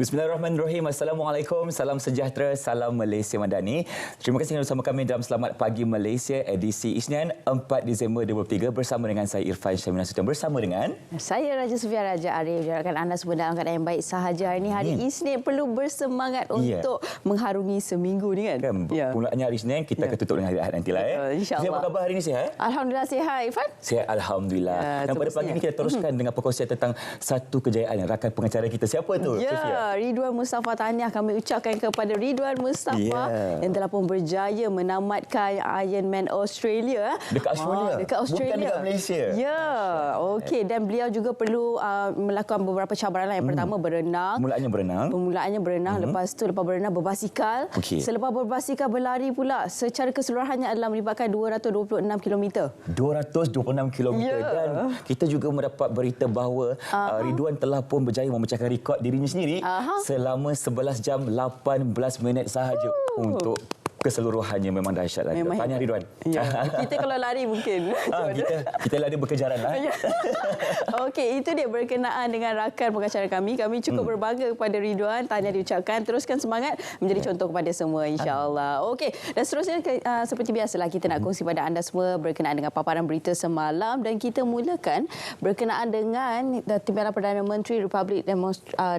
Bismillahirrahmanirrahim. Assalamualaikum, salam sejahtera, salam Malaysia Madani. Terima kasih kerana bersama kami dalam Selamat Pagi Malaysia edisi Isnin 4 Disember 2023 bersama dengan saya Irfan Syamina Sultan bersama dengan saya Raja Sufia Raja Arif. Diharapkan anda semua dalam keadaan yang baik sahaja. Ini hari Isnin perlu bersemangat untuk mengharungi seminggu ni kan. Pulaannya hari Isnin kita akan tutup dengan hari Ahad nantilah InsyaAllah. Apa khabar hari ini, sihat? Alhamdulillah sihat, Irfan. Sihat alhamdulillah. Dan pada pagi ini kita teruskan dengan perkongsian tentang satu kejayaan rakan pengacara kita. Siapa tu? Sofia? Ridwan Mustafa, tahniah kami ucapkan kepada Ridwan Mustafa yang telah pun berjaya menamatkan Ironman Australia. Dekat Australia? Dekat Australia. Bukan dekat Malaysia? Ya, okey. Dan beliau juga perlu melakukan beberapa cabaran. Yang pertama berenang. Permulaannya berenang. Lepas berenang berbasikal. Selepas berbasikal berlari pula. Secara keseluruhannya adalah melibatkan 226 km. 226 km. Dan kita juga mendapat berita bahawa Ridwan telah pun berjaya memecahkan rekod dirinya sendiri selama 11 jam 18 minit sahaja untuk keseluruhannya. Memang dahsyat. Tanya Ridwan. Ya. Kita kalau lari mungkin. Kita lari berkejaran lah. Okey, itu dia berkenaan dengan rakan pengacara kami. Kami cukup berbangga kepada Ridwan. Tahniah diucapkan. Teruskan semangat menjadi contoh kepada semua, insya-Allah. Okey, dan seterusnya seperti biasalah kita nak kongsi pada anda semua berkenaan dengan paparan berita semalam, dan kita mulakan berkenaan dengan Timbalan Perdana Menteri Republik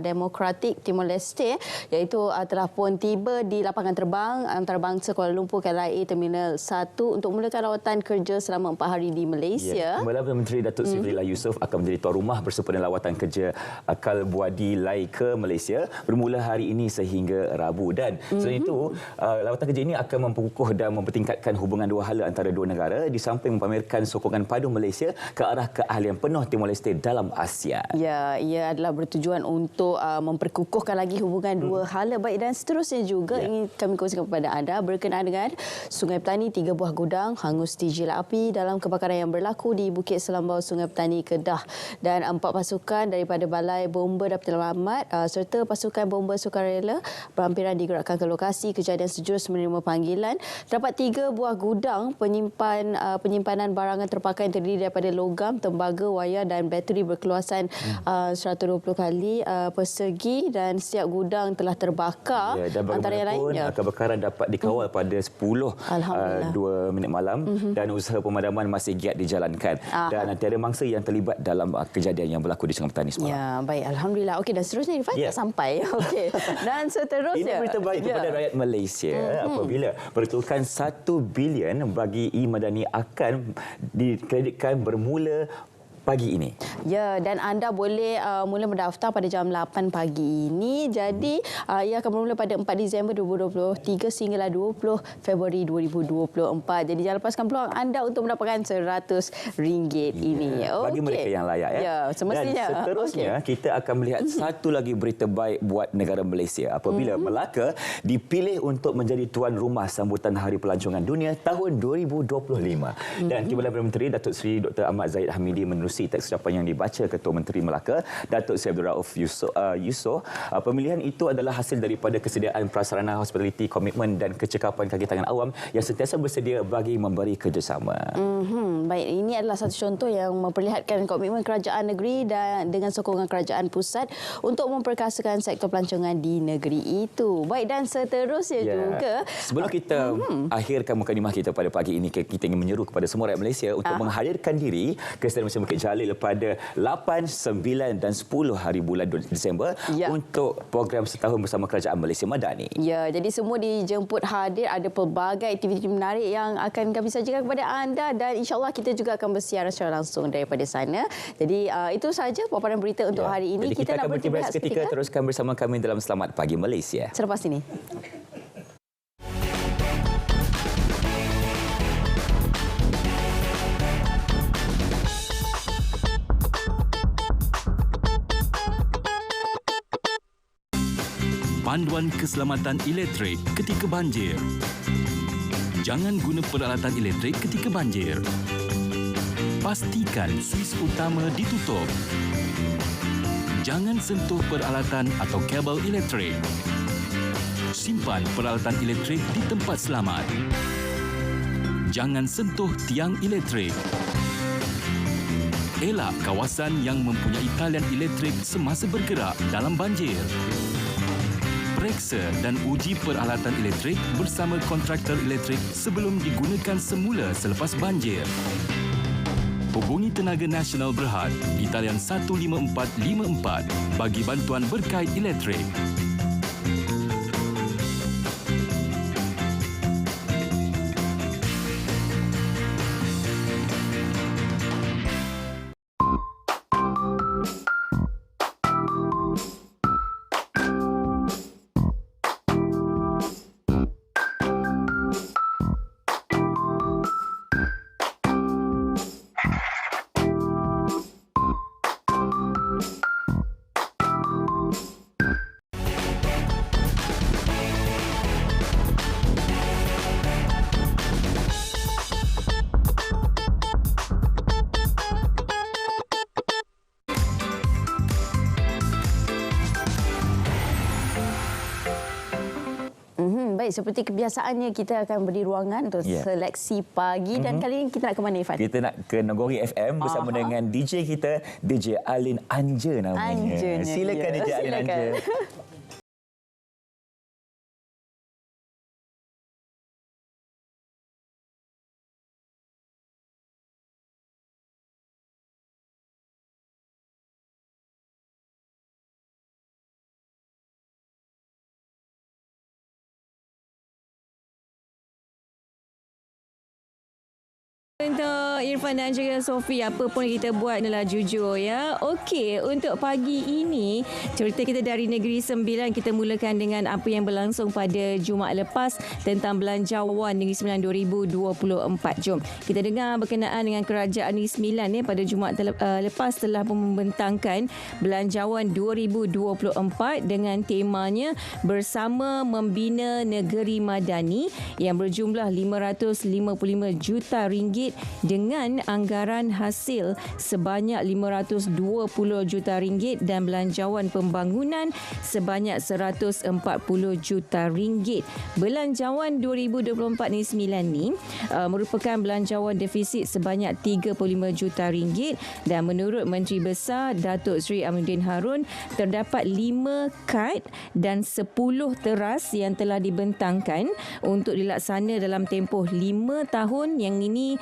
Demokratik Timor Leste, iaitu telah pun tiba di lapangan terbang antarabangsa Kuala Lumpur KLIA Terminal 1 untuk memulakan lawatan kerja selama 4 hari di Malaysia. Timbalan Perdana Menteri Datuk Seri Fadlillah Yusof akan menjadi tuan rumah bersempena lawatan kerja Kalbuadi Lai ke Malaysia bermula hari ini sehingga Rabu. Dan selain itu, lawatan kerja ini akan memperkukuh dan mempertingkatkan hubungan dua hala antara dua negara di samping mempamerkan sokongan padu Malaysia ke arah keahlian penuh Timor Leste dalam ASEAN. Ya, ia adalah bertujuan untuk memperkukuhkan lagi hubungan dua hala. Baik, dan seterusnya juga ingin kami kongsikan kepada anda berkenaan dengan Sungai Petani. 3 buah gudang hangus dijilak api dalam kebakaran yang berlaku di Bukit Selambau, Sungai Petani, Kedah. Dan 4 pasukan daripada Balai Bomba dan Penyelamat serta pasukan bomba sukarela berhampiran digerakkan ke lokasi kejadian sejurus menerima panggilan. Terdapat 3 buah gudang penyimpanan barangan terpakai yang terdiri daripada logam, tembaga, wayar dan bateri berkeluasan 120 kali persegi, dan setiap gudang telah terbakar. Dan antara yang lainnya kebakaran dapat dikawal pada 10.2 minit malam dan usaha pemadaman masih giat dijalankan. Dan tiada mangsa yang terlibat dalam kejadian yang berlaku di Sungai Petani semalam. Ya, baik, alhamdulillah. Okey, dan seterusnya Irfan dah sampai. Okey. Dan seterusnya ini berita baik kepada rakyat Malaysia apabila pertukaran 1 bilion bagi e-Madani akan dikreditkan bermula pagi ini. Ya, dan anda boleh mula mendaftar pada jam 8 pagi ini. Jadi, ia akan bermula pada 4 Disember 2023 sehinggalah 20 Februari 2024. Jadi, jangan lepaskan peluang anda untuk mendapatkan RM100 ini. Bagi mereka yang layak. Ya, semestinya. Dan seterusnya, kita akan melihat satu lagi berita baik buat negara Malaysia apabila Melaka dipilih untuk menjadi tuan rumah sambutan Hari Pelancongan Dunia tahun 2025. Dan Timbalan Perdana Menteri Datuk Seri Dr. Ahmad Zahid Hamidi menerusi teks ucapan yang dibaca Ketua Menteri Melaka Datuk Seri Abdul Rauf Yusof. Pemilihan itu adalah hasil daripada kesediaan prasarana hospitality, komitmen dan kecekapan kaki tangan awam yang sentiasa bersedia bagi memberi kerjasama. Baik, ini adalah satu contoh yang memperlihatkan komitmen kerajaan negeri dan dengan sokongan kerajaan pusat untuk memperkasakan sektor pelancongan di negeri itu. Baik, dan seterusnya juga sebelum kita akhirkan mukadimah kita pada pagi ini, kita ingin menyeru kepada semua rakyat Malaysia untuk menghadirkan diri ke Stadium Bukit Jalil pada 8, 9 dan 10 hari bulan Disember untuk program setahun bersama Kerajaan Malaysia Madani. Ya, jadi semua dijemput hadir. Ada pelbagai aktiviti menarik yang akan kami sajikan kepada anda, dan insya-Allah kita juga akan bersiaran secara langsung daripada sana. Jadi itu sahaja paparan berita untuk hari ini. Jadi kita akan berhenti seketika, teruskan bersama kami dalam Selamat Pagi Malaysia selepas ini. Panduan keselamatan elektrik ketika banjir. Jangan guna peralatan elektrik ketika banjir. Pastikan suis utama ditutup. Jangan sentuh peralatan atau kabel elektrik. Simpan peralatan elektrik di tempat selamat. Jangan sentuh tiang elektrik. Elak kawasan yang mempunyai talian elektrik semasa bergerak dalam banjir. reksa dan uji peralatan elektrik bersama kontraktor elektrik sebelum digunakan semula selepas banjir. Hubungi Tenaga Nasional Berhad di talian 15454 bagi bantuan berkait elektrik. Baik, seperti kebiasaannya kita akan beri ruangan untuk seleksi pagi dan kali ini kita nak ke mana, Irfan? Kita nak ke Nagori FM bersama dengan DJ kita, DJ Alin Anja namanya. Silakan DJ Alin Anja. Untuk Irfan dan juga Sofi, apa pun kita buat adalah jujur ya. Okey, untuk pagi ini cerita kita dari Negeri Sembilan, kita mulakan dengan apa yang berlangsung pada Jumaat lepas tentang Belanjawan Negeri Sembilan 2024. Jom kita dengar berkenaan dengan Kerajaan Negeri Sembilan pada Jumaat lepas telah membentangkan Belanjawan 2024 dengan temanya Bersama Membina Negeri Madani yang berjumlah 555 juta ringgit dengan anggaran hasil sebanyak 520 juta ringgit dan belanjawan pembangunan sebanyak 140 juta ringgit. Belanjawan 2024 Negeri Sembilan ni merupakan belanjawan defisit sebanyak 35 juta ringgit dan menurut Menteri Besar Datuk Seri Aminuddin Harun terdapat 5 kad dan 10 teras yang telah dibentangkan untuk dilaksana dalam tempoh 5 tahun yang ini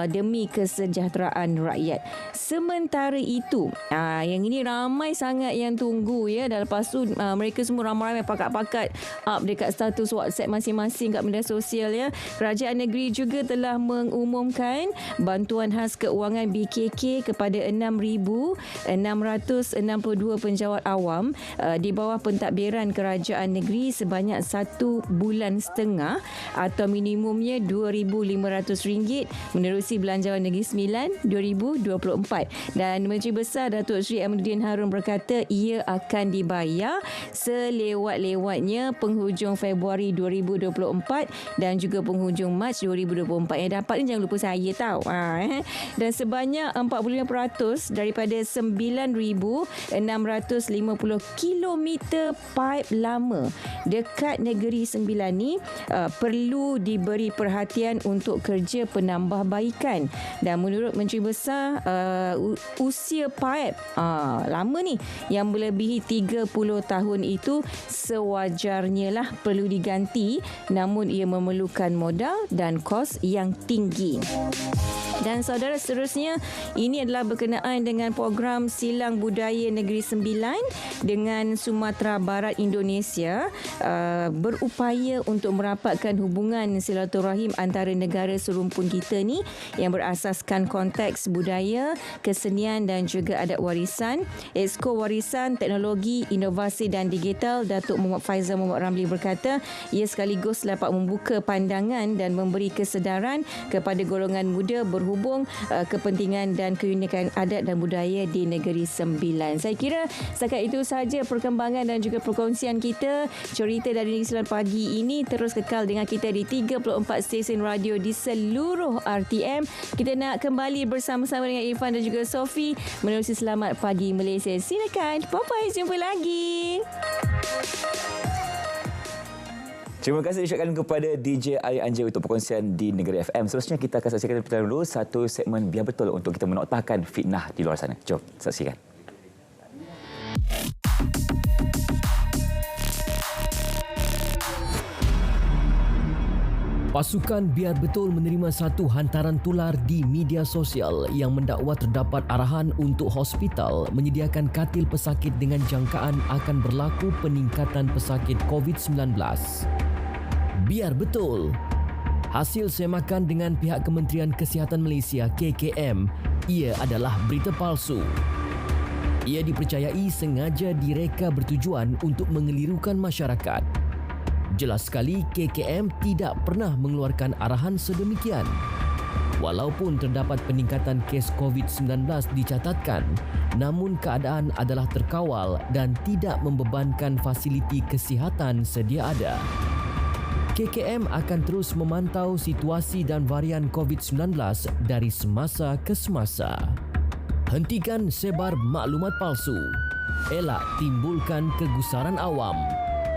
demi kesejahteraan rakyat. Sementara itu, yang ini ramai sangat yang tunggu ya, dan lepas tu mereka semua ramai-ramai pakat-pakat up dekat status WhatsApp masing-masing kat media sosial ya. Kerajaan negeri juga telah mengumumkan bantuan khas keuangan BKK kepada 6,662 penjawat awam di bawah pentadbiran kerajaan negeri sebanyak 1 bulan setengah atau minimumnya RM2,500 menerusi Belanjawan Negeri Sembilan 2024. Dan Menteri Besar Datuk Seri Aminuddin Harun berkata ia akan dibayar selewat-lewatnya penghujung Februari 2024 dan juga penghujung Mac 2024. Yang dapat ni jangan lupa saya tahu. Dan sebanyak 45% daripada 9,650 kilometer paip lama dekat Negeri Sembilan ni perlu diberi perhatian untuk kerja penambahbaikan. Dan menurut Menteri Besar usia paip lama ni yang melebihi 30 tahun itu sewajarnya lah perlu diganti, namun ia memerlukan modal dan kos yang tinggi. Dan saudara, seterusnya ini adalah berkenaan dengan program Silang Budaya Negeri Sembilan dengan Sumatera Barat Indonesia berupaya untuk merapatkan hubungan silaturahim antara negara serumpun kita ni yang berasaskan konteks budaya, kesenian dan juga adat warisan. Exco Warisan Teknologi, Inovasi dan Digital Datuk Muhammad Faizal Muhammad Ramli berkata ia sekaligus dapat membuka pandangan dan memberi kesedaran kepada golongan muda berhubung kepentingan dan keunikan adat dan budaya di Negeri Sembilan. Saya kira setakat itu sahaja perkembangan dan juga perkongsian kita. Cerita dari Negeri Sembilan pagi ini terus kekal dengan kita di 34 stesen radio di seluruh RTM. Kita nak kembali bersama-sama dengan Irfan dan juga Sofi menerusi Selamat Pagi Malaysia. Silakan. Bye-bye. Jumpa lagi. Terima kasih ucapkan kepada DJ Alin Anja untuk perkongsian di Negeri FM. Seterusnya kita akan saksikan dulu satu segmen Biar Betul untuk kita menoktakan fitnah di luar sana. Jom saksikan. Pasukan Biar Betul menerima satu hantaran tular di media sosial yang mendakwa terdapat arahan untuk hospital menyediakan katil pesakit dengan jangkaan akan berlaku peningkatan pesakit COVID-19. Biar Betul. Hasil semakan dengan pihak Kementerian Kesihatan Malaysia KKM, ia adalah berita palsu. Ia dipercayai sengaja direka bertujuan untuk mengelirukan masyarakat. Jelas sekali KKM tidak pernah mengeluarkan arahan sedemikian. Walaupun terdapat peningkatan kes COVID-19 dicatatkan, namun keadaan adalah terkawal dan tidak membebankan fasiliti kesihatan sedia ada. KKM akan terus memantau situasi dan varian COVID-19 dari semasa ke semasa. Hentikan sebar maklumat palsu. Elak timbulkan kegusaran awam.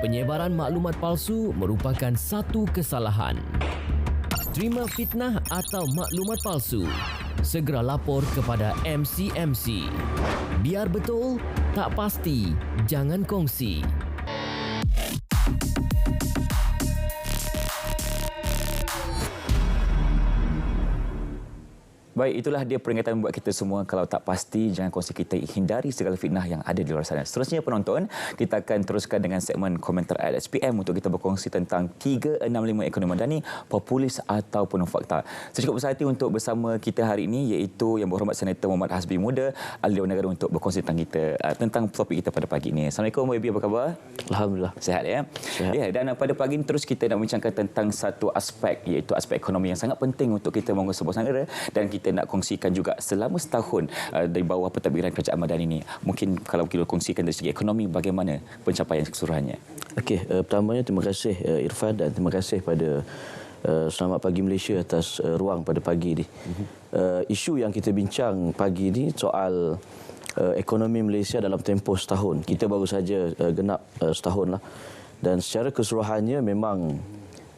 Penyebaran maklumat palsu merupakan satu kesalahan. Terima fitnah atau maklumat palsu, segera lapor kepada MCMC. Biar betul, tak pasti, jangan kongsi. Baik, itulah dia peringatan buat kita semua. Kalau tak pasti, jangan kongsi, kita hindari segala fitnah yang ada di luar sana. Seterusnya penonton, kita akan teruskan dengan segmen komentar LSPM untuk kita berkongsi tentang 365 ekonomi madani, populis ataupun fakta. Saya cukup berhati untuk bersama kita hari ini iaitu Yang Berhormat Senator Muhammad Hasbi Muda, Ahli Dewan Negara untuk berkongsi tentang topik kita pada pagi ini. Assalamualaikum, YB, apa khabar? Alhamdulillah. Sihat ya? Sihat. Ya, dan pada pagi ini terus kita nak bincangkan tentang satu aspek iaitu aspek ekonomi yang sangat penting untuk kita membangun sebuah negara, dan kita nak kongsikan juga selama setahun dari bawah pentadbiran kerajaan madani ini. Mungkin kalau kita kongsikan dari segi ekonomi, bagaimana pencapaian keseluruhannya? Okey, pertamanya terima kasih Irfan, dan terima kasih pada Selamat Pagi Malaysia atas ruang pada pagi ini. Isu yang kita bincang pagi ini soal ekonomi Malaysia dalam tempoh setahun. Kita baru saja genap setahun lah. Dan secara keseluruhannya memang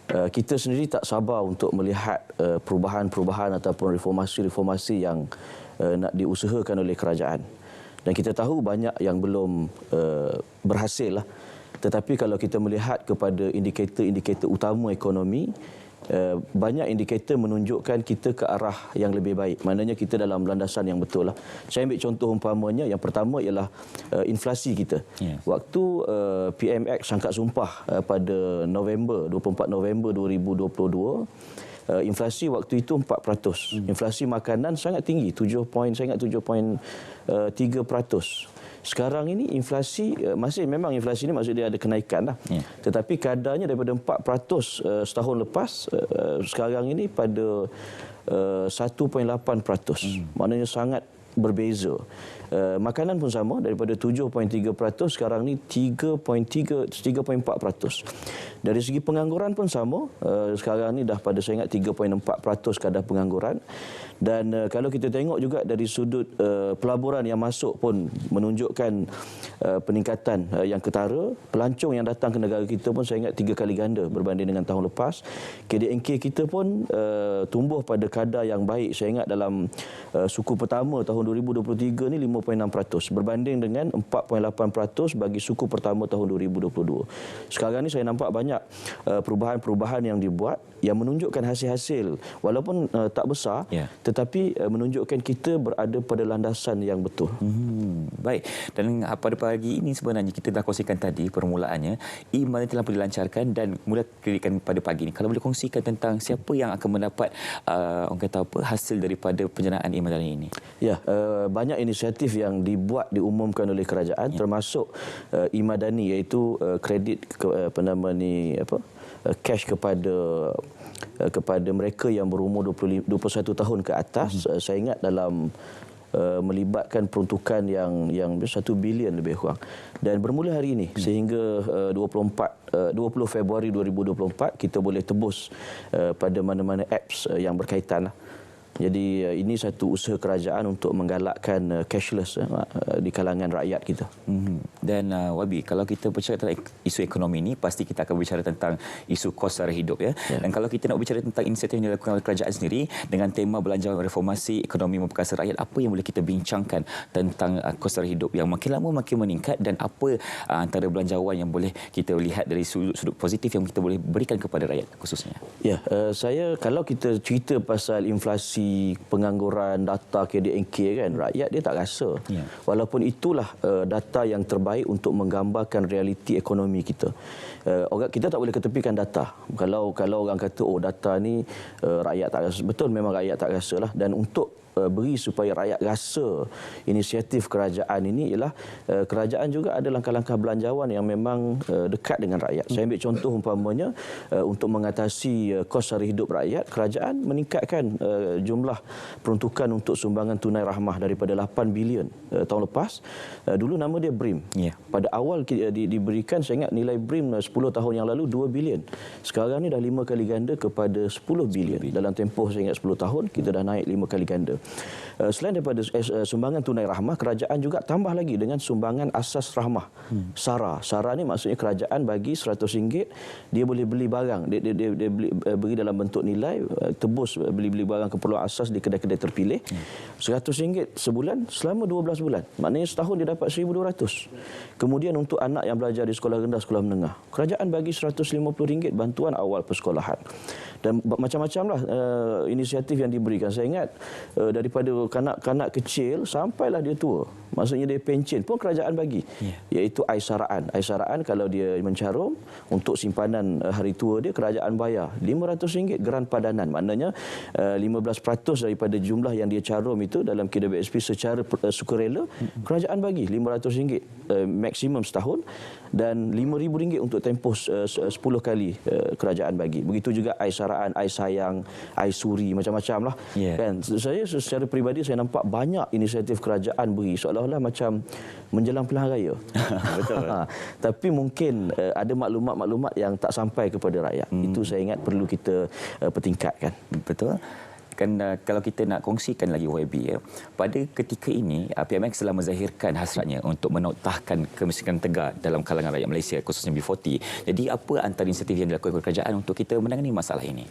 kita sendiri tak sabar untuk melihat perubahan-perubahan ataupun reformasi-reformasi yang nak diusahakan oleh kerajaan. Dan kita tahu banyak yang belum berhasil lah. Tetapi kalau kita melihat kepada indikator-indikator utama ekonomi, banyak indikator menunjukkan kita ke arah yang lebih baik. Maknanya kita dalam landasan yang betul lah. Saya ambil contoh umpamanya, yang pertama ialah inflasi kita. Waktu PMX sangkat sumpah pada 24 November 2022, inflasi waktu itu 4%. Inflasi makanan sangat tinggi, 7.3%. Sekarang ini inflasi memang inflasi ini maksud dia ada kenaikan lah. Tetapi kadarnya daripada 4% setahun lepas, sekarang ini pada 1.8%. Maknanya sangat berbeza. Makanan pun sama, daripada 7.3% sekarang ni 3.4%. Dari segi pengangguran pun sama, sekarang ni dah pada saya ingat 3.4% kadar pengangguran. Dan kalau kita tengok juga dari sudut pelaburan yang masuk pun menunjukkan peningkatan yang ketara. Pelancong yang datang ke negara kita pun saya ingat 3 kali ganda berbanding dengan tahun lepas. KDNK kita pun tumbuh pada kadar yang baik. Saya ingat dalam suku pertama tahun 2023 ni 5.6% berbanding dengan 4.8% bagi suku pertama tahun 2022. Sekarang ni saya nampak banyak perubahan-perubahan yang dibuat yang menunjukkan hasil-hasil walaupun tak besar, tetapi menunjukkan kita berada pada landasan yang betul. Baik, dan pada pagi ini sebenarnya kita dah kongsikan tadi permulaannya e-Madani telah dilancarkan dan mula kredikan pada pagi ini. Kalau boleh kongsikan tentang siapa yang akan mendapat orang kata apa hasil daripada penjanaan e-Madani ini? Ya, banyak inisiatif yang diumumkan oleh kerajaan, termasuk e-Madani, iaitu kredit cash kepada mereka yang berumur 21 tahun ke atas. Saya ingat dalam melibatkan peruntukan yang 1 bilion lebih kurang. Dan bermula hari ini sehingga 20 Februari 2024 kita boleh tebus pada mana-mana apps yang berkaitan lah. Jadi ini satu usaha kerajaan untuk menggalakkan cashless di kalangan rakyat kita. Dan Wabi, kalau kita bercakap tentang isu ekonomi ini, pasti kita akan berbicara tentang isu kos sara hidup ya. Dan kalau kita nak berbicara tentang inisiatif yang dilakukan oleh kerajaan sendiri dengan tema belanjawan reformasi ekonomi memperkasa rakyat, apa yang boleh kita bincangkan tentang kos sara hidup yang makin lama makin meningkat, dan apa antara belanjawan yang boleh kita lihat dari sudut positif yang kita boleh berikan kepada rakyat khususnya? Ya, saya kalau kita cerita pasal inflasi, pengangguran, data KDNK kan, rakyat dia tak rasa. Walaupun itulah data yang terbaik untuk menggambarkan realiti ekonomi kita. Orang kita tak boleh ketepikan data. Kalau orang kata data ni rakyat tak rasa, betul, memang rakyat tak rasa lah. Dan untuk beri supaya rakyat rasa inisiatif kerajaan ini ialah kerajaan juga ada langkah-langkah belanjawan yang memang dekat dengan rakyat. Saya ambil contoh umpamanya untuk mengatasi kos sara hidup rakyat, kerajaan meningkatkan jumlah peruntukan untuk sumbangan tunai rahmah daripada 8 bilion tahun lepas. Dulu nama dia BRIM. Pada awal diberikan, saya ingat nilai BRIM 10 tahun yang lalu 2 bilion. Sekarang ni dah 5 kali ganda kepada 10 bilion. Dalam tempoh saya ingat 10 tahun kita dah naik 5 kali ganda. Selain daripada sumbangan tunai rahmah, kerajaan juga tambah lagi dengan sumbangan asas rahmah. SARA. SARA ni maksudnya kerajaan bagi RM100, dia boleh beli barang. Dia beri dalam bentuk nilai, tebus beli barang keperluan asas di kedai-kedai terpilih. RM100 sebulan selama 12 bulan. Maknanya setahun dia dapat RM1,200. Kemudian untuk anak yang belajar di sekolah rendah, sekolah menengah, kerajaan bagi RM150 bantuan awal persekolahan. Dan macam-macamlah inisiatif yang diberikan. Saya ingat daripada kanak-kanak kecil sampailah dia tua, maksudnya dia pencen pun kerajaan bagi, iaitu aisaraan. Aisaraan kalau dia mencarum untuk simpanan hari tua dia, kerajaan bayar RM500 geran padanan. Maknanya 15% daripada jumlah yang dia carum itu dalam KWSP secara sukarela, kerajaan bagi RM500 maksimum setahun, dan RM5,000 untuk tempoh 10 kali kerajaan bagi. Begitu juga aisaraan, aisayang, aisuri, macam-macam lah. Kan? Saya secara peribadi saya nampak banyak inisiatif kerajaan beri seolah-olah macam menjelang pilihan raya. Betul. Tapi mungkin ada maklumat-maklumat yang tak sampai kepada rakyat. Itu saya ingat perlu kita pertingkatkan. Betul. Kan kalau kita nak kongsikan lagi YB ya, pada ketika ini PMX telah menzahirkan hasratnya untuk menoktahkan kemiskinan tegak dalam kalangan rakyat Malaysia, khususnya B40. Jadi apa antara inisiatif yang dilakukan oleh kerajaan untuk kita menangani masalah ini?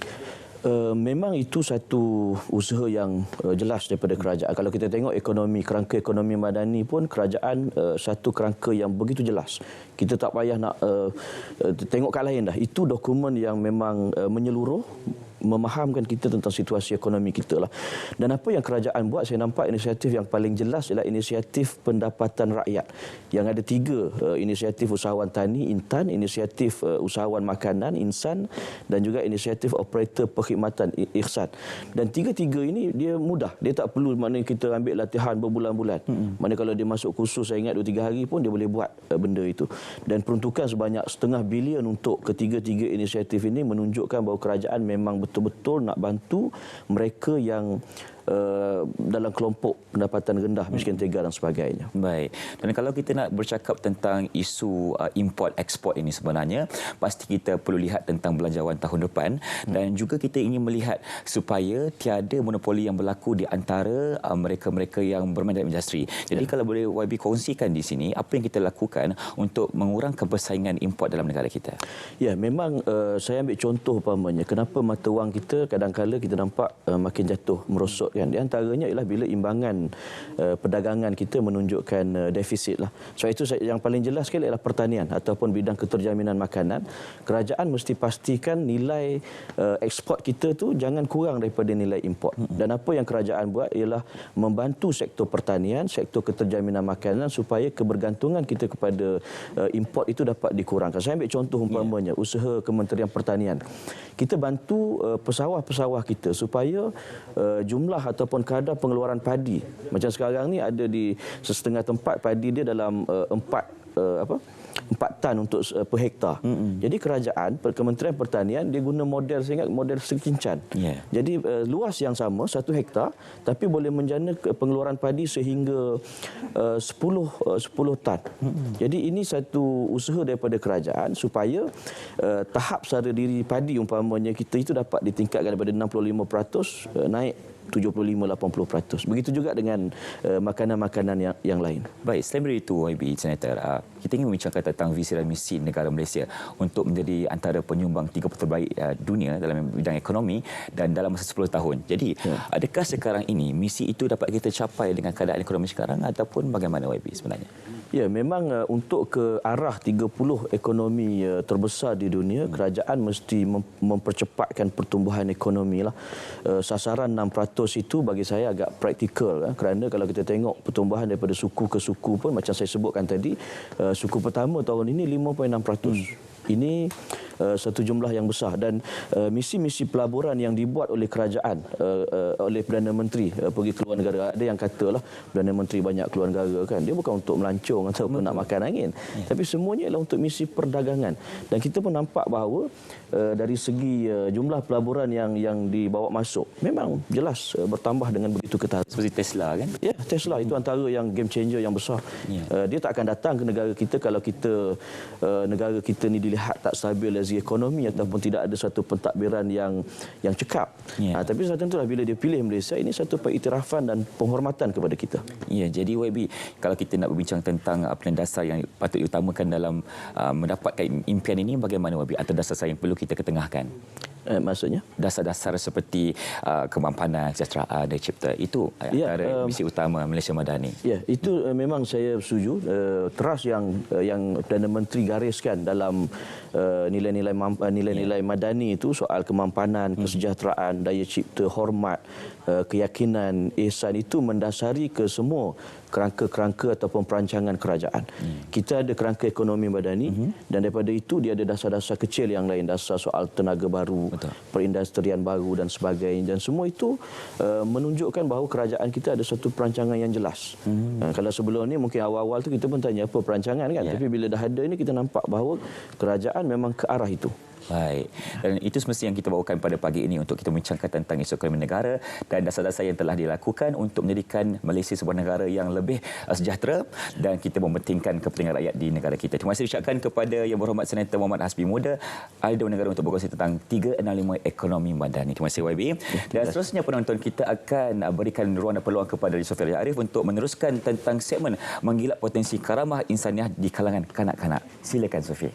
Memang itu satu usaha yang jelas daripada kerajaan. Kalau kita tengok ekonomi, kerangka ekonomi madani pun kerajaan satu kerangka yang begitu jelas. Kita tak payah nak tengok kat lain dah. Itu dokumen yang memang menyeluruh, memahamkan kita tentang situasi ekonomi kita lah. Dan apa yang kerajaan buat, saya nampak inisiatif yang paling jelas ialah inisiatif pendapatan rakyat. Yang ada 3 inisiatif usahawan tani, Intan, inisiatif usahawan makanan, Insan, dan juga inisiatif operator perkhidmatan, Ihsan. Dan 3-3 ini dia mudah. Dia tak perlu maknanya kita ambil latihan berbulan-bulan. Maknanya kalau dia masuk kursus, saya ingat 2-3 hari pun dia boleh buat benda itu. Dan peruntukan sebanyak setengah bilion untuk ketiga-tiga inisiatif ini menunjukkan bahawa kerajaan memang betul-betul nak bantu mereka yang dalam kelompok pendapatan rendah, miskin tega dan sebagainya. Baik. Dan kalau kita nak bercakap tentang isu import ekspor ini, sebenarnya pasti kita perlu lihat tentang belanjawan tahun depan, dan juga kita ingin melihat supaya tiada monopoli yang berlaku di antara mereka-mereka yang bermain dalam industri. Jadi kalau boleh YB kongsikan di sini apa yang kita lakukan untuk mengurangkan persaingan import dalam negara kita. Ya, memang saya ambil contoh umpamanya kenapa mata wang kita kadang-kala kita nampak makin jatuh, merosot. Di antaranya ialah bila imbangan perdagangan kita menunjukkan defisit lah. Sebab itu yang paling jelas sekali ialah pertanian ataupun bidang keterjaminan makanan. Kerajaan mesti pastikan nilai ekspor kita tu jangan kurang daripada nilai import. Dan apa yang kerajaan buat ialah membantu sektor pertanian, sektor keterjaminan makanan supaya kebergantungan kita kepada import itu dapat dikurangkan. Saya ambil contoh umpamanya usaha Kementerian Pertanian. Kita bantu pesawah-pesawah kita supaya jumlah ataupun kadar pengeluaran padi. Macam sekarang ni ada di setengah tempat padi dia dalam 4 tan untuk per hektar. Jadi kerajaan, Kementerian Pertanian, dia guna model, saya ingat model sekincan. Jadi luas yang sama 1 hektar tapi boleh menjana pengeluaran padi sehingga 10 tan. Jadi ini satu usaha daripada kerajaan supaya tahap sara diri padi umpamanya kita itu dapat ditingkatkan daripada 65% naik 75-80%. Begitu juga dengan makanan-makanan yang lain. Baik, selain dari itu YB Senator, kita ingin membincangkan tentang visi dan misi negara Malaysia untuk menjadi antara penyumbang 30 terbaik dunia dalam bidang ekonomi dan dalam masa 10 tahun. Jadi, adakah sekarang ini misi itu dapat kita capai dengan keadaan ekonomi sekarang ataupun bagaimana YB sebenarnya? Ya, memang untuk ke arah 30 ekonomi terbesar di dunia, kerajaan mesti mempercepatkan pertumbuhan ekonomi lah. Sasaran 6% itu bagi saya agak praktikal, kerana kalau kita tengok pertumbuhan daripada suku ke suku pun macam saya sebutkan tadi, suku pertama tahun ini 5.6%. Ini satu jumlah yang besar, dan misi-misi pelaburan yang dibuat oleh kerajaan, oleh Perdana Menteri pergi keluar negara. Ada yang katalah Perdana Menteri banyak keluar negara kan. Dia bukan untuk melancong ataupun nak makan angin. Tapi semuanya ialah untuk misi perdagangan. Dan kita pun nampak bahawa dari segi jumlah pelaburan yang dibawa masuk memang jelas bertambah dengan begitu ketat. Seperti Tesla kan? Ya, Tesla itu antara yang game changer yang besar. Dia tak akan datang ke negara kita kalau negara kita ni dilihat tak stabil dari segi ekonomi ataupun tidak ada satu pentadbiran yang cekap. Tapi sesuatu itulah bila dia pilih Malaysia, ini satu pengiktirafan dan penghormatan kepada kita. Ya, jadi YB, kalau kita nak berbincang tentang pilihan dasar yang patut diutamakan dalam mendapatkan impian ini, bagaimana YB? Atau dasar yang perlu kita ketengahkan? Maksudnya? Dasar-dasar seperti kemampanan, kesejahteraan dan cipta, itu antara misi utama Malaysia Madani. Ya, itu memang saya setuju. Teras yang Perdana Menteri gariskan dalam nilai-nilai madani itu, soal kemampanan, kesejahteraan, daya cipta, hormat, keyakinan, ihsan, itu mendasari ke semua kerangka-kerangka ataupun perancangan kerajaan. Kita ada kerangka ekonomi madani, dan daripada itu dia ada dasar-dasar kecil yang lain, dasar soal tenaga baru, perindustrian baru dan sebagainya, dan semua itu menunjukkan bahawa kerajaan kita ada satu perancangan yang jelas. Kalau sebelum ni mungkin awal-awal tu kita pun tanya apa perancangan kan, tapi bila dah ada ini kita nampak bahawa kerajaan memang ke arah itu. Baik. Dan itu semestinya yang kita bawakan pada pagi ini untuk kita membincangkan tentang isu ekonomi negara dan dasar-dasar yang telah dilakukan untuk menjadikan Malaysia sebuah negara yang lebih sejahtera dan kita mementingkan kepentingan rakyat di negara kita. Terima kasih ucapkan kepada Yang Berhormat Senator Muhammad Hasbi Muda, Ahli Dewan Negara, untuk berkongsi tentang 365 ekonomi madani. Terima kasih YB. Dan seterusnya penonton, kita akan berikan ruang dan peluang kepada Sofia Arif untuk meneruskan tentang segmen Menggilap Potensi Karamah Insaniah di kalangan kanak-kanak. Silakan Sofia.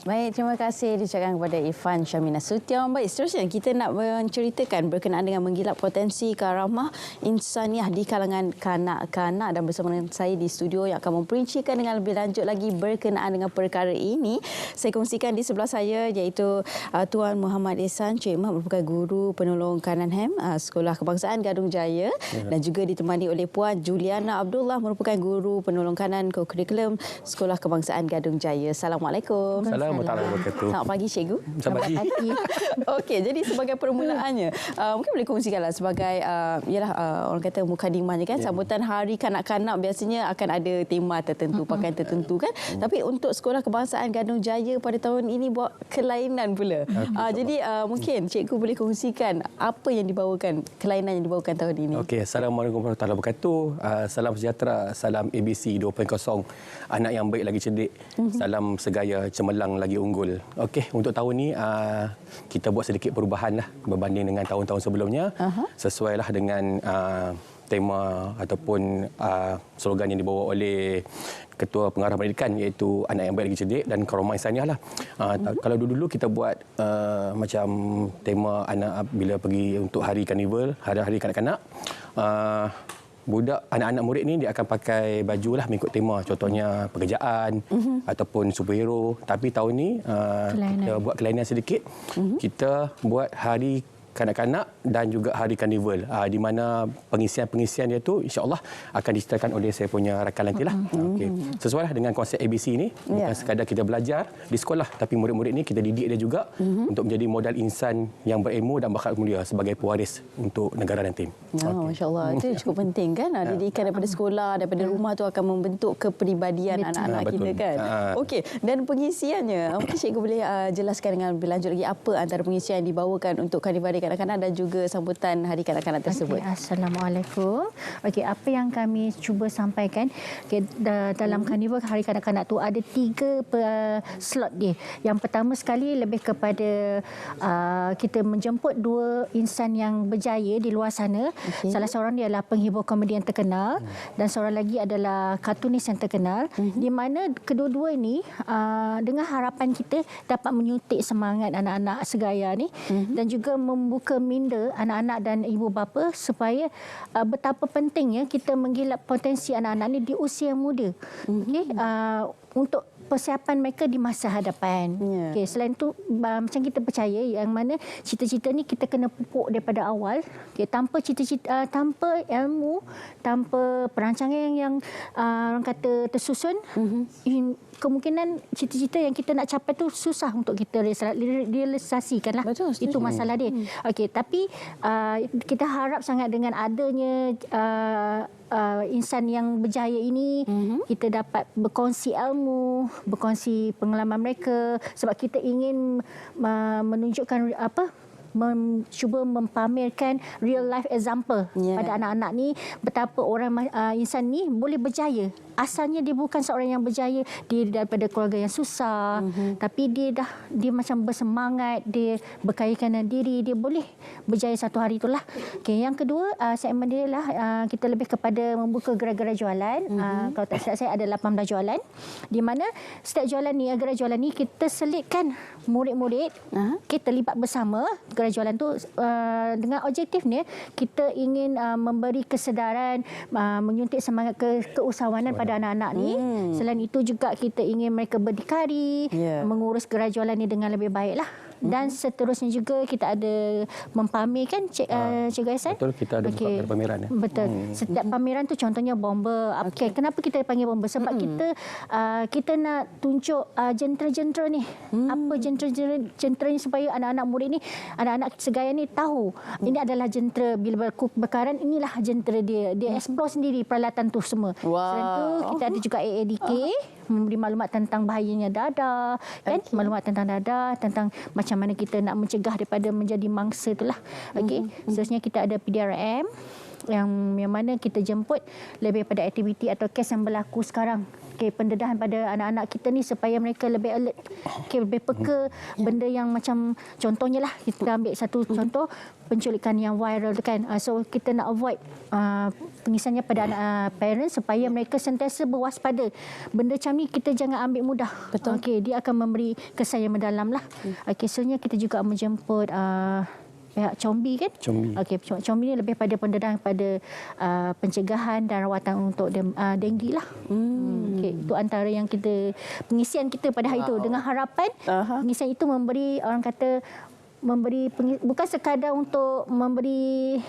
Baik, terima kasih diucapkan kepada Irfan Syamina Sution. Baik, seterusnya kita nak menceritakan berkenaan dengan menggilap potensi karamah insaniah di kalangan kanak-kanak, dan bersama dengan saya di studio yang akan memperincikan dengan lebih lanjut lagi berkenaan dengan perkara ini. Saya kongsikan di sebelah saya iaitu Tuan Muhammad Ihsan, Cik Mat, merupakan guru penolong kanan HEM Sekolah Kebangsaan Gadung Jaya, dan juga ditemani oleh Puan Juliana Abdullah, merupakan guru penolong kanan kurikulum Sekolah Kebangsaan Gadung Jaya. Assalamualaikum. Selamat pagi Cikgu. Selamat pagi. Okey, jadi sebagai permulaannya, mungkin boleh kongsikanlah sebagai orang kata mukadimahnya kan, sambutan Hari Kanak-kanak biasanya akan ada tema tertentu, pakaian tertentu kan. Tapi untuk Sekolah Kebangsaan Gadung Jaya pada tahun ini buat kelainan pula. Jadi mungkin Cikgu boleh kongsikan apa yang dibawakan, kelainan yang dibawakan tahun ini. Okey, Assalamualaikum warahmatullahi wabarakatuh. Salam sejahtera, salam ABC 2.0. Anak yang baik lagi cerdik. Salam segaya cemerlang lagi unggul. Okey, untuk tahun ni kita buat sedikit perubahan lah berbanding dengan tahun-tahun sebelumnya. Sesuailah dengan tema ataupun slogan yang dibawa oleh Ketua Pengarah Pendidikan, iaitu anak yang baik lagi cerdik dan karamah insaniah lah. Kalau dulu-dulu kita buat macam tema anak bila pergi untuk hari karnival, hari-hari kanak-kanak, budak anak-anak murid ni dia akan pakai baju lah mengikut tema, contohnya pekerjaan ataupun superhero. Tapi tahun ni kita buat kelainan sedikit. Kita buat hari kanak-kanak dan juga hari karnival, di mana pengisian-pengisian dia tu insya-Allah akan diceritakan oleh saya punya rakan nantilah. Okey. Sesuailah dengan konsep ABC ni, bukan sekadar kita belajar di sekolah, tapi murid-murid ni kita didik dia juga untuk menjadi modal insan yang berilmu dan bakal mulia sebagai pewaris untuk negara dan tim. Masya-Allah, itu cukup penting kan, didikan daripada sekolah, daripada rumah tu akan membentuk kepribadian anak-anak kita kan. Okey, dan pengisiannya mungkin Cikgu boleh jelaskan dengan lebih lanjut lagi apa antara pengisian yang dibawakan untuk karnival kanak-kanak dan juga sambutan Hari Kanak-kanak tersebut. Assalamualaikum. Okey, apa yang kami cuba sampaikan dalam Karnival Hari Kanak-kanak tu ada 3 slot dia. Yang pertama sekali lebih kepada kita menjemput 2 insan yang berjaya di luar sana. Salah seorang dia adalah penghibur komedi yang terkenal dan seorang lagi adalah kartunis yang terkenal, di mana kedua-dua ini dengan harapan kita dapat menyuntik semangat anak-anak segaya ni dan juga membuka minda anak-anak dan ibu bapa supaya betapa pentingnya kita menggilap potensi anak-anak ni di usia muda. Untuk persiapan mereka di masa hadapan. Okay, selain itu macam kita percaya yang mana cita-cita ni kita kena pupuk daripada awal. Okay, tanpa cita-cita, tanpa ilmu, tanpa perancangan yang orang kata tersusun, kemungkinan cita-cita yang kita nak capai tu susah untuk kita realisasikan lah. Betul, itu masalah dia. Okey, tapi kita harap sangat dengan adanya insan yang berjaya ini, kita dapat berkongsi ilmu, berkongsi pengalaman mereka, sebab kita ingin menunjukkan cuba mempamerkan real life example pada anak-anak ni, betapa orang insan ni boleh berjaya. Asalnya dia bukan seorang yang berjaya, dia daripada keluarga yang susah, tapi dia macam bersemangat, dia berkayakan diri, dia boleh berjaya satu hari itulah. Okay, yang kedua, segmen dia lah kita lebih kepada membuka gerai-gerai jualan. Kalau tak silap saya ada 18 jualan, di mana setiap jualan ni, gerai jualan ni kita selitkan murid-murid, kita terlibat bersama gerai jualan tu dengan objektifnya kita ingin memberi kesedaran, menyuntik semangat keusahawanan pada anak-anak ni. Selain itu juga kita ingin mereka berdikari, mengurus gerai jualan ni dengan lebih baik lah. Dan seterusnya juga kita ada mempamerkan Cikgu Hasan. Betul, kita ada pameran. Betul. Setiap pameran tu contohnya bomba. Kenapa kita panggil bomba? Sebab kita nak tunjuk jentera-jentera ni. Apa jentera ni supaya anak-anak murid ni, anak-anak segaya ni tahu ini adalah jentera. Bila berkebakaran, inilah jentera dia. Dia explore sendiri peralatan tu semua. Selain tu kita ada juga AADK, memberi maklumat tentang bahayanya dadah, kan? Maklumat tentang dadah, tentang macam mana kita nak mencegah daripada menjadi mangsa itulah. Okey. Seterusnya kita ada PDRM yang mana kita jemput lebih pada aktiviti atau kes yang berlaku sekarang. Okey, pendedahan pada anak-anak kita ni supaya mereka lebih alert, lebih peka benda yang macam, contohnya lah kita ambil satu contoh penculikan yang viral tu kan. So kita nak avoid pengisannya pada anak parents supaya mereka sentiasa berwaspada. Benda macam ni kita jangan ambil mudah. Betul. Okey, dia akan memberi kesan yang mendalam lah. Okey, seterusnya kita juga menjemput pihak Combi kan? Okey, Combi ni lebih pada pendedahan pada pencegahan dan rawatan untuk denggi lah. Okey, itu antara yang pengisian kita pada hari itu, dengan harapan pengisian itu memberi, orang kata, bukan sekadar untuk memberi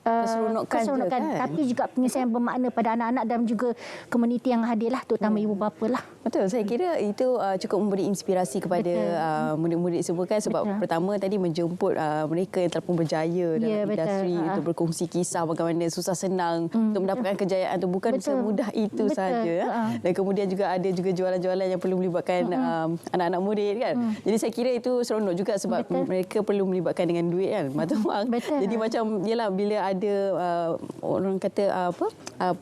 keseronokan, tapi juga pengisian yang bermakna pada anak-anak dan juga komuniti yang hadir lah, terutama ibu bapa lah. Betul, saya kira itu cukup memberi inspirasi kepada murid-murid semua kan, sebab pertama tadi menjemput mereka yang telah pun berjaya dalam industri untuk berkongsi kisah bagaimana susah senang untuk mendapatkan kejayaan itu, bukan semudah itu saja. Dan kemudian juga ada juga jualan-jualan yang perlu melibatkan anak-anak murid kan. Jadi saya kira itu seronok juga sebab mereka perlu melibatkan dengan duit kan, mata wang. Jadi macam yalah, bila ada orang kata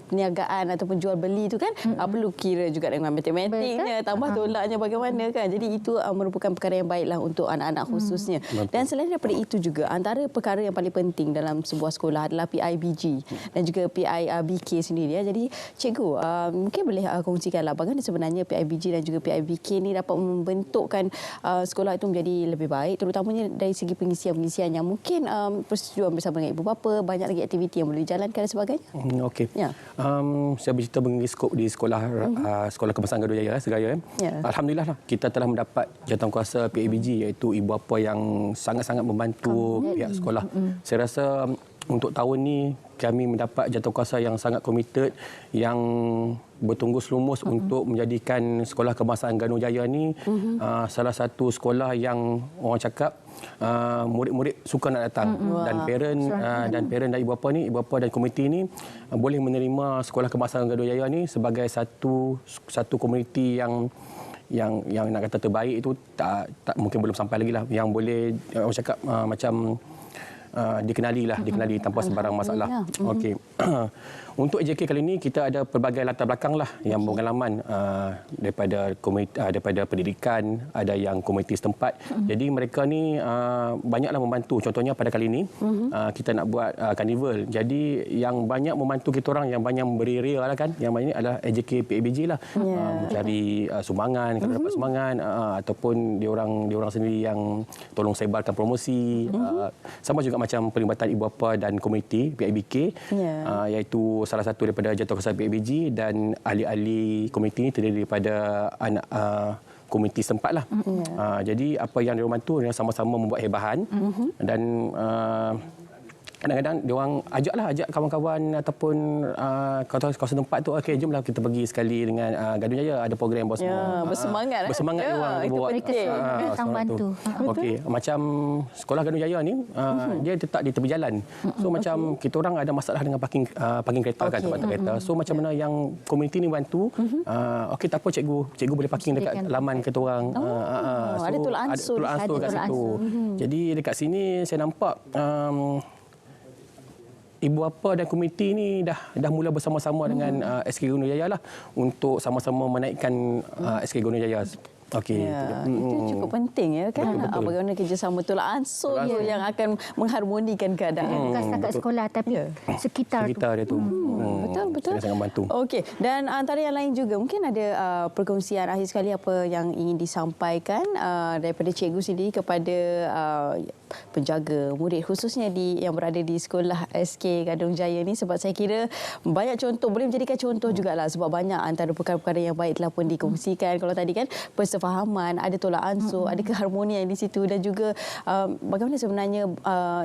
perniagaan ataupun jual beli itu kan, perlu kira juga dengan matematiknya, tambah tolaknya bagaimana kan. Jadi itu merupakan perkara yang baiklah untuk anak-anak khususnya. Dan selain daripada itu juga, antara perkara yang paling penting dalam sebuah sekolah adalah PIBG dan juga PIBK sendiri ya. Jadi cikgu mungkin boleh kongsikanlah bagaimana sebenarnya PIBG dan juga PIBK ni dapat membentukkan sekolah itu menjadi lebih baik, terutamanya dari segi pengisian-pengisian yang mungkin persetujuan bersama dengan ibu bapa, banyak lagi aktiviti yang boleh dijalankan dan sebagainya. Okey. Saya bercerita mengenai skop di sekolah Sekolah Kebangsaan Garuda Jaya Segaya. Alhamdulillah lah, kita telah mendapat jawatankuasa PIBG, iaitu ibu bapa yang sangat-sangat membantu pihak sekolah. Saya rasa untuk tahun ni kami mendapat jawatankuasa yang sangat komited, yang bertunggus lumus untuk menjadikan Sekolah Kebangsaan Garuda Jaya ni salah satu sekolah yang orang cakap murid-murid suka nak datang. Dan parent dan ibu bapa dan komuniti ni boleh menerima Sekolah Kebangsaan Garuda Jaya ni sebagai satu komuniti yang nak kata terbaik itu tak mungkin belum sampai lagi lah, yang boleh orang cakap macam dikenali tanpa sebarang masalah. Okey. Untuk AJK kali ini kita ada pelbagai latar belakang lah yang berpengalaman daripada pendidikan, ada yang komuniti setempat. Jadi mereka ni banyaklah membantu. Contohnya pada kali ini kita nak buat karnival. Jadi yang banyak membantu kita orang, yang banyak memberi rea lah kan. Yang banyak adalah AJK PABG lah. Mencari sumbangan, kalau dapat sumbangan ataupun diorang sendiri yang tolong sebarkan promosi. Sama juga macam perlibatan ibu bapa dan komuniti PIBK, iaitu salah satu daripada Jawatankuasa PIBG dan ahli-ahli komuniti ini terdiri daripada anak komuniti setempat lah. Jadi apa yang diorang bantu, diorang sama-sama membuat hebahan dan kadang-kadang diorang ajak kawan-kawan ataupun kawasan tempat tu, okey jomlah kita pergi sekali dengan Gadun Jaya, ada program bos semua. Bersemangat. Bersemangat diorang buat. Datang bantu. Okey, macam sekolah Gadun Jaya ni dia letak di tepi jalan. So macam kita orang ada masalah dengan parking kereta kan, tempat kereta. So macam mana yang komuniti ni bantu, okey tak apa cikgu boleh parking dekat laman kita orang. Ada tolak ansur kat situ. Jadi dekat sini saya nampak ibu bapa dan komuniti ni dah mula bersama-sama dengan SK Gunung Jaya lah untuk sama-sama menaikkan SK Gunung Jaya. Okey. Itu cukup penting ya kan. Bagaimana kerjasama tolak ansur yang akan mengharmonikan keadaan. Bukan setakat sekolah tapi sekitar dia tu. Betul. Sangat bantu. Okey, dan antara yang lain juga mungkin ada perkongsian akhir sekali apa yang ingin disampaikan daripada cikgu sendiri kepada penjaga murid khususnya yang berada di sekolah SK Gadung Jaya ni, sebab saya kira banyak contoh, boleh menjadikan contoh jugalah sebab banyak antara perkara-perkara yang baik telah pun dikongsikan. Kalau tadi kan persefahaman, ada tolak ansur, ada keharmonian di situ dan juga bagaimana sebenarnya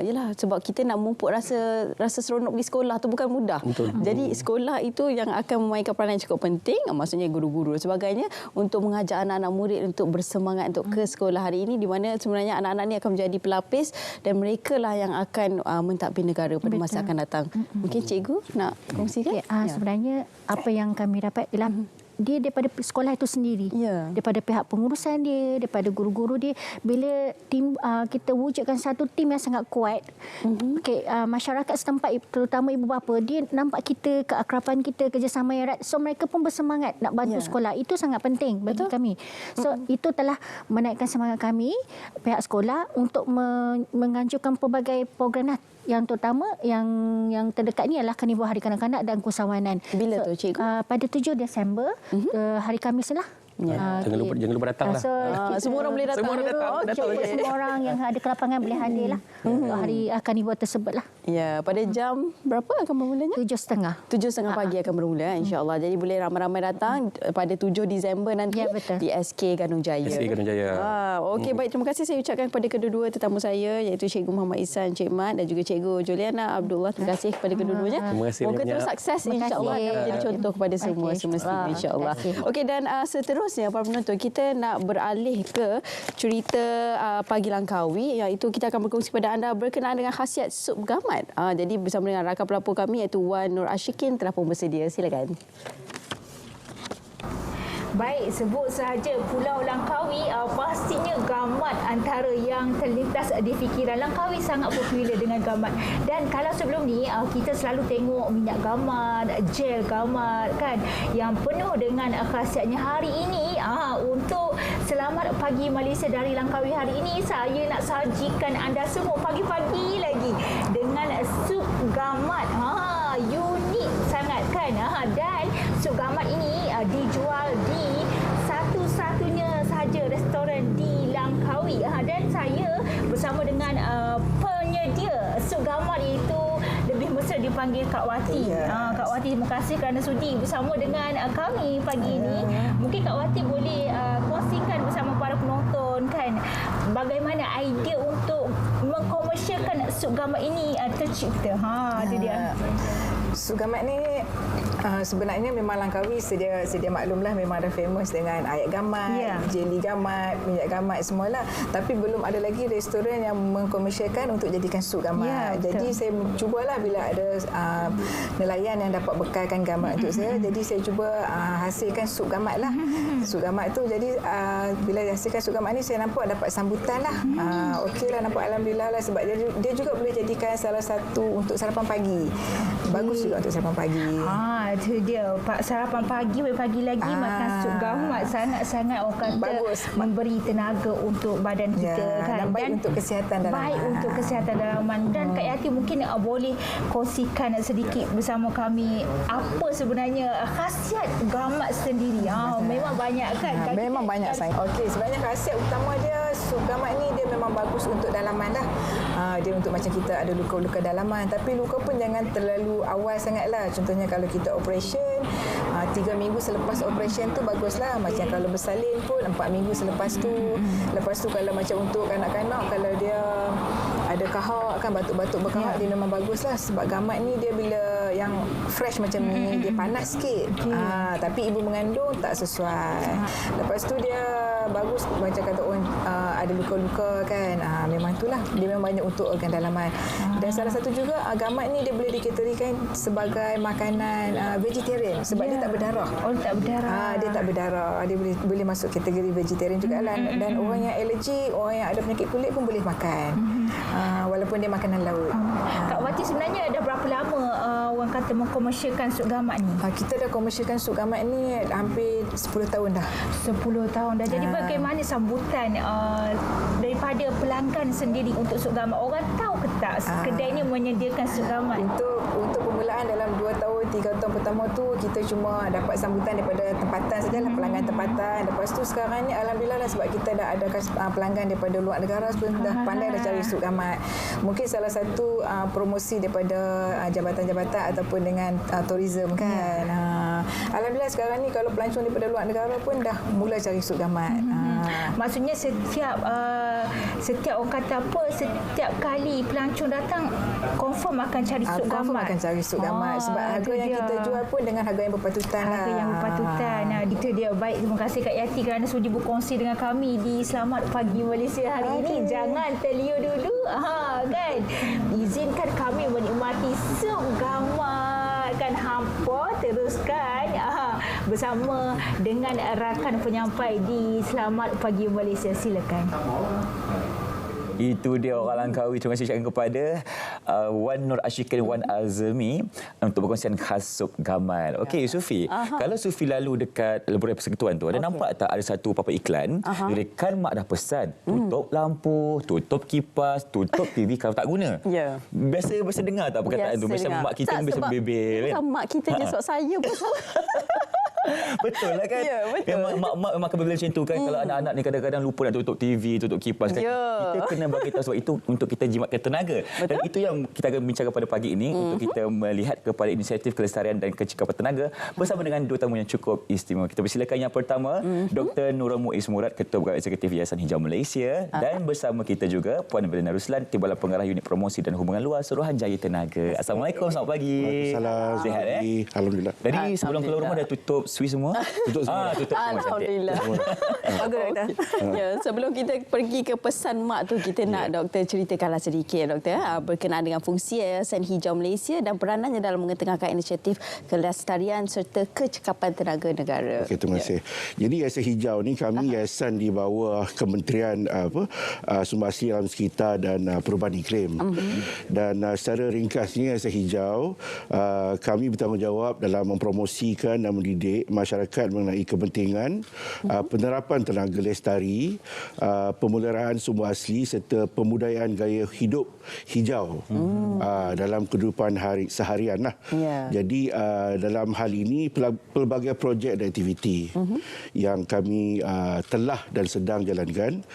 yalah sebab kita nak memupuk rasa seronok di sekolah tu bukan mudah. Betul. Jadi sekolah itu yang akan memainkan peranan yang cukup penting, maksudnya guru-guru dan sebagainya untuk mengajak anak-anak murid untuk bersemangat untuk ke sekolah hari ini, di mana sebenarnya anak-anak ni akan menjadi pelapis dan mereka lah yang akan mentadbir negara pada masa akan datang. Mungkin cikgu nak kongsikan? Sebenarnya apa yang kami dapat ialah dia daripada sekolah itu sendiri, daripada pihak pengurusan dia, daripada guru-guru dia. Bila tim kita wujudkan satu tim yang sangat kuat, masyarakat setempat terutama ibu bapa, dia nampak kita, keakraban kita, kerjasama yang erat, so mereka pun bersemangat nak bantu sekolah. Itu sangat penting bagi kami. So itu telah menaikkan semangat kami pihak sekolah untuk menganjurkan pelbagai program yang terutama yang terdekat ni adalah Karnival Hari Kanak-kanak dan Kursawanan. Bila tu cikgu? Pada 7 Desember, hari Khamis lah. Jangan lupa datang lah. Semua orang boleh datang. Semua orang datang. Semua orang yang ada kelapangan boleh hadir lah hari Karnival tersebut lah. Ya, pada jam berapa akan bermulanya? 7.30. 7.30 pagi akan bermula insya-Allah. Jadi boleh ramai-ramai datang pada 7 Disember nanti di SK Gadung Jaya. SK Gadung Jaya. Okey, baik, terima kasih saya ucapkan kepada kedua-dua tetamu saya iaitu Cikgu Muhammad Ihsan Cik Mat dan juga Cikgu Juliana Abdullah. Terima kasih kepada kedua-duanya. Terima kasih Moga terus sukses insya-Allah dan menjadi contoh kepada semua semestinya insya-Allah. Okey, dan seterusnya para penonton, kita nak beralih ke cerita Pagi Langkawi, iaitu kita akan berkongsi kepada anda berkenaan dengan khasiat sup gamat. Jadi bersama dengan rakan pelapor kami iaitu Wan Nur Ashikin telah pun bersedia. Silakan. Baik, sebut sahaja Pulau Langkawi, pastinya gamat antara yang terlintas di fikiran. Langkawi sangat popular dengan gamat. Dan kalau sebelum ni, kita selalu tengok minyak gamat, gel gamat kan, yang penuh dengan khasiatnya. Hari ini, untuk Selamat Pagi Malaysia dari Langkawi hari ini, saya nak sajikan anda semua pagi-pagi lagi dengan sup gamat. Unik sangat kan. Dan sup gamat ini dijual di satu-satunya sahaja restoran di Langkawi. Dan saya bersama dengan penyedia sup gamat itu lebih mesra dipanggil Kak Wati. Kak Wati, terima kasih kerana sudi bersama dengan kami pagi ini. Mungkin Kak Wati boleh kongsikan bersama para penonton kan, bagaimana idea untuk mengkomersialkan sup gamat ini tercipta. Itu dia. Sup Gamat ni sebenarnya memang Langkawi sedia maklumlah memang dah famous dengan ayat gamat, jeli gamat, minyak gamat semualah. Tapi belum ada lagi restoran yang mengkomersialkan untuk jadikan sup gamat. Jadi saya cubalah bila ada nelayan yang dapat bekalkan gamat untuk saya. Jadi saya cuba hasilkan sup gamat lah. Sup gamat tu jadi bila hasilkan sup gamat ni saya nampak dapat sambutan lah. Okeylah, nampak alhamdulillah lah sebab dia juga boleh jadikan salah satu untuk sarapan pagi. Bagus juga untuk sarapan pagi. Itu dia. Sarapan pagi, pagi lagi makan sup gamat sangat-sangat orang kata bagus, memberi tenaga untuk badan kita kan. Dan baik untuk kesihatan dalaman. Baik untuk kesihatan dalaman. Dan Kak Yati mungkin boleh kongsikan sedikit bersama kami apa sebenarnya khasiat gamat sendiri. Memang banyak kan? Memang banyak sangat. Okey, sebenarnya khasiat utama dia sup gamat ni dia memang bagus untuk dalaman lah. Dia untuk macam kita ada luka-luka dalaman, tapi luka pun jangan terlalu awal sangatlah. Contohnya kalau kita operation 3 minggu selepas operation tu baguslah. Macam kalau bersalin pun 4 minggu selepas tu. Lepas tu kalau macam untuk kanak-kanak kalau dia ada kahak kan, batuk-batuk berkahak, dia memang baguslah sebab gamat ni dia bila yang fresh macam ni dia panas sikit. Tapi ibu mengandung tak sesuai. Lepas tu dia bagus macam kata orang ada luka-luka kan. Memang itulah dia memang banyak untuk organ dalaman. Dan salah satu juga gamat ni dia boleh dikategorikan sebagai makanan vegetarian sebab dia tak berdarah. Tak berdarah. Dia tak berdarah. Dia boleh masuk kategori vegetarian jugalah. Dan orang yang alergi, orang yang ada penyakit kulit pun boleh makan. Walaupun dia makanan laut. Kak Wati sebenarnya dah berapa lama orang kata mengkomersialkan sup gamat ni? Kita dah komersialkan sup gamat ni hampir 10 tahun dah. 10 tahun dah. Jadi bagaimana sambutan daripada pelanggan sendiri untuk sup gamat? Orang tahu ke tak kedai ni menyediakan sup gamat? Untuk permulaan dalam 2 tahun, 3 tahun pertama tu kita cuma dapat sambutan daripada tempatan sajalah, pelanggan tempatan. Lepas tu sekarang ni alhamdulillah lah sebab kita dah ada pelanggan daripada luar negara pun dah pandai dah cari sup gamat. Mungkin salah satu promosi daripada jabatan-jabatan ataupun dengan tourism kan. Alhamdulillah sekarang ni kalau pelancong daripada luar negara pun dah mula cari sup gamat. Maksudnya setiap orang kata apa, setiap kali pelancong datang confirm akan cari sup gamat. Confirm akan cari sup gamat sebab harga yang kita jual pun dengan harga yang berpatutan lah. Harga yang berpatutan. Itu dia. Baik, terima kasih Kak Yati kerana sudi berkongsi dengan kami di Selamat Pagi Malaysia hari ini. Jangan terliur dulu. Kan? Izinkan kami menikmati sup gamat. Kan hampa teruskan bersama dengan rakan penyampai di Selamat Pagi Malaysia. Silakan. Itu dia orang Langkawi. Terima kasih ucapkan kepada Wan Nur Ashikin Wan Azmi untuk berkongsian khas sup gamat. Okey, Sufi. Kalau Sufi lalu dekat Lebuh Persekutuan tu, ada nampak tak ada satu apa iklan? Kan mak dah pesan, tutup lampu, tutup kipas, tutup TV kalau tak guna. Biasa dengar tak perkataan tu? Biasa mak kita biasa bebel. Bukan mak kita je, sebab saya pun Betul lah kan? Ya, betul. Mak akan berbeza macam tu kan. Kalau anak-anak ni kadang-kadang lupa nak tutup TV, tutup kipas kan. Kita kena bagi tahu sebab itu untuk kita jimatkan tenaga. Betul? Dan itu yang kita akan bincangkan pada pagi ini untuk kita melihat kepada inisiatif kelestarian dan kecekapan tenaga bersama dengan dua tamu yang cukup istimewa. Kita persilakan yang pertama, Dr. Nurul Muiz Murad, Ketua Pegawai Eksekutif Yayasan Hijau Malaysia, dan bersama kita juga Puan Belina Ruslan, Timbalan Pengarah Unit Promosi dan Hubungan Luar Suruhanjaya Tenaga. Assalamualaikum, selamat pagi. Waalaikumsalam. Sihat Alhamdulillah. Tadi sebelum keluar rumah dah tutup switch semua? Tutup semua. Tutup semua. Alhamdulillah. Bagus, Doktor. Ya, sebelum kita pergi ke pesan mak tu, kita nak Doktor ceritakanlah sedikit, Doktor, berkenaan dengan fungsi Yayasan Hijau Malaysia dan peranannya dalam mengetengahkan inisiatif kelestarian serta kecekapan tenaga negara. Okey, terima kasih. Jadi Yayasan Hijau ni kami yayasan di bawah Kementerian Sumber Asli Alam Sekitar dan Perubahan Iklim. Dan secara ringkasnya Yayasan Hijau kami bertanggungjawab dalam mempromosikan dan mendidik masyarakat mengenai kepentingan penerapan tenaga lestari, pemeliharaan sumber asli serta pembudayaan gaya hidup hijau dalam kehidupan seharian lah. Jadi dalam hal ini pelbagai projek dan aktiviti yang kami telah dan sedang jalankan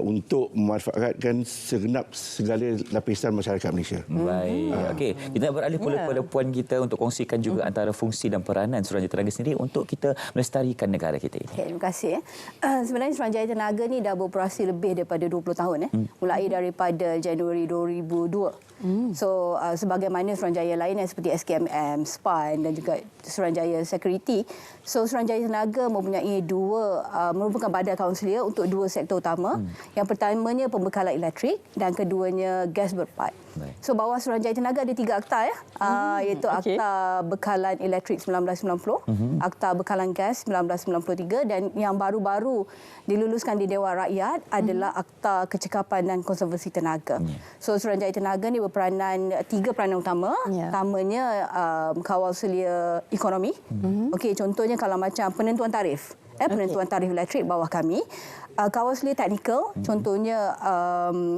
untuk memanfaatkan segenap segala lapisan masyarakat Malaysia. Baik. Okey, kita nak beralih pula kepada puan kita untuk kongsikan juga antara fungsi dan peranan Suruhanjaya Tenaga sendiri untuk kita melestarikan negara kita ini. Okay, terima kasih. Sebenarnya Suruhanjaya Tenaga ni dah beroperasi lebih daripada 20 tahun. Mulai daripada Januari 2002. So sebagaimana Suruhanjaya lain seperti SKMM, SPAN dan juga Suruhanjaya Security. So Suruhanjaya Tenaga mempunyai merupakan badan kaunselia untuk dua sektor utama. Yang pertamanya pembekalan elektrik dan keduanya gas berpat. So bawah Suruhanjaya Tenaga ada 3 akta iaitu Akta Bekalan Elektrik 1990, Akta Bekalan Gas 1993 dan yang baru-baru diluluskan di Dewan Rakyat adalah Akta Kecekapan dan Konservasi Tenaga. So Suruhanjaya Tenaga ni berperanan 3 peranan utama. Pertamanya kawal selia ekonomi. Okey, contohnya kalau macam penentuan tarif. Penentuan tarif elektrik bawah kami. Kawal selia teknikal, contohnya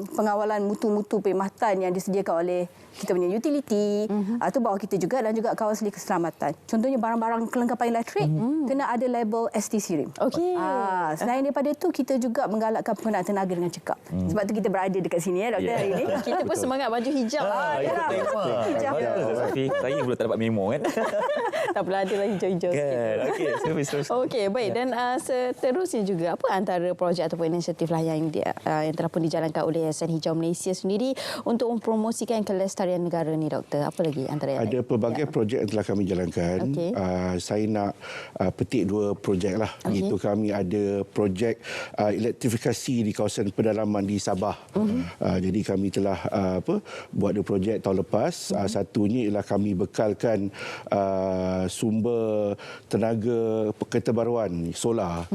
pengawalan mutu-mutu perkhidmatan yang disediakan oleh kita punya utility, itu bawah kita juga, dan juga kawal selia keselamatan. Contohnya barang-barang kelengkapan elektrik kena ada label STC RIM. Selain daripada itu, kita juga menggalakkan penggunaan tenaga dengan cekap. Sebab tu kita berada dekat sini doktor hari ini. Kita pun semangat baju hijab. Hijab. Saya pula tak dapat memo kan. Tak pula adalah hijau-hijau sikit. Okey, baik. Dan seterusnya juga, apa antara projek ataupun inisiatif yang telah pun dijalankan oleh Yayasan Hijau Malaysia sendiri untuk mempromosikan kelestarian negara ni, doktor? Apa lagi antara yang ada lain? pelbagai projek yang telah kami jalankan. Saya nak petik 2 projek lah. Itu kami ada projek elektrifikasi di kawasan pedalaman di Sabah. Jadi kami telah buat 2 projek tahun lepas. Satunya ialah kami bekalkan sumber tenaga keterbaruan solar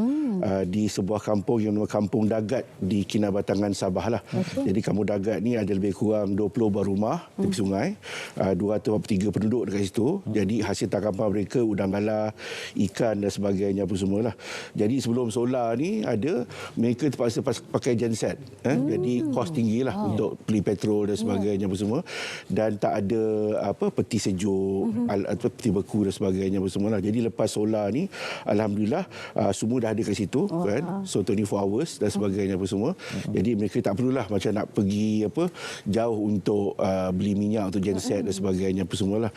di sebuah kampung yang nama Kampung Dagat di Kinabatangan Sabah lah. Jadi Kampung Dagat ni ada lebih kurang 20 buah rumah tepi sungai, 243 penduduk dekat situ. Jadi hasil tangkapan mereka udang galah, ikan dan sebagainya apa semua lah. Jadi sebelum solar ni ada, mereka terpaksa pakai genset. Jadi kos tinggi lah untuk beli petrol dan sebagainya apa semua. Dan tak ada peti sejuk, peti beku dan sebagainya apa semua lah. Jadi lepas solar ni, alhamdulillah semua dah ada kat situ kan. So 24 hours dan sebagainya apa semua. Jadi mereka tak perlulah macam nak pergi jauh untuk beli minyak untuk genset dan sebagainya apa semualah.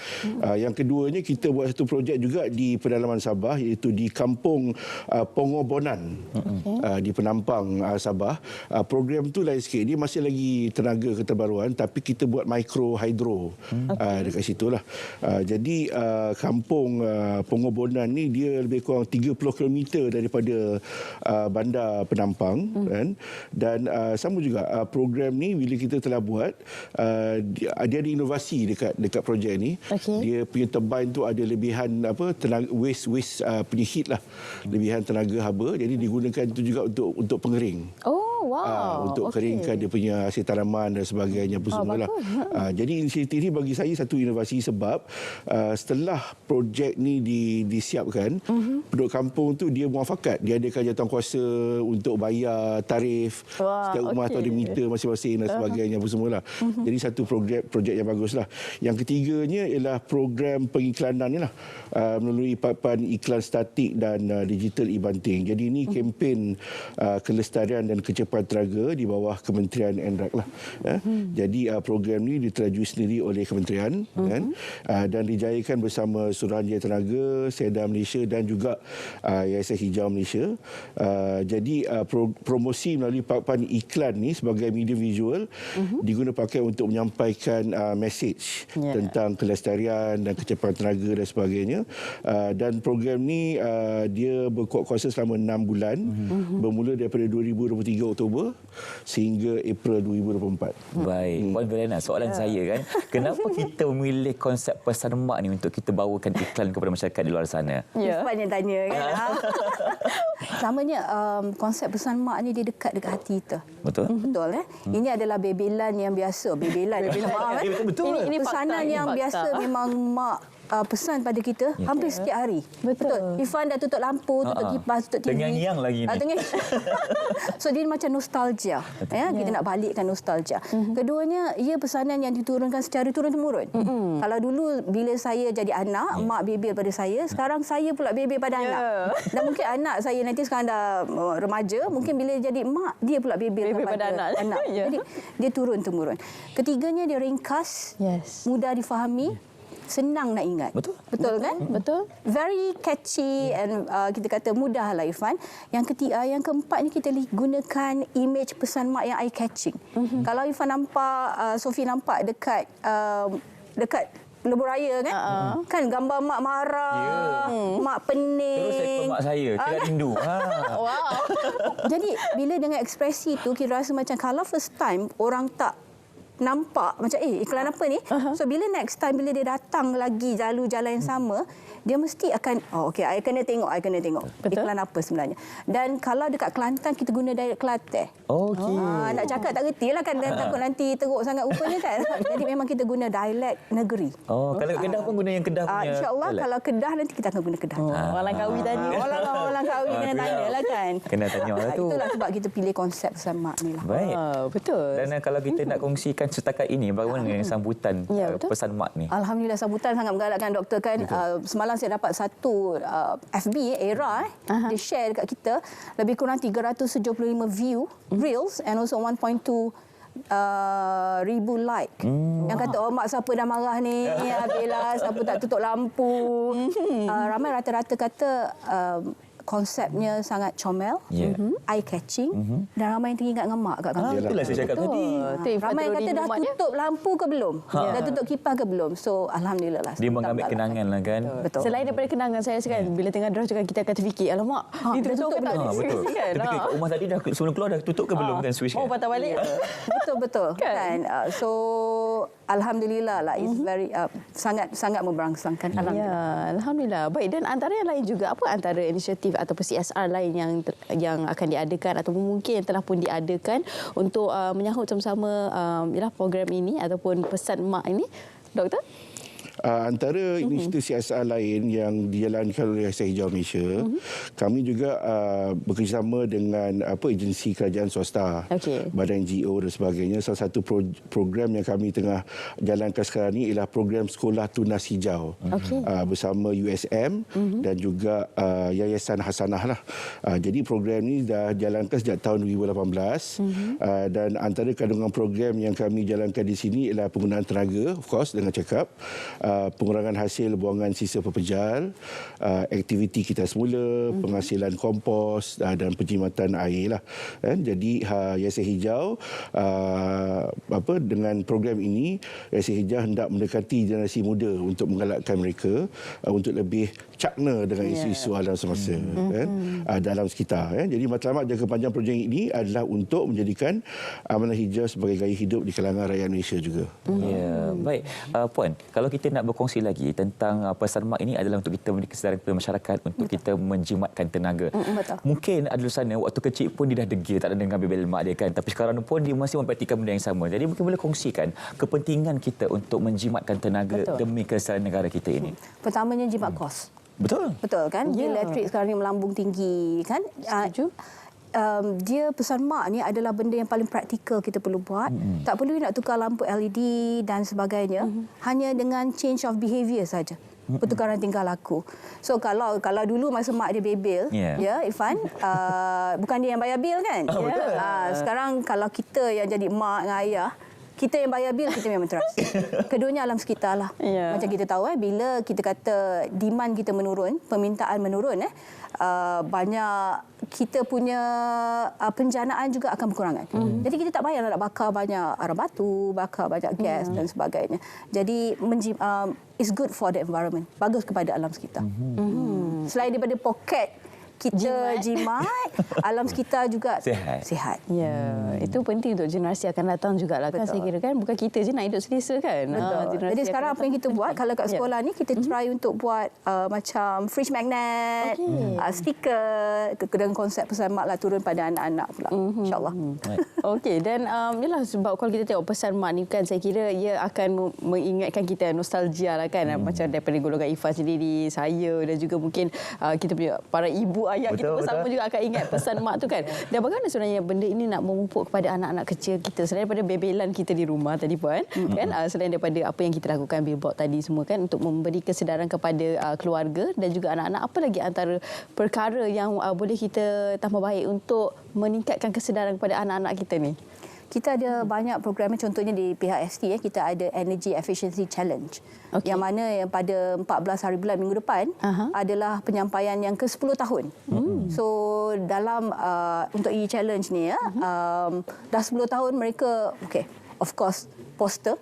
Yang keduanya, kita buat satu projek juga di pedalaman Sabah, iaitu di kampung Pengobonan di Penampang Sabah. Program tu lain sikit, dia masih lagi tenaga keterbaruan tapi kita buat micro hydro dekat situlah. Jadi kampung Pengobonan ni dia lebih kurang 30 km daripada bandar Penampang kan. Dan sama juga program ni bila kita telah buat, dia ada inovasi dekat projek ni. Dia punya turbine tu ada lebihan tenaga waste punya heat lah, lebihan tenaga haba. Jadi digunakan itu juga untuk pengering. Untuk keringkan dia punya hasil tanaman dan sebagainya apa semua lah. Jadi inisiatif ini bagi saya satu inovasi sebab setelah projek ni disiapkan, penduduk kampung tu dia muafakat, dia adakan jawatankuasa untuk bayar tarif. Setiap rumah tu ada meter masing-masing dan sebagainya apa semua lah. Jadi satu projek yang bagus lah. Yang ketiganya ialah program pengiklanan ni lah, melalui papan iklan statik dan digital e-banting. Jadi ini kempen kelestarian dan kecepatan tenaga di bawah Kementerian NRAK lah. Jadi program ni diterajui sendiri oleh kementerian kan, dan dijayakan bersama Suruhanjaya Tenaga, Seda Malaysia dan juga Yayasan Hijau Malaysia. Jadi promosi melalui papan iklan ni sebagai medium visual diguna pakai untuk menyampaikan message tentang kelestarian dan kecepatan tenaga dan sebagainya. Dan program ni dia berkuat kuasa selama 6 bulan, bermula daripada 2023 Oktober sehingga April 2024. Baik, Puan Verena, soalan saya kan, kenapa kita memilih konsep pesan mak ni untuk kita bawakan iklan kepada masyarakat di luar sana? Sebab yang tanya kan. Selamanya konsep pesan mak ni dia dekat hati kita. Betul. Betul Ini adalah bebelan yang biasa. Bebelan. Betul. Ini pesanan yang biasa memang mak pesan pada kita hampir setiap hari. Betul. Ifan dah tutup lampu, tutup kipas, tutup TV. Tengah-ngiang lagi ni. So dia macam nostalgia. Kita nak balikkan nostalgia. Keduanya, ia pesanan yang diturunkan secara turun-temurun. Kalau dulu bila saya jadi anak, mak bebel pada saya, sekarang saya pula bebel pada anak. Dan mungkin anak saya nanti sekarang dah remaja, mungkin bila jadi mak, dia pula bebel pada anak. Jadi dia turun-temurun. Ketiganya, dia ringkas, mudah difahami. senang nak ingat. Betul kan? Betul. Very catchy and kita kata mudah lah Irfan. Yang keempat ni kita gunakan image pesan mak yang eye catching. Kalau Irfan nampak, Sophie nampak dekat Lebuh Raya kan? Kan gambar mak marah, mak pening. Terus ekor mak saya, tidak rindu. Wow. Jadi bila dengan ekspresi tu kita rasa macam kalau first time orang tak nampak macam iklan apa ni? So bila next time bila dia datang lagi jalan yang sama, dia mesti akan I kena tengok Betul. iklan apa sebenarnya. Dan kalau dekat Kelantan kita guna dialek Kelantan. Nak cakap tak reti lah kan, dan takut nanti teruk sangat rupanya kan. Jadi memang kita guna dialek negeri. Kalau Kedah pun guna yang Kedah punya. InsyaAllah dialek. kalau Kedah nanti kita akan guna Kedah. Orang Kawi tadi. Orang Kawi kena tanya lah kan. Kena tanya lah tu. Itulah sebab kita pilih konsep pesan mak ni lah. Baik. Betul. Dan kalau kita nak kongsikan setakat ini, bagaimana dengan sambutan pesan mak ni? Alhamdulillah sambutan sangat menggalakkan doktor kan. Semalam saya dapat satu FB era dia share dekat kita lebih kurang 375 view reels and also 1.2 ribu like. Yang kata mak siapa dah marah ni, habislah siapa tak tutup lampu. Ramai rata-rata kata konsepnya sangat comel, eye catching, dan ramai yang teringat dengan mak kat kampung. Itulah saya cakap tadi. Ramai yang kata dah tutup lampu ke belum? Dah tutup kipas ke belum? So alhamdulillah lah. Dia mengambil kenangan lah kan. Betul. Selain daripada kenangan saya rasa kan, bila tengah drive juga kita akan terfikir, alamak, dia tutup ke tak? Betul. Kan? Tapi kat rumah tadi dah sebelum keluar dah tutup ke belum kan switch kan? Patah balik. Betul kan. So alhamdulillah lah, it's very sangat memberangsangkan. Alhamdulillah. Baik, dan antara yang lain juga, apa antara inisiatif ataupun CSR lain yang akan diadakan ataupun mungkin yang telah pun diadakan untuk menyahut sama-sama program ini ataupun pesan mak ini, Doktor? Antara inisiatif CSR lain yang dijalankan oleh Yayasan Hijau Malaysia, kami juga bekerjasama dengan agensi kerajaan swasta, badan NGO dan sebagainya. Salah satu program yang kami tengah jalankan sekarang ini ialah program Sekolah Tunas Hijau bersama USM dan juga Yayasan Hasanah lah. Jadi program ini dah jalankan sejak tahun 2018 dan antara kandungan program yang kami jalankan di sini ialah penggunaan tenaga, of course, dengan check-up, pengurangan hasil buangan sisa pepejal, aktiviti kita semula, penghasilan kompos dan penjimatan air lah. Jadi Yayasan Hijau dengan program ini, Yayasan Hijau hendak mendekati generasi muda untuk menggalakkan mereka untuk lebih cakna dengan isu-isu alam semasa dalam sekitar. Jadi matlamat jangka panjang projek ini adalah untuk menjadikan amanah hijau sebagai gaya hidup di kalangan rakyat Malaysia juga. Baik. Puan, kalau kita nak berkongsi lagi tentang pesan mak ini adalah untuk kita memberi kesedaran kepada masyarakat untuk kita menjimatkan tenaga. Mungkin ada sana waktu kecil pun dia dah degil tak ada dengar bebel mak dia kan, tapi sekarang pun dia masih mempraktikkan benda yang sama. Jadi mungkin boleh kongsikan kepentingan kita untuk menjimatkan tenaga demi kesedaran negara kita ini. Pertamanya jimat kos. Betul kan? Elektrik sekarang ni melambung tinggi kan. Setuju. Dia pesan mak ni adalah benda yang paling praktikal kita perlu buat. Tak perlu nak tukar lampu LED dan sebagainya. Hanya dengan change of behaviour saja. Pertukaran tingkah laku. So kalau dulu masa mak dia bebel, Irfan, bukan dia yang bayar bil kan? Sekarang kalau kita yang jadi mak dengan ayah, kita yang bayar bil, kita memang terasa. Keduanya alam sekitar lah. Macam kita tahu bila kita kata demand kita menurun, permintaan menurun, banyak kita punya penjanaan juga akan berkurangan. Jadi kita tak payah nak bakar banyak arang batu, bakar banyak gas dan sebagainya. Jadi it's good for the environment. Bagus kepada alam sekitar. Selain daripada poket kita jimat, alam sekitar juga sihat. Itu penting untuk generasi akan datang jugalah kan, saya kira kan, bukan kita je nak hidup selesa kan. Jadi sekarang apa yang kita buat, kalau kat sekolah ni kita try untuk buat macam fridge magnet, stiker dengan konsep pesan mak lah turun pada anak-anak pula. InsyaAllah. Okey, dan yalah, sebab kalau kita tengok pesan mak ni kan, saya kira ia akan mengingatkan kita nostalgia lah kan, macam daripada golongan Ifah sendiri, saya dan juga mungkin kita punya para ibu ayah kita bersama juga akan ingat pesan mak tu kan. Dan bagaimana sebenarnya benda ini nak memupuk kepada anak-anak kecil kita, selain daripada bebelan kita di rumah tadi Puan, kan, selain daripada apa yang kita lakukan billboard tadi semua kan, untuk memberi kesedaran kepada keluarga dan juga anak-anak, apa lagi antara perkara yang boleh kita tambah baik untuk meningkatkan kesedaran kepada anak-anak kita ni? kita ada banyak program, contohnya di pihak ST kita ada Energy Efficiency Challenge. Yang mana yang pada 14 hari bulan minggu depan adalah penyampaian yang ke-10 tahun. So dalam untuk e-challenge ni dah 10 tahun mereka of course poster.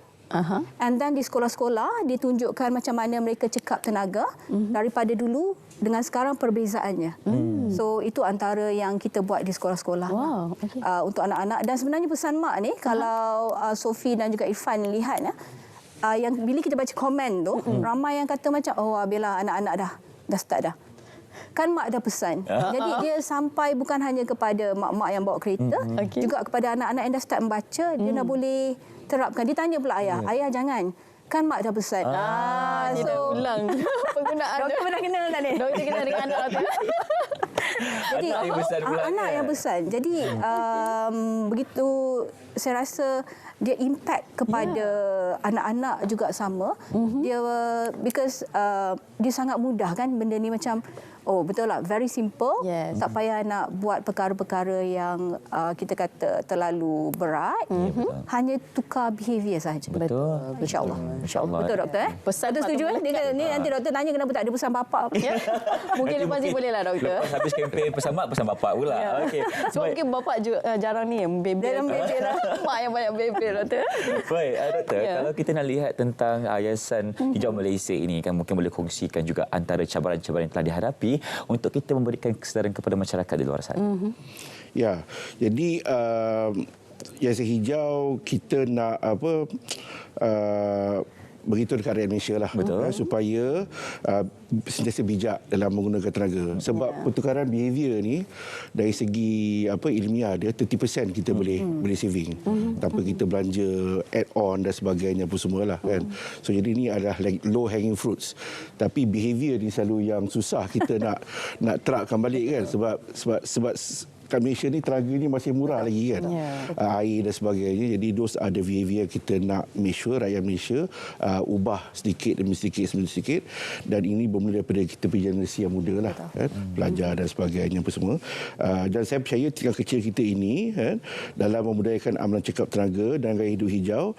And then di sekolah-sekolah ditunjukkan macam mana mereka cekap tenaga daripada dulu dengan sekarang perbezaannya. So itu antara yang kita buat di sekolah-sekolah untuk anak-anak. Dan sebenarnya pesan mak ni kalau Sophie dan juga Irfan lihat yang bila kita baca komen tu ramai yang kata macam Bella anak-anak dah start dah. Kan mak dah pesan. Jadi dia sampai bukan hanya kepada mak-mak yang bawa kereta, juga kepada anak-anak yang dah start membaca, dia dah boleh terapkan. Dia tanya pula ayah jangan. Kan mak dah pesan. Dia dah ulang penggunaan. Doktor pernah kenal tak ni? Doktor kenal dengan anak doktor. Jadi anak yang pesan. Jadi begitu saya rasa dia impact kepada anak-anak juga sama. Dia because dia sangat mudah kan benda ni macam betul lah, very simple. Tak payah nak buat perkara-perkara yang kita kata terlalu berat. Hanya tukar behaviour sahaja. Betul. InsyaAllah. InsyaAllah. Betul doktor Pesan doktor setuju ni nanti doktor tanya kenapa tak ada pesan bapak. Mungkin lepas ni boleh lah doktor. Lepas habis kempen pesan mak, pesan bapak pula. Okey. So mungkin bapak juga jarang ni bebel. Mak yang banyak bebel doktor. Baik, doktor, kalau kita nak lihat tentang Yayasan Hijau Malaysia ini kan mungkin boleh kongsikan juga antara cabaran-cabaran yang telah dihadapi untuk kita memberikan kesedaran kepada masyarakat di luar sana. Ya, jadi Yayasan Hijau kita nak begitu dekat rakyat Malaysia lah. Supaya sentiasa bijak dalam menggunakan tenaga. Sebab pertukaran behaviour ni dari segi ilmiah dia 30% kita boleh saving tanpa kita belanja add-on dan sebagainya pun semualah kan. So jadi ni adalah low hanging fruits. Tapi behaviour ni selalu yang susah kita nak terapkan balik kan sebab kat Malaysia ni tenaga ni masih murah lagi kan. Air dan sebagainya. Jadi those ada behaviour kita nak make sure rakyat Malaysia ubah sedikit demi sedikit dan ini bermula daripada kita punya generasi yang muda lah kan. Pelajar dan sebagainya apa semua. Dan saya percaya tingkah kecil kita ini kan dalam memudayakan amalan cekap tenaga dan gaya hidup hijau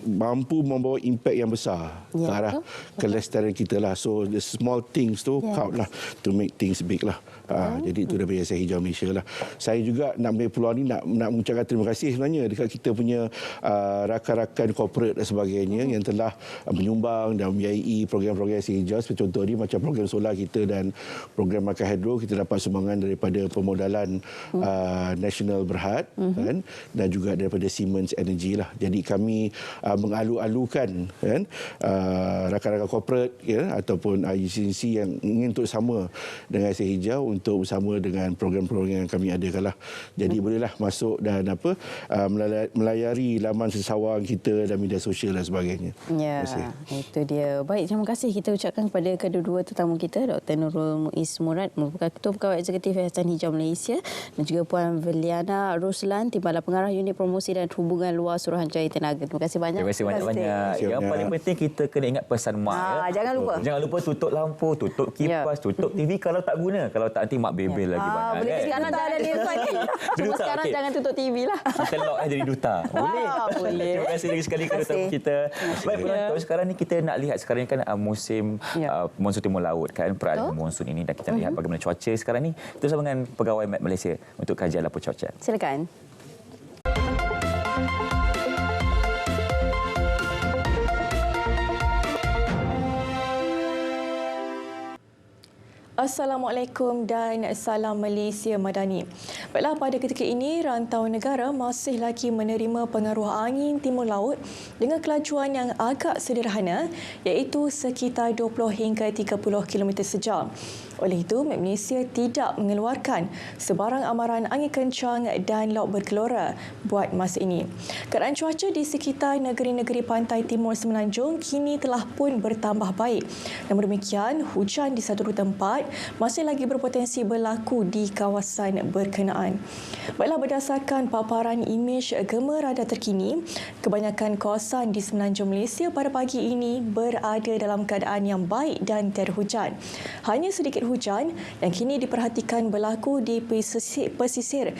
mampu membawa impak yang besar ke arah kelestarian kita lah. So the small things tu count lah to make things big lah. Jadi itu daripada Yayasan Hijau Malaysia lah. Saya juga nak ambil peluang ni nak mengucapkan terima kasih sebenarnya dekat kita punya rakan-rakan korporat dan sebagainya yang telah menyumbang dan membiayai program-program Yayasan Hijau. Seperti contoh ni macam program solar kita dan program Makan Hydro kita dapat sumbangan daripada pemodalan Nasional Berhad kan, dan juga daripada Siemens Energy lah. Jadi kami mengalu-alukan kan rakan-rakan korporat ataupun agensi yang ingin untuk sama dengan Yayasan Hijau untuk bersama dengan program-program yang kami adakan lah. Jadi bolehlah masuk dan melayari laman sesawang kita dan media sosial dan sebagainya. Itu dia. Baik, terima kasih kita ucapkan kepada kedua-dua tetamu kita, Dr. Nurul Muiz Murad merupakan Ketua Pegawai Eksekutif Yayasan Hijau Malaysia dan juga Puan Veliana Ruslan, Timbalan Pengarah Unit Promosi dan Hubungan Luar Suruhanjaya Tenaga. Terima kasih banyak. Terima kasih banyak-banyak. Yang paling penting kita kena ingat pesan mak. Jangan lupa. Jangan lupa tutup lampu, tutup kipas, tutup TV kalau tak guna. Kalau tak nanti mak bebel lagi banyak. Boleh kan? sekarang jangan Cuma sekarang jangan tutup TV lah. Kita lock jadi duta. Boleh. Boleh. Terima kasih lagi sekali kepada tetamu kita. Baik penonton, sekarang ni kita nak lihat sekarang ni kan musim monsun timur laut kan, peralihan monsun ini dan kita lihat bagaimana cuaca sekarang ni. Kita bersama dengan pegawai Met Malaysia untuk kajian lapor cuaca. Silakan. Assalamualaikum dan salam Malaysia Madani. Baiklah, pada ketika ini rantau negara masih lagi menerima pengaruh angin timur laut dengan kelajuan yang agak sederhana iaitu sekitar 20 hingga 30 km sejam. Oleh itu, Met Malaysia tidak mengeluarkan sebarang amaran angin kencang dan laut bergelora buat masa ini. Keadaan cuaca di sekitar negeri-negeri pantai timur Semenanjung kini telah pun bertambah baik. Namun demikian, hujan di satu tempat masih lagi berpotensi berlaku di kawasan berkenaan. Baiklah, berdasarkan paparan imej gema radar terkini, kebanyakan kawasan di semenanjung Malaysia pada pagi ini berada dalam keadaan yang baik dan tiada hujan. Hanya sedikit hujan yang kini diperhatikan berlaku di pesisir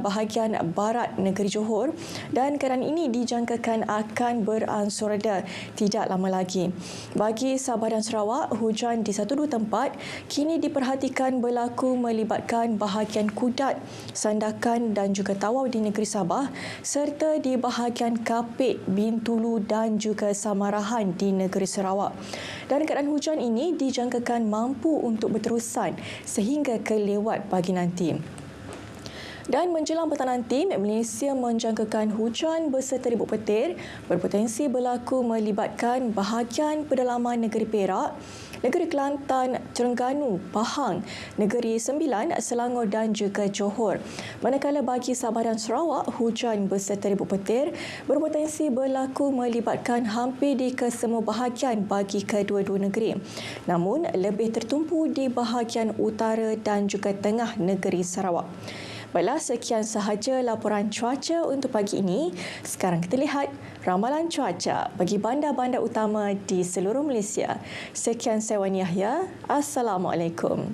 bahagian barat negeri Johor, dan keadaan ini dijangkakan akan beransur reda tidak lama lagi. Bagi Sabah dan Sarawak, hujan di 1-2 tempat kini diperhatikan berlaku melibatkan bahagian Kudat, Sandakan dan juga Tawau di negeri Sabah serta di bahagian Kapit, Bintulu dan juga Samarahan di negeri Sarawak. Dan keadaan hujan ini dijangkakan mampu untuk berterusan sehingga ke lewat pagi nanti. Dan menjelang petang nanti, Malaysia menjangkakan hujan beserta ribut petir berpotensi berlaku melibatkan bahagian pedalaman negeri Perak, negeri Kelantan, Terengganu, Pahang, negeri Sembilan, Selangor dan juga Johor. Manakala bagi Sabah dan Sarawak, hujan beserta ribut petir berpotensi berlaku melibatkan hampir di kesemua bahagian bagi kedua-dua negeri. Namun, lebih tertumpu di bahagian utara dan juga tengah negeri Sarawak. Baiklah, sekian sahaja laporan cuaca untuk pagi ini. Sekarang kita lihat ramalan cuaca bagi bandar-bandar utama di seluruh Malaysia. Sekian saya Wan Yahya. Assalamualaikum.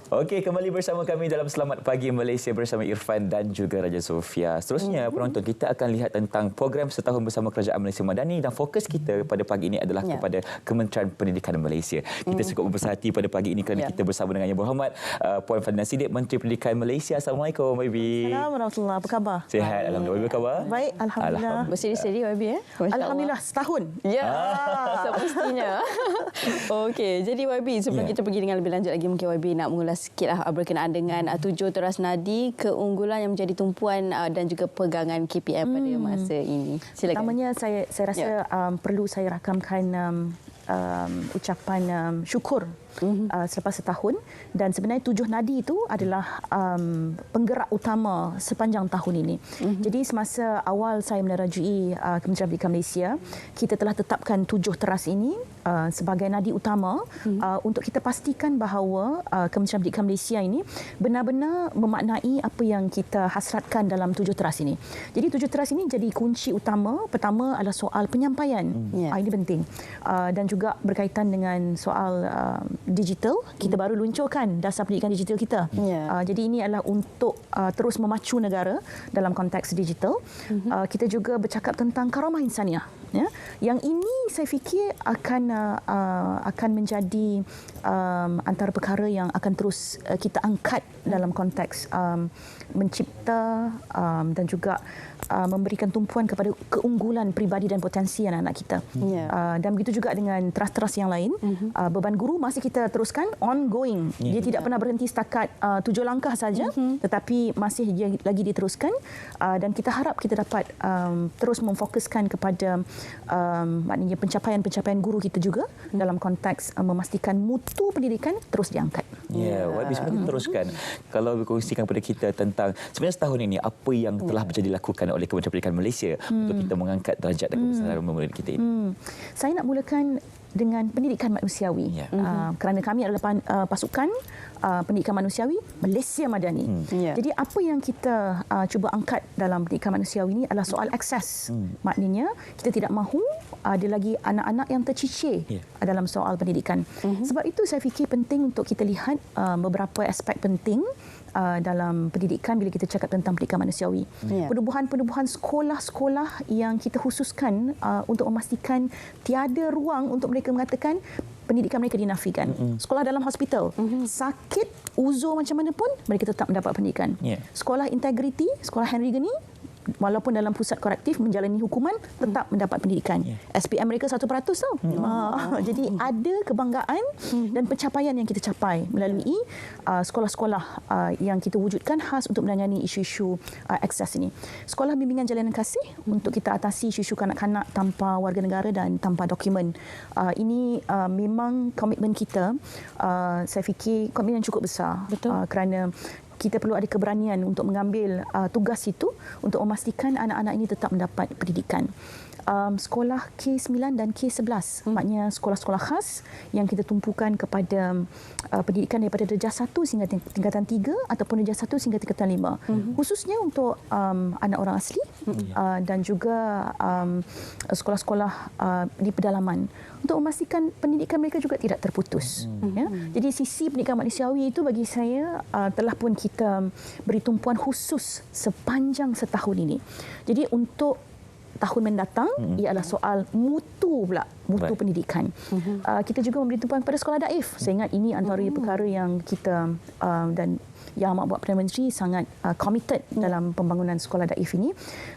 Okey, kembali bersama kami dalam Selamat Pagi Malaysia bersama Irfan dan juga Raja Sofia. Seterusnya, penonton, kita akan lihat tentang program setahun bersama Kerajaan Malaysia Madani, dan fokus kita pada pagi ini adalah kepada Kementerian Pendidikan Malaysia. Kita cukup berbesar hati pada pagi ini kerana kita bersama dengan Yang Berhormat Puan Fadlina Siddiq, Menteri Pendidikan Malaysia. Assalamualaikum, YB. Assalamualaikum warahmatullahi. Apa khabar? Sihat, alhamdulillah. YB, apa khabar? Baik, alhamdulillah. Berseri-seri YB ya? Alhamdulillah, setahun. Ya, semestinya. Okey, jadi YB, sebelum kita pergi dengan lebih lanjut lagi, mungkin YB nak mengulas sikitlah berkenaan dengan 7 teras nadi keunggulan yang menjadi tumpuan dan juga pegangan KPM pada masa ini. Silakan. Pertamanya saya rasa perlu saya rakamkan ucapan syukur selepas setahun, dan sebenarnya 7 nadi itu adalah penggerak utama sepanjang tahun ini. Jadi semasa awal saya menerajui Kementerian Pendidikan Malaysia, kita telah tetapkan 7 teras ini sebagai nadi utama untuk kita pastikan bahawa Kementerian Pendidikan Malaysia ini benar-benar memaknai apa yang kita hasratkan dalam 7 teras ini. Jadi 7 teras ini jadi kunci utama. Pertama adalah soal penyampaian. Ini penting. Dan juga berkaitan dengan soal digital. Kita baru luncurkan dasar pendidikan digital kita. Jadi ini adalah untuk terus memacu negara dalam konteks digital. Kita juga bercakap tentang karamah insaniah. Yang ini saya fikir akan menjadi antara perkara yang akan terus kita angkat dalam konteks mencipta dan juga memberikan tumpuan kepada keunggulan peribadi dan potensi anak-anak kita. Dan begitu juga dengan teras-teras yang lain. Beban guru masih kita teruskan ongoing. Dia tidak pernah berhenti setakat 7 langkah saja, tetapi masih lagi diteruskan, dan kita harap kita dapat terus memfokuskan kepada maknanya pencapaian-pencapaian guru kita juga dalam konteks memastikan mutu pendidikan terus diangkat. Ya, YB sebenarnya teruskan. Kalau berkongsikan kepada kita tentang sebenarnya setahun ini apa yang telah menjadi dilakukan oleh Kementerian Pendidikan Malaysia untuk kita mengangkat derajat dan kebesaran murid kita ini. Saya nak mulakan dengan pendidikan manusiawi. Kerana kami adalah pasukan pendidikan manusiawi Malaysia Madani. Jadi apa yang kita cuba angkat dalam pendidikan manusiawi ini adalah soal akses. Maknanya kita tidak mahu ada lagi anak-anak yang tercicir dalam soal pendidikan. Sebab itu saya fikir penting untuk kita lihat beberapa aspek penting dalam pendidikan bila kita cakap tentang pendidikan manusiawi. Penubuhan sekolah-sekolah yang kita khususkan untuk memastikan tiada ruang untuk mereka mengatakan pendidikan mereka dinafikan. Sekolah dalam hospital, sakit, uzur macam mana pun, mereka tetap mendapat pendidikan. Sekolah integriti, sekolah Henry Geni, walaupun dalam pusat korektif menjalani hukuman, tetap mendapat pendidikan. SPM mereka 100% tau. Jadi ada kebanggaan dan pencapaian yang kita capai melalui sekolah-sekolah yang kita wujudkan khas untuk menangani isu-isu akses ini. Sekolah bimbingan jalanan kasih untuk kita atasi isu-isu kanak-kanak tanpa warga negara dan tanpa dokumen. Ini memang komitmen kita. Saya fikir komitmen cukup besar. Kerana kita perlu ada keberanian untuk mengambil tugas itu untuk memastikan anak-anak ini tetap mendapat pendidikan. Sekolah K9 dan K11, maknanya sekolah-sekolah khas yang kita tumpukan kepada pendidikan daripada darjah 1 sehingga tingkatan 3 ataupun darjah 1 sehingga tingkatan 5. Khususnya untuk anak orang asli dan juga sekolah-sekolah di pedalaman untuk memastikan pendidikan mereka juga tidak terputus. Jadi sisi pendidikan manusiawi itu bagi saya telah pun kita beri tumpuan khusus sepanjang setahun ini. Jadi untuk tahun mendatang ia adalah soal mutu pendidikan. Kita juga memberi tumpuan kepada sekolah daif. Saya ingat ini antara perkara yang kita dan Yang Amat Buat Perdana Menteri sangat committed dalam pembangunan sekolah daif ini.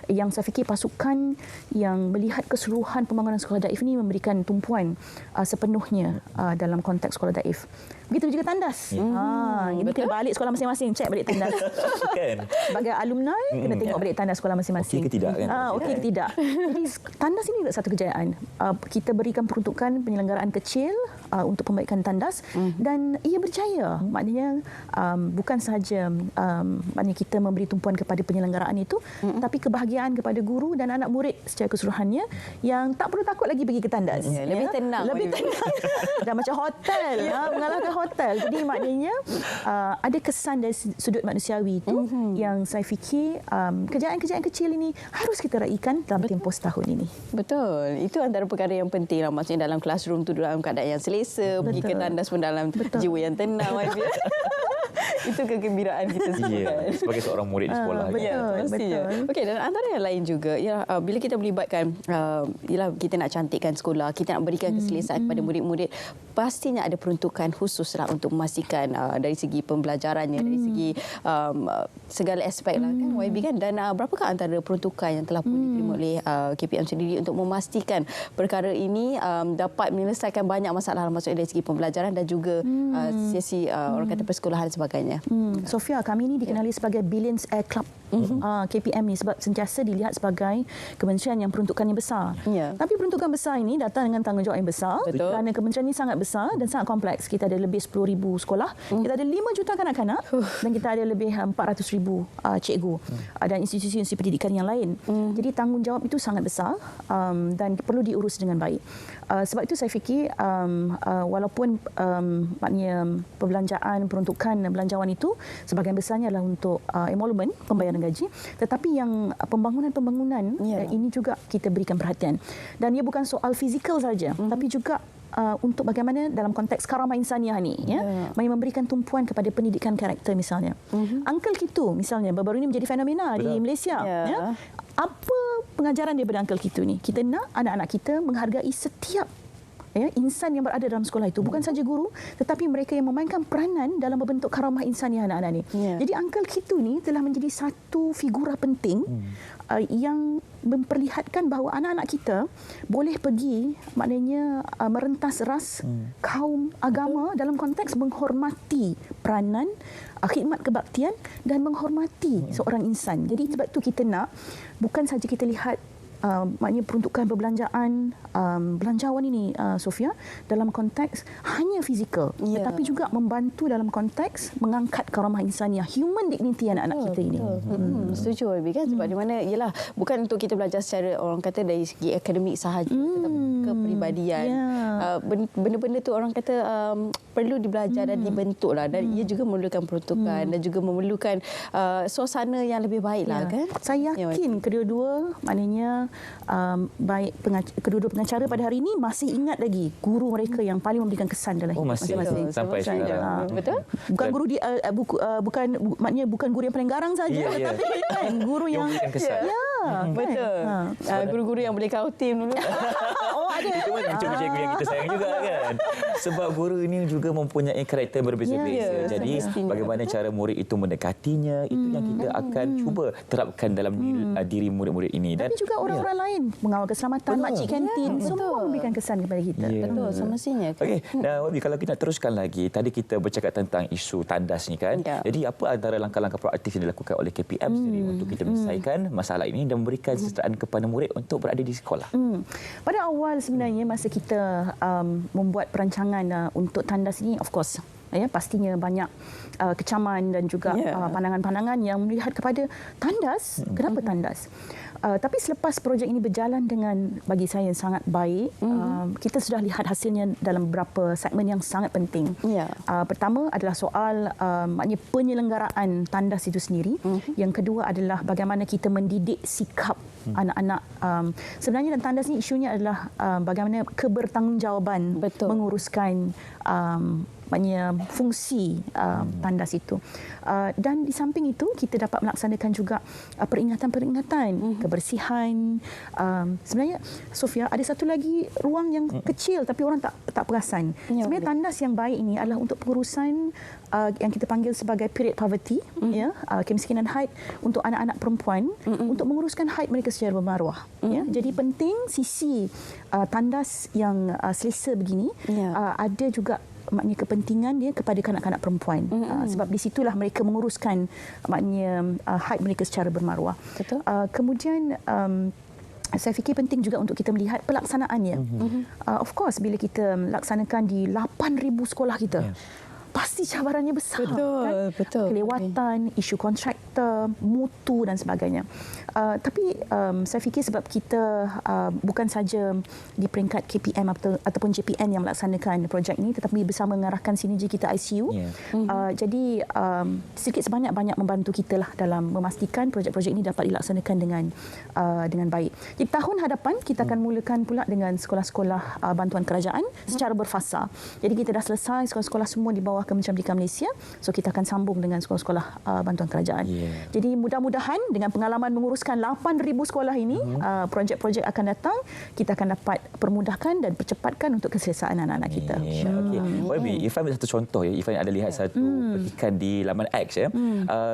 Yang saya fikir pasukan yang melihat keseluruhan pembangunan sekolah daif ini memberikan tumpuan sepenuhnya dalam konteks sekolah daif. Begitu juga tandas. Ini kena balik sekolah masing-masing, cek balik tandas. Sebagai alumni, kena tengok balik tandas sekolah masing-masing. Okey ke tidak? Okey ke tidak. Jadi tandas ini satu kejayaan. Kita berikan peruntukan penyelenggaraan kecil untuk pembaikan tandas dan ia berjaya. Maknanya bukan sahaja maknanya kita memberi tumpuan kepada penyelenggaraan itu, tapi kebahagiaan kepada guru dan anak murid secara keseluruhannya yang tak perlu takut lagi pergi ke tandas. Lebih tenang. Lebih tenang. Dan macam hotel, mengalahkan hotel. Jadi maknanya ada kesan dari sudut manusiawi itu yang saya fikir kejayaan-kejayaan kecil ini harus kita raikan dalam tempoh setahun ini. Betul. Itu antara perkara yang penting lah. Maksudnya dalam classroom tu dalam keadaan yang selesa, pergi ke tandas pun dalam jiwa yang tenang. Itu kegembiraan kita semua. Sebagai seorang murid di sekolah. Betul. Okey, dan antara yang lain juga, bila kita melibatkan, kita nak cantikkan sekolah, kita nak berikan keselesaan kepada murid-murid, pastinya ada peruntukan khusus lah untuk memastikan dari segi pembelajarannya, dari segi segala aspek lah kan, YB kan. Dan berapakah antara peruntukan yang telah pun diterima oleh KPM sendiri untuk memastikan perkara ini dapat menyelesaikan banyak masalah, maksudnya dari segi pembelajaran dan juga sesi orang kata persekolahan dan sebagainya. Sofia, kami ini dikenali sebagai Billions Air Club. KPM ni sebab sentiasa dilihat sebagai kementerian yang peruntukannya besar. Tapi peruntukan besar ini datang dengan tanggungjawab yang besar. Kerana kementerian ini sangat besar dan sangat kompleks. Kita ada lebih 10,000 sekolah, kita ada 5 juta kanak-kanak dan kita ada lebih 400,000 cikgu dan institusi-institusi pendidikan yang lain. Jadi tanggungjawab itu sangat besar dan perlu diurus dengan baik. Sebab itu saya fikir walaupun maknanya perbelanjaan, peruntukan belanjawan itu sebahagian besarnya adalah untuk emolument, pembayaran gaji, tetapi yang pembangunan ini juga kita berikan perhatian. Dan ia bukan soal fizikal saja, tapi juga untuk bagaimana dalam konteks karamah insaniah ni, memberikan tumpuan kepada pendidikan karakter misalnya. Uncle Kitu misalnya baru-baru ini menjadi fenomena di Malaysia. Apa pengajaran daripada Uncle Kitu ni? Kita nak anak-anak kita menghargai setiap insan yang berada dalam sekolah itu, bukan saja guru tetapi mereka yang memainkan peranan dalam membentuk karamah insaniah anak-anak ni. Jadi Uncle Kitu ni telah menjadi satu figura penting yang memperlihatkan bahawa anak-anak kita boleh pergi, maknanya merentas ras, kaum, agama dalam konteks menghormati peranan, khidmat kebaktian dan menghormati seorang insan. Jadi sebab tu kita nak bukan saja kita lihat maknanya peruntukan perbelanjaan belanjawan ini Sofia dalam konteks hanya fizikal tetapi juga membantu dalam konteks mengangkat karamah insaniah, human dignity anak-anak kita ini. Setuju Abi kan sebab di mana ialah bukan untuk kita belajar secara orang kata dari segi akademik sahaja tetapi kepribadian. Benda-benda tu orang kata perlu dibelajar dan dibentuklah dan ia juga memerlukan peruntukan dan juga memerlukan suasana yang lebih baiklah kan. Saya yakin kedua-dua maknanya baik kedua-dua pengacara pada hari ini masih ingat lagi guru mereka yang paling memberikan kesan dalam hidup masing-masing. Sampai sekarang. Betul? Bukan guru di maknanya bukan guru yang paling garang saja tetapi kan guru yang memberikan kesan. Betul. Guru-guru yang boleh kau tim dulu. Ada. Itu pun cikgu-cikgu yang kita sayang juga kan. Sebab guru ini juga mempunyai karakter berbeza-beza. Jadi bagaimana cara murid itu mendekatinya, itu yang kita akan cuba terapkan dalam diri murid-murid ini. Dan tapi juga orang-orang lain mengawal keselamatan, makcik kantin, semua memberikan kesan kepada kita. Betul, semestinya. Okey, dan Wabi, kalau kita teruskan lagi, tadi kita bercakap tentang isu tandas ni kan. Jadi apa antara langkah-langkah proaktif yang dilakukan oleh KPM sendiri untuk kita menyelesaikan masalah ini dan memberikan kesejahteraan kepada murid untuk berada di sekolah? Pada awal sebenarnya masa kita membuat perancangan untuk tandas ini, of course pastinya banyak kecaman dan juga pandangan-pandangan yang melihat kepada tandas. Kenapa tandas? Tapi selepas projek ini berjalan dengan bagi saya sangat baik, kita sudah lihat hasilnya dalam beberapa segmen yang sangat penting. Pertama adalah soal maknanya penyelenggaraan tandas itu sendiri. Yang kedua adalah bagaimana kita mendidik sikap anak-anak. Sebenarnya dalam tandas ini isunya adalah bagaimana kebertanggungjawaban menguruskan maknanya fungsi tandas itu. Dan di samping itu kita dapat melaksanakan juga peringatan-peringatan kebersihan. Sebenarnya Sofia ada satu lagi ruang yang kecil tapi orang tak perasan. Sebenarnya tandas yang baik ini adalah untuk pengurusan yang kita panggil sebagai period poverty, kemiskinan haid untuk anak-anak perempuan, untuk menguruskan haid mereka secara bermaruah. Jadi penting sisi tandas yang selesa begini ada juga maknanya kepentingan dia kepada kanak-kanak perempuan. Sebab di situlah mereka menguruskan maknanya haid mereka secara bermaruah. Kemudian saya fikir penting juga untuk kita melihat pelaksanaannya. Of course bila kita laksanakan di 8,000 sekolah kita, pasti cabarannya besar. Betul. Kelewatan, isu kontraktor, mutu dan sebagainya. Tapi saya fikir sebab kita bukan saja di peringkat KPM ataupun JPN yang melaksanakan projek ini, tetapi bersama mengarahkan sinergi kita ICU. Jadi sedikit sebanyak banyak membantu kita lah dalam memastikan projek-projek ini dapat dilaksanakan dengan baik. Di tahun hadapan kita akan mulakan pula dengan sekolah-sekolah bantuan kerajaan secara berfasa. Jadi kita dah selesai sekolah-sekolah semua di bawah Kementerian Pendidikan Malaysia. So kita akan sambung dengan sekolah-sekolah bantuan kerajaan. Jadi mudah-mudahan dengan pengalaman menguruskan 8,000 sekolah ini, projek-projek akan datang, kita akan dapat permudahkan dan percepatkan untuk keselesaan anak-anak kita. Wabi, Irfan ambil satu contoh ya. Irfan ada lihat satu petikan di laman X ya.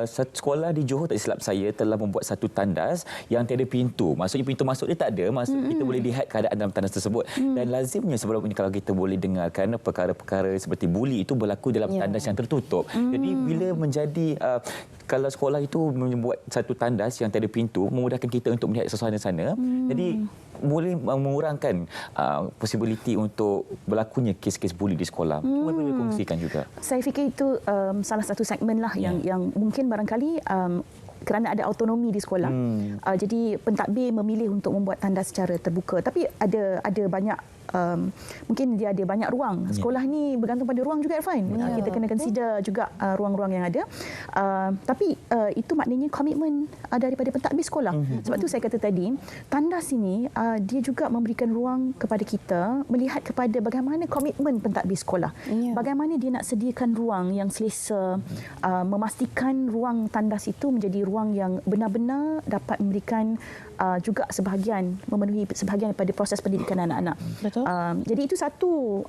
Satu sekolah di Johor, tak silap saya, telah membuat satu tandas yang tiada pintu. Maksudnya pintu masuk dia tak ada. Maksudnya kita boleh lihat keadaan dalam tandas tersebut. Dan lazimnya sebelum ini kalau kita boleh dengarkan perkara-perkara seperti buli itu berlaku dalam tandas yang tertutup. Jadi bila menjadi kalau sekolah itu membuat satu tandas yang tiada pintu, memudahkan kita untuk melihat suasana sana. Jadi boleh mengurangkan possibility untuk berlakunya kes-kes buli di sekolah. Boleh kongsikan juga. Saya fikir itu salah satu segmen lah yang mungkin barangkali kerana ada autonomi di sekolah. Jadi pentadbir memilih untuk membuat tandas secara terbuka. Tapi ada banyak mungkin dia ada banyak ruang. Sekolah ni bergantung pada ruang juga, Irfan. Kita kena consider juga ruang-ruang yang ada. Tapi itu maknanya komitmen daripada pentadbir sekolah. Sebab tu saya kata tadi, tandas ini dia juga memberikan ruang kepada kita melihat kepada bagaimana komitmen pentadbir sekolah. Bagaimana dia nak sediakan ruang yang selesa, memastikan ruang tandas itu menjadi ruang yang benar-benar dapat memberikan juga memenuhi sebahagian daripada proses pendidikan anak-anak. Jadi itu satu,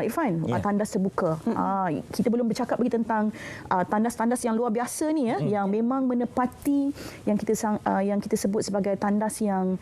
Irfan, tandas terbuka. Kita belum bercakap lagi tentang tandas-tandas yang luar biasa ni yang memang menepati yang kita sebut sebagai tandas yang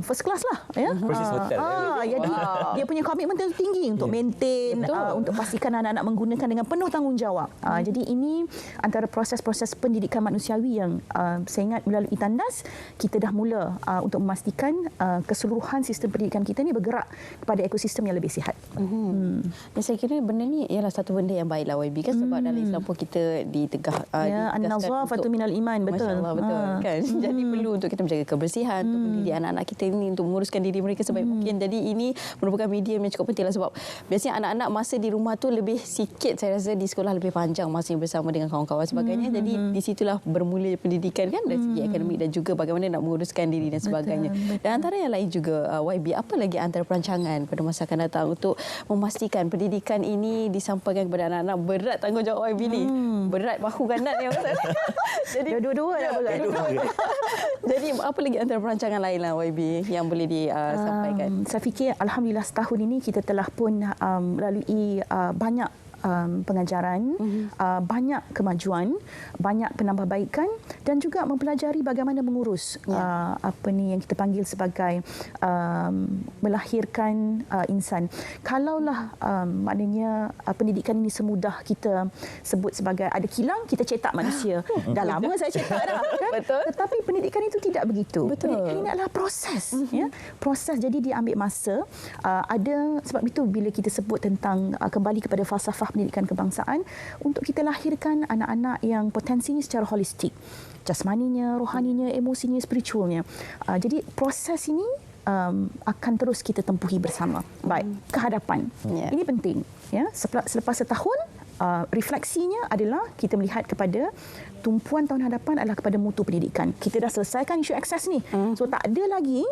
first class lah, ya. Persis hotel. Jadi dia punya komitmen tinggi untuk maintain, untuk pastikan anak-anak menggunakan dengan penuh tanggungjawab. Jadi ini antara proses-proses pendidikan manusiawi yang saya ingat melalui Tandas kita dah mula untuk memastikan keseluruhan sistem pendidikan kita ni bergerak kepada ekosistem yang lebih sihat. Dan saya kira benda ni ialah satu benda yang baiklah YB kan, sebab dalam Islam pun kita ditegah an-nazafatu minal iman, betul. Masya-Allah, betul kan. Jadi perlu untuk kita menjaga kebersihan, untuk mendidik anak-anak kita ini untuk menguruskan diri mereka sebaik mungkin. Jadi ini merupakan medium yang cukup penting lah, sebab biasanya anak-anak masa di rumah tu lebih sikit, saya rasa di sekolah lebih panjang masa bersama dengan kawan-kawan sebagainya. Jadi di situlah bermula pendidikan kan, dari segi akademik dan juga bagaimana nak menguruskan diri dan sebagainya. Dan antara yang lain juga YB, apa lagi antara perancangan pada masa akan datang untuk memastikan pendidikan ini disampaikan kepada anak-anak? Berat tanggungjawab YB ni. Berat bahu kanan yang jadi dua-dua dah berat. Jadi apa lagi antara perancangan lain lah YB yang boleh disampaikan? Saya fikir alhamdulillah setahun ini kita telah pun melalui banyak pengajaran, banyak kemajuan, banyak penambahbaikan dan juga mempelajari bagaimana mengurus apa ni yang kita panggil sebagai melahirkan insan. Kalaulah maknanya pendidikan ini semudah kita sebut sebagai ada kilang kita cetak manusia. Dah lama saya cetak dah kan. Betul. Tetapi pendidikan itu tidak begitu. Pendidikan ini adalah proses, ya. Proses, jadi dia ambil masa. Ada sebab itu bila kita sebut tentang kembali kepada falsafah pendidikan kebangsaan, untuk kita lahirkan anak-anak yang potensinya secara holistik, jasmaninya, rohaninya, emosinya, spiritualnya. Jadi proses ini akan terus kita tempuhi bersama. Baik, ke hadapan. Ini penting, ya. Selepas setahun, refleksinya adalah kita melihat kepada tumpuan tahun hadapan adalah kepada mutu pendidikan. Kita dah selesaikan isu akses ni. So tak ada lagi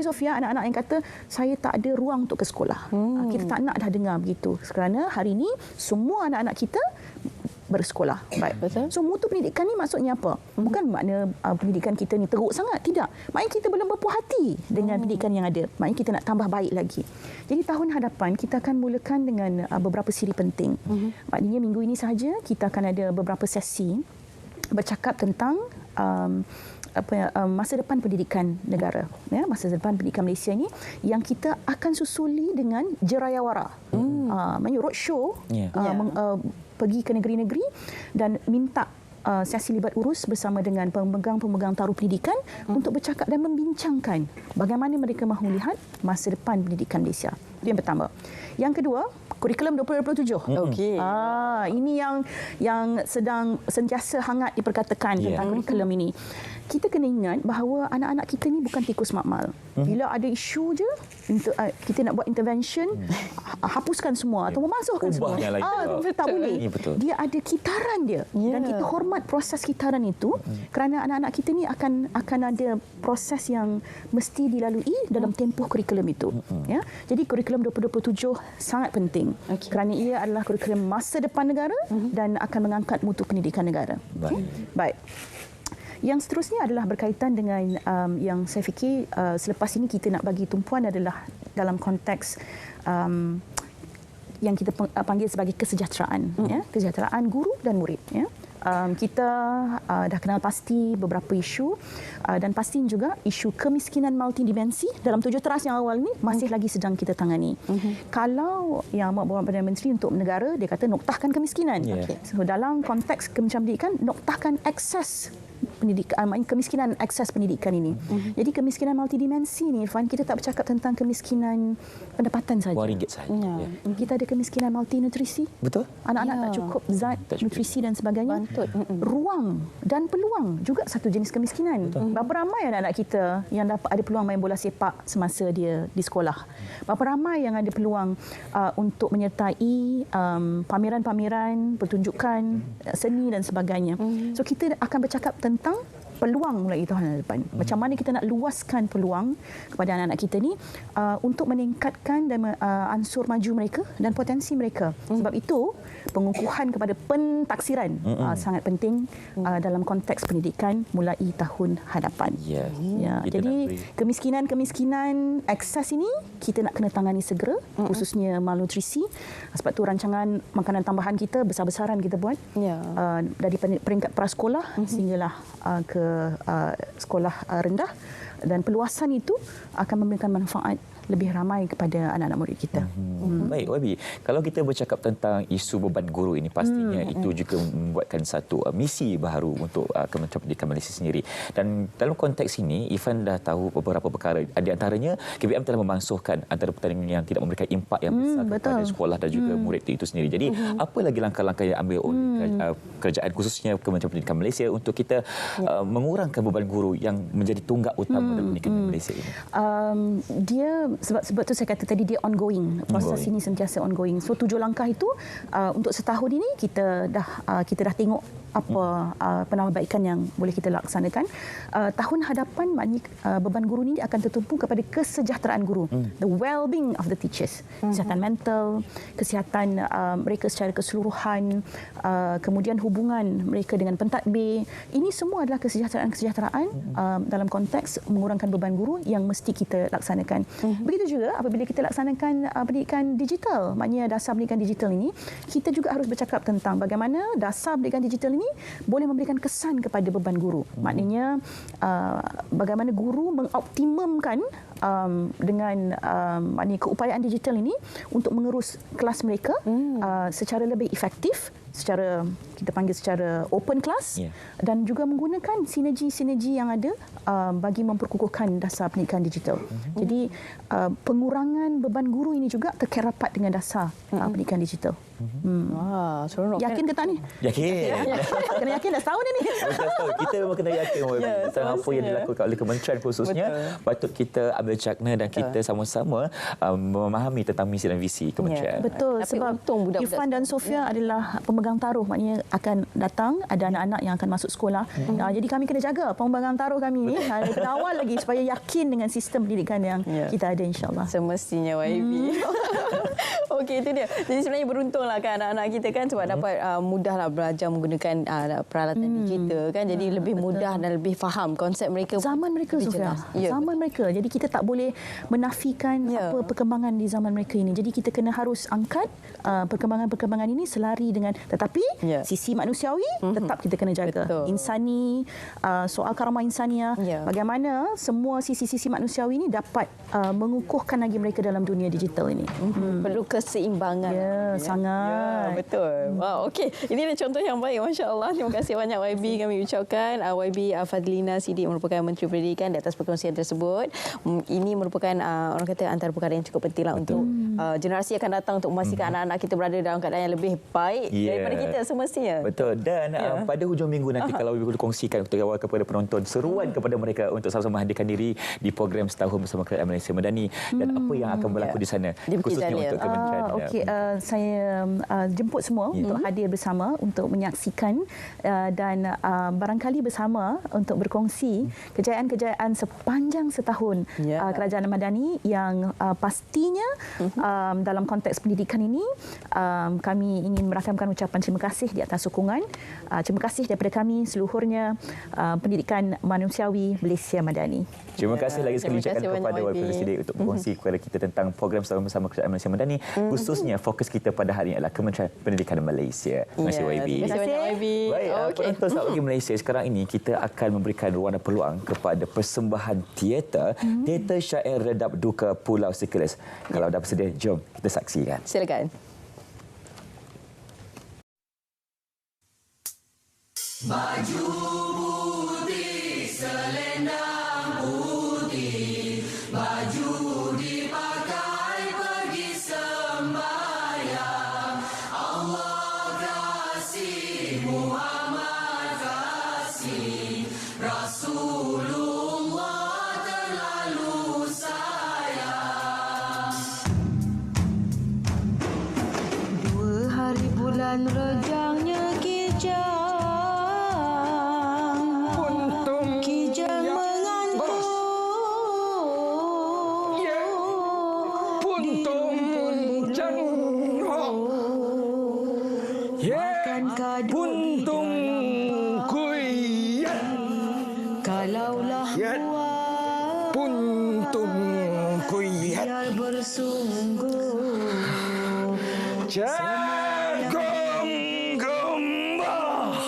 Sofia anak-anak yang kata saya tak ada ruang untuk ke sekolah. Kita tak nak dah dengar begitu. Kerana hari ini semua anak-anak kita bersekolah. Baik. Betul. So mutu pendidikan ni maksudnya apa? Bukan makna pendidikan kita ni teruk sangat, tidak. Maknanya kita belum berpuas hati dengan pendidikan yang ada. Maknanya kita nak tambah baik lagi. Jadi tahun hadapan kita akan mulakan dengan beberapa siri penting. Maknanya minggu ini sahaja kita akan ada beberapa sesi bercakap tentang masa depan pendidikan negara, ya, masa depan pendidikan Malaysia ini yang kita akan susuli dengan jerayawara. Maksudnya roadshow, pergi ke negeri-negeri dan minta sesi libat urus bersama dengan pemegang-pemegang taruh pendidikan untuk bercakap dan membincangkan bagaimana mereka mahu lihat masa depan pendidikan Malaysia. Itu yang pertama. Yang kedua, kurikulum 2027. Okey. Ini yang sedang sentiasa hangat diperkatakan tentang kurikulum ini. Kita kena ingat bahawa anak-anak kita ni bukan tikus makmal. Bila ada isu je, kita nak buat intervention, hapuskan semua atau memasukkan semua. Tak boleh. Dia ada kitaran dia. Dan kita hormat proses kitaran itu kerana anak-anak kita ni akan ada proses yang mesti dilalui dalam tempoh kurikulum itu. Ya. Jadi kurikulum 2027 sangat penting kerana ia adalah kurikulum masa depan negara dan akan mengangkat mutu pendidikan negara. Baik. Yang seterusnya adalah berkaitan dengan yang saya fikir selepas ini kita nak bagi tumpuan adalah dalam konteks yang kita panggil sebagai kesejahteraan, ya, kesejahteraan guru dan murid, ya. Kita dah kenal pasti beberapa isu dan pasti juga isu kemiskinan multidimensi dalam 7 teras yang awal ini masih lagi sedang kita tangani. Kalau yang Amat Berhormat Perdana Menteri untuk negara, dia kata noktahkan kemiskinan. So, dalam konteks Kementerian Pendidikan, noktahkan akses pendidikan, kemiskinan akses pendidikan ini. Jadi kemiskinan multidimensi ni, Irfan, kita tak bercakap tentang kemiskinan pendapatan saja. RM1 saja. Kita ada kemiskinan multinutrisi. Betul. Anak-anak tak cukup zat, nutrisi dan sebagainya. Ruang dan peluang juga satu jenis kemiskinan. Berapa ramai anak-anak kita yang dapat ada peluang main bola sepak semasa dia di sekolah? Berapa ramai yang ada peluang untuk menyertai pameran-pameran, pertunjukan seni dan sebagainya. So kita akan bercakap tentang peluang melalui tahun depan. Macam mana kita nak luaskan peluang kepada anak-anak kita ni untuk meningkatkan dan ansur maju mereka dan potensi mereka. Sebab itu pengukuhan kepada pentaksiran sangat penting dalam konteks pendidikan mulai tahun hadapan. Jadi kemiskinan akses ini kita nak kena tangani segera, khususnya malnutrisi. Sebab tu rancangan makanan tambahan kita besar-besaran kita buat dari peringkat prasekolah sehinggalah ke sekolah rendah, dan peluasan itu akan memberikan manfaat lebih ramai kepada anak-anak murid kita. Baik, Wabi. Kalau kita bercakap tentang isu beban guru ini, pastinya itu juga membuatkan satu misi baru untuk Kementerian Pendidikan Malaysia sendiri. Dan dalam konteks ini, Ifan dah tahu beberapa perkara. Di antaranya, KPM telah memansuhkan antara pertandingan yang tidak memberikan impak yang besar kepada sekolah dan juga murid itu sendiri. Jadi, apa lagi langkah-langkah yang ambil oleh kerajaan, khususnya Kementerian Pendidikan Malaysia, untuk kita mengurangkan beban guru yang menjadi tunggak utama dalam pendidikan Malaysia ini? Dia sebab tu saya kata tadi, dia ongoing. Proses ini sentiasa ongoing. So 7 langkah itu untuk setahun ini kita dah tengok apa penambahbaikan yang boleh kita laksanakan. Tahun hadapan maknanya beban guru ini akan tertumpu kepada kesejahteraan guru, the well-being of the teachers, kesihatan mental, kesihatan mereka secara keseluruhan, kemudian hubungan mereka dengan pentadbir. Ini semua adalah kesejahteraan dalam konteks mengurangkan beban guru yang mesti kita laksanakan. Begitu juga apabila kita laksanakan pendidikan digital, maknanya dasar pendidikan digital ini, kita juga harus bercakap tentang bagaimana dasar pendidikan digital ini boleh memberikan kesan kepada beban guru. Maknanya bagaimana guru mengoptimumkan dengan maknanya keupayaan digital ini untuk mengerus kelas mereka secara lebih efektif, secara kita panggil secara open class, dan juga menggunakan sinergi-sinergi yang ada bagi memperkukuhkan dasar pendidikan digital. Jadi pengurangan beban guru ini juga terkait rapat dengan dasar pendidikan digital. Wah, seronok. Yakin ke tak ni? Yakin. Kena yakin dah setahun dah ni. Kita memang kena yakin tentang apa yang dilakukan oleh kementerian khususnya. Patut kita ambil cakna dan kita sama-sama memahami tentang misi dan visi kementerian. Betul. Sebab Irfan dan Sofia adalah pemegang taruh, maknanya akan datang ada anak-anak yang akan masuk sekolah. Jadi kami kena jaga pemegang taruh kami ni kena awal lagi supaya yakin dengan sistem pendidikan yang kita ada, insya-Allah. Semestinya YB. Okey, itu dia. Jadi sebenarnya beruntunglah kan anak-anak kita kan sebab dapat mudahlah belajar menggunakan peralatan digital kan. Jadi lebih mudah dan lebih faham konsep mereka. Zaman mereka, Sofia. Zaman mereka. Jadi kita tak boleh menafikan apa perkembangan di zaman mereka ini. Jadi kita kena harus angkat perkembangan-perkembangan ini selari dengan, tetapi sisi manusiawi tetap kita kena jaga. Insani, soal karamah insaniah, bagaimana semua sisi-sisi manusiawi ini dapat mengukuhkan lagi mereka dalam dunia digital ini. Perlu keseimbangan. Sangat. Betul. Wow, okey. Ini adalah contoh yang baik, masya-Allah. Terima kasih banyak YB kami ucapkan. YB Fadlina Siddiq merupakan Menteri Pendidikan di atas perkongsian tersebut. Ini merupakan orang kata antara perkara yang cukup pentinglah untuk generasi akan datang untuk memastikan anak-anak kita berada dalam keadaan yang lebih baik daripada kita semestinya. Betul. Dan pada hujung minggu nanti kalau YB kongsikan untuk awal kepada penonton seruan kepada mereka untuk sama-sama hadirkan diri di program Setahun Bersama Kerajaan Malaysia Madani dan apa yang akan berlaku di sana khususnya untuk kementerian. Okey, saya jemput semua untuk hadir bersama untuk menyaksikan dan barangkali bersama untuk berkongsi kejayaan-kejayaan sepanjang setahun Kerajaan Madani yang pastinya dalam konteks pendidikan ini kami ingin merakamkan ucapan terima kasih di atas sokongan. Terima kasih daripada kami seluruhnya Pendidikan Manusiawi Malaysia Madani. Terima kasih lagi sekali ucapkan kepada YB Siddiq untuk berkongsi kepada kita tentang program Setahun Bersama Kerajaan Malaysia Madani, khususnya fokus kita pada hari ini adalah Kementerian Pendidikan Malaysia. Terima kasih YB. Terima kasih banyak YB. Baik, penonton Sahabat Pagi Malaysia, sekarang ini kita akan memberikan ruang dan peluang kepada persembahan teater Syair Redap Duka Pulau Sikeles. Kalau dah bersedia, jom kita saksikan. Silakan. Baju putih, selendang putih, baju dipakai pergi sembahyang. Allah kasih, Muhammad kasih, Rasulullah terlalu sayang. 2 hari bulan rejangnya kijang. Jagung gembah,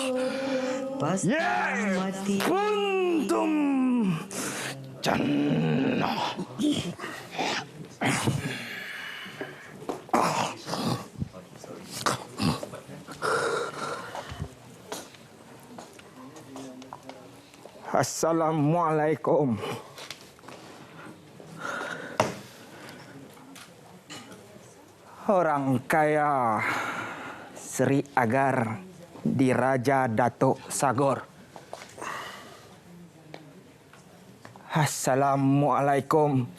pasti mati. Jannah. Assalamualaikum. Orang kaya Sri Agar di Raja Datuk Sagor. Assalamualaikum.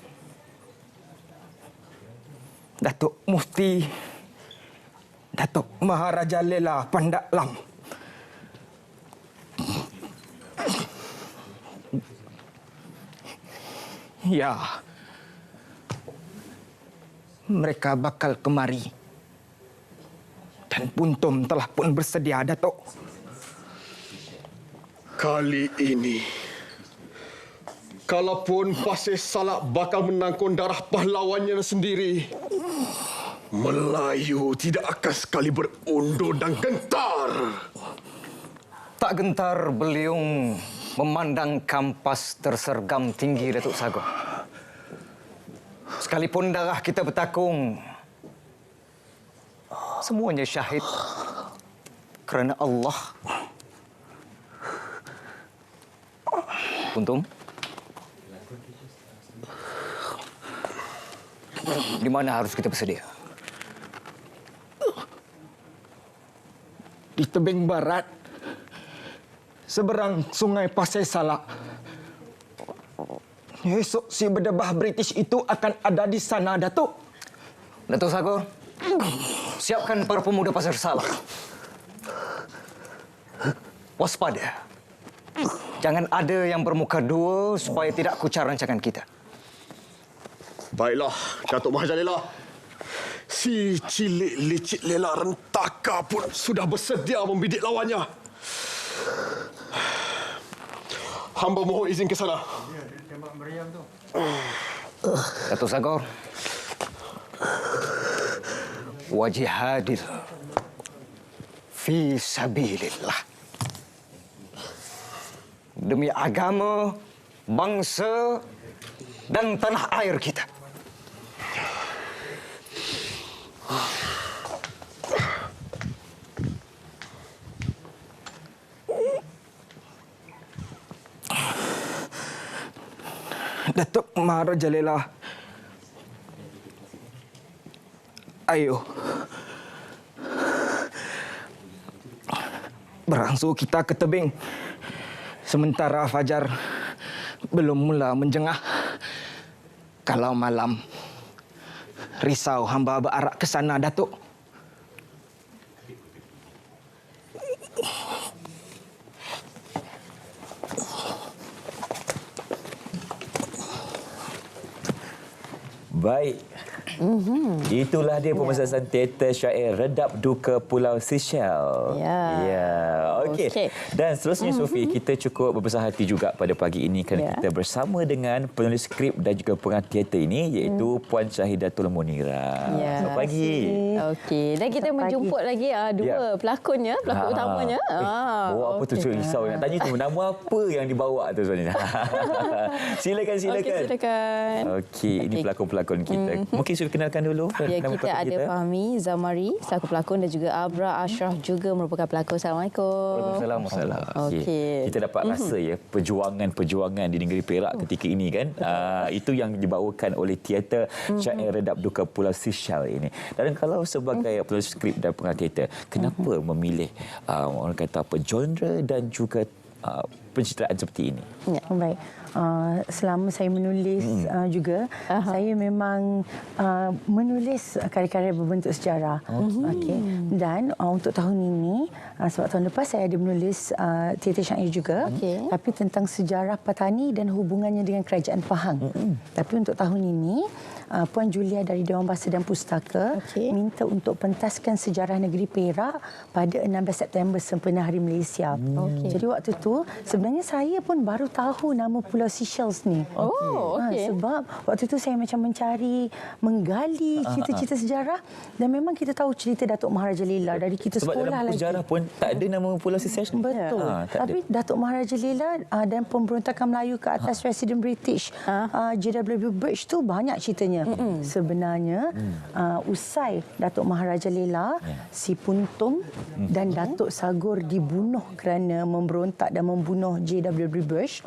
Datuk Mufti Datuk Maharaja Lela Pandak Lam. Ya, mereka bakal kemari. Dan Puntum telah pun bersedia, Datuk. Kali ini, kalaupun Pasir Salak bakal menangkun darah pahlawannya sendiri, Melayu tidak akan sekali berundur dan gentar. Tak gentar beliung memandang kampas tersergam tinggi Datuk Sagor. Sekalipun darah kita bertakung, semuanya syahid kerana Allah. Puntum, di mana harus kita bersedia? Di tebing barat, seberang Sungai Pasir Salak. Esok si berdebah British itu akan ada di sana, Datuk. Datuk Sagor, siapkan para pemuda Pasir Salak. Waspada. Jangan ada yang bermuka dua supaya tidak kucar rancangan kita. Baiklah, Datuk Maharaja Lela. Si cilik licik Lela Rentaka pun sudah bersedia membidik lawannya. Hamba mohon izin ke sana. Datuk Sagor, wajihadil fi sabilillah. Demi agama, bangsa dan tanah air kita. Datuk Maharaja Lela, ayo. Berangsur kita ke tebing. Sementara fajar belum mula menjengah. Kalau malam, risau hamba berarak ke sana, Datuk. Baik. Itulah dia pementasan teater syair Redap Duka Pulau Seychelles. Ya. Okey. Dan seterusnya Sophie, kita cukup berbesar hati juga pada pagi ini kerana kita bersama dengan penulis skrip dan juga pengarah teater ini iaitu Puan Syahidatul Munirah. Selamat pagi. Okey. Dan kita menjemput lagi dua pelakon utamanya. Bawa apa tu risau nak tanya tu nama apa yang dibawa tu sebenarnya. Silakan. Okey, silakan. Okey, ini pelakon-pelakon kita. Mungkin sudah kenalkan dulu. Ya, kita ada Fahmi Zamari selaku pelakon dan juga Abra Ashraf juga merupakan pelakon. Assalamualaikum. Waalaikumsalam. Okey. Kita dapat rasa perjuangan di negeri Perak ketika ini kan. Itu yang dibawakan oleh teater syair Redap Duka Pulau Seychelles ini. Dan kalau sebagai penulis skrip dan pengarah teater, kenapa memilih orang kata apa genre dan juga pencitraan seperti ini? Ya, baik. Selama saya menulis juga, saya memang menulis karya-karya berbentuk sejarah. Okay. Dan untuk tahun ini, sebab tahun lepas saya ada menulis teater syair juga, tapi tentang sejarah Patani dan hubungannya dengan kerajaan Pahang. Tapi untuk tahun ini, Puan Julia dari Dewan Bahasa dan Pustaka minta untuk pentaskan sejarah negeri Perak pada 16 September sempena Hari Malaysia. Jadi waktu tu sebenarnya saya pun baru tahu nama Pulau Seychelles ni. Sebab waktu tu saya macam menggali cerita-cerita sejarah dan memang kita tahu cerita Datuk Maharaja Lela dari kita Sebab sekolah dalam lagi. sejarah pun tak ada nama Pulau Seychelles. Betul. Tapi Datuk Maharaja Lela dan pemberontakan Melayu ke atas Presiden British JW Bush tu banyak ceritanya. Sebenarnya usai Datuk Maharaja Lela, si Puntum dan Datuk Sagor dibunuh kerana memberontak dan membunuh JW Bush.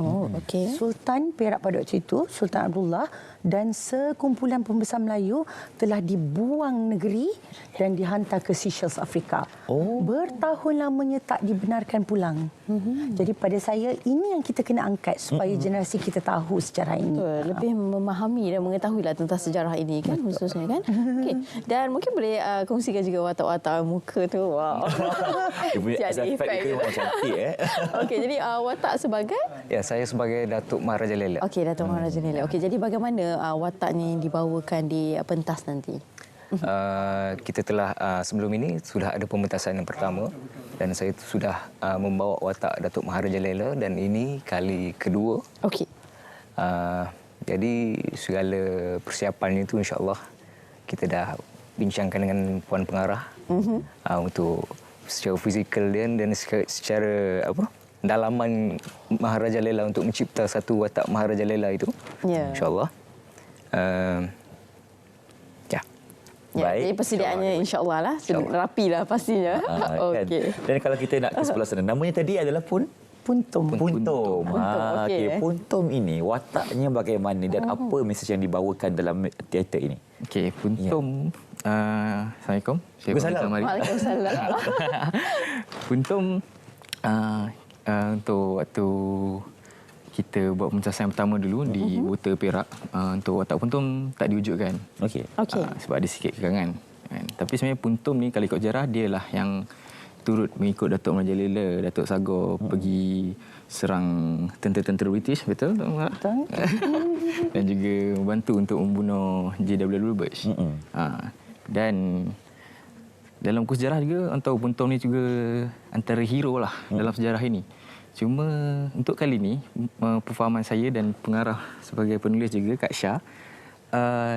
Sultan Perak pada waktu itu, Sultan Abdullah dan sekumpulan pembesar Melayu telah dibuang negeri dan dihantar ke Seychelles, Afrika. Bertahun lamanya tak dibenarkan pulang. Jadi pada saya ini yang kita kena angkat supaya generasi kita tahu sejarah ini. Lebih memahami dan mengetahuilah tentang sejarah ini kan khususnya kan. Dan mungkin boleh kongsikan juga watak-watak muka tu. Wow. Dia punya efek itu memang cantik Jadi watak sebagai? Ya, saya sebagai Datuk Maharaja Lela. Datuk Maharaja Lela. Jadi bagaimana wataknya yang dibawakan di pentas nanti? Kita telah sebelum ini sudah ada pementasan yang pertama dan saya sudah membawa watak Datuk Maharaja Lela dan ini kali kedua. Jadi segala persiapan itu insya-Allah kita dah bincangkan dengan puan pengarah untuk secara fizikal dan secara dalaman Maharaja Lela untuk mencipta satu watak Maharaja Lela itu. Insya-Allah. Jadi persediaannya insya-Allah lah rapi lah pastinya. Dan kalau kita nak ke sebelah sana, namanya tadi adalah Puntum. Puntum ini wataknya bagaimana dan apa mesej yang dibawakan dalam teater ini? Puntum. Assalamualaikum. Waalaikumsalam. Puntum untuk waktu kita buat pementasan yang pertama dulu di Buta Perak, untuk watak Puntum tak diwujudkan. Sebab ada sikit kekangan. Tapi sebenarnya Puntum ni kalau ikut sejarah dia lah yang turut mengikut Datuk Maharaja Lela, Datuk Sagor pergi serang tentera-tentera British, betul? Dan juga membantu untuk membunuh JW Bush. Dan dalam buku sejarah juga antara Puntum ni juga antara hero lah dalam sejarah ini. Cuma untuk kali ni perfahaman saya dan pengarah sebagai penulis juga Kak Syah,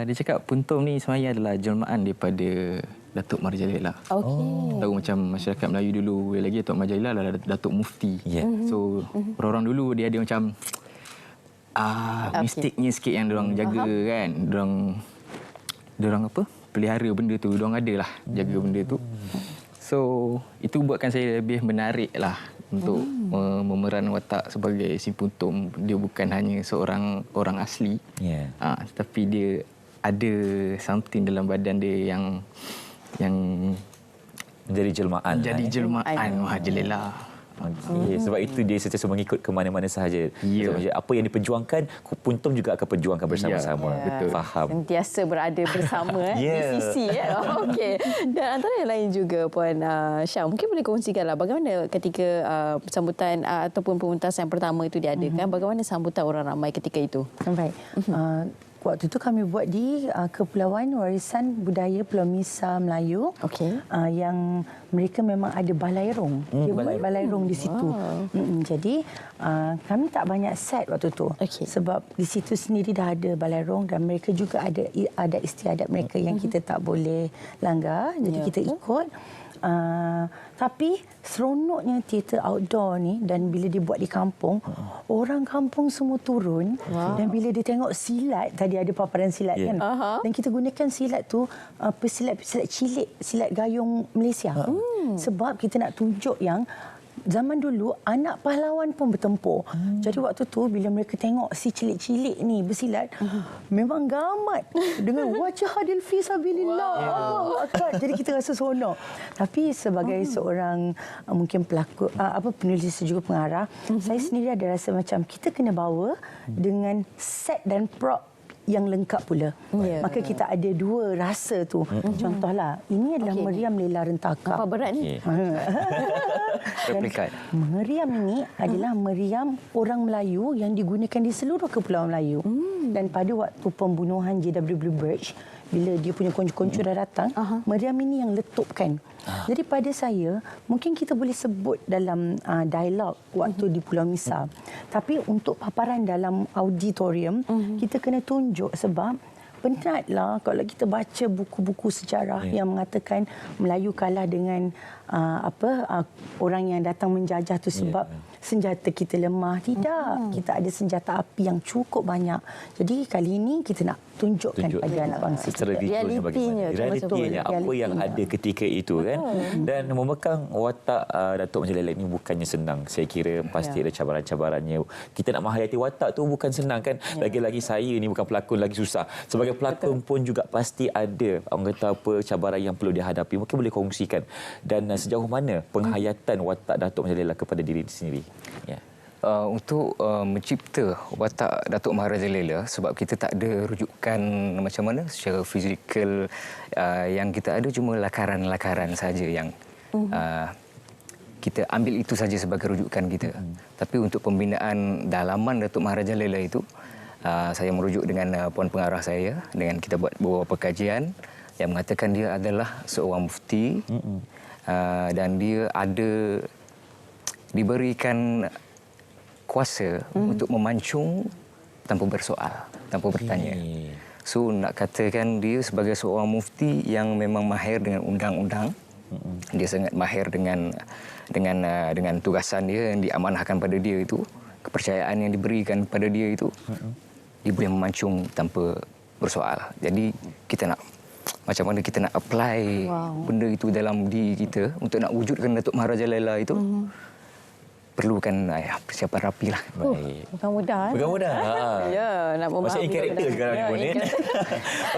dia cakap Puntum ni sebenarnya adalah jelmaan daripada Datuk Maharaja Lela. Tahu macam masyarakat Melayu dulu lagi Datuk Maharaja Lela adalah Datuk Mufti. So orang-orang dulu dia ada macam mistiknya sikit yang diorang jaga kan. Diorang apa? Pelihara benda tu. Diorang adalah jaga benda tu. So itu buatkan saya lebih menarik lah untuk memeran watak sebagai si Puntum. Dia bukan hanya seorang orang asli, tetapi dia ada something dalam badan dia yang menjadi jelmaan. Maharaja Lela. Sebab itu dia sentiasa mengikut ke mana-mana sahaja. Apa yang diperjuangkan, Puntum juga akan perjuangkan bersama-sama. Betul. Faham. Sentiasa berada bersama di sisi. Dan antara yang lain juga Puan Syah, mungkin boleh kongsikanlah bagaimana ketika sambutan ataupun pementasan pertama itu diadakan, bagaimana sambutan orang ramai ketika itu? Baik. Waktu itu kami buat di Kepulauan Warisan Budaya Pulau Misa Melayu, yang mereka memang ada balairung. Dia buat balairung di situ. Jadi kami tak banyak set waktu tu. Sebab di situ sendiri dah ada balairung dan mereka juga ada adat istiadat mereka yang kita tak boleh langgar. Jadi kita ikut. Tapi seronoknya teater outdoor ni, dan bila dibuat di kampung, orang kampung semua turun dan bila dia tengok silat, tadi ada paparan silat kan, dan kita gunakan silat tu pesilat-pesilat cilik, silat gayung Malaysia. Sebab kita nak tunjuk yang zaman dulu anak pahlawan pun bertempur. Jadi waktu tu bila mereka tengok si cilik-cilik ni bersilat, memang gamat dengan wajah adil fi sabilillah. Jadi kita rasa seronok. Tapi sebagai seorang mungkin pelakon, penulis juga pengarah, saya sendiri ada rasa macam kita kena bawa dengan set dan prop yang lengkap pula. Maka kita ada dua rasa tu. Contohlah, ini adalah meriam Lela Rentaka. Apa berat ni? Replikat. Meriam ini adalah meriam orang Melayu yang digunakan di seluruh Kepulauan Melayu. dan pada waktu pembunuhan J.W. Birch, bila dia punya koncu-koncu dah datang, Meriam ini yang letupkan. Jadi pada saya, mungkin kita boleh sebut dalam dialog waktu di Pulau Misar. Tapi untuk paparan dalam auditorium, kita kena tunjuk sebab penatlah kalau kita baca buku-buku sejarah yang mengatakan Melayu kalah dengan orang yang datang menjajah tu sebab senjata kita lemah. Tidak, kita ada senjata api yang cukup banyak. Jadi kali ini kita nak tunjukkan pada anak bangsa secara kita realitinya apa yang ada ketika itu kan. Dan memegang watak Datuk Majlis Lela ini bukannya senang. Saya kira pasti ada cabaran-cabarannya. Kita nak menghayati watak tu bukan senang kan. Lagi-lagi saya ni bukan pelakon lagi susah. Sebagai pelakon pun juga pasti ada orang kata apa cabaran yang perlu dihadapi. Mungkin boleh kongsikan dan sejauh mana penghayatan watak Datuk Majlis Lela kepada diri sendiri. Untuk mencipta watak Datuk Maharaja Lela, sebab kita tak ada rujukan macam mana secara fizikal, yang kita ada cuma lakaran-lakaran saja yang kita ambil itu saja sebagai rujukan kita. Tapi untuk pembinaan dalaman Datuk Maharaja Lela itu, saya merujuk dengan puan pengarah saya, dengan kita buat beberapa kajian yang mengatakan dia adalah seorang mufti dan dia ada diberikan kuasa untuk memancung tanpa bersoal, tanpa bertanya. So nak katakan dia sebagai seorang mufti yang memang mahir dengan undang-undang. Dia sangat mahir dengan tugasan dia yang diamanahkan pada dia itu, kepercayaan yang diberikan pada dia itu. Dia boleh memancung tanpa bersoal. Jadi kita nak macam mana kita nak apply benda itu dalam diri kita untuk nak wujudkan Datuk Maharaja Lela itu. Perlukan persiapan rapi lah. Bukan mudah. Bukan mudah. Ya, nak memahami. Macam in karakter sekarang ni pun.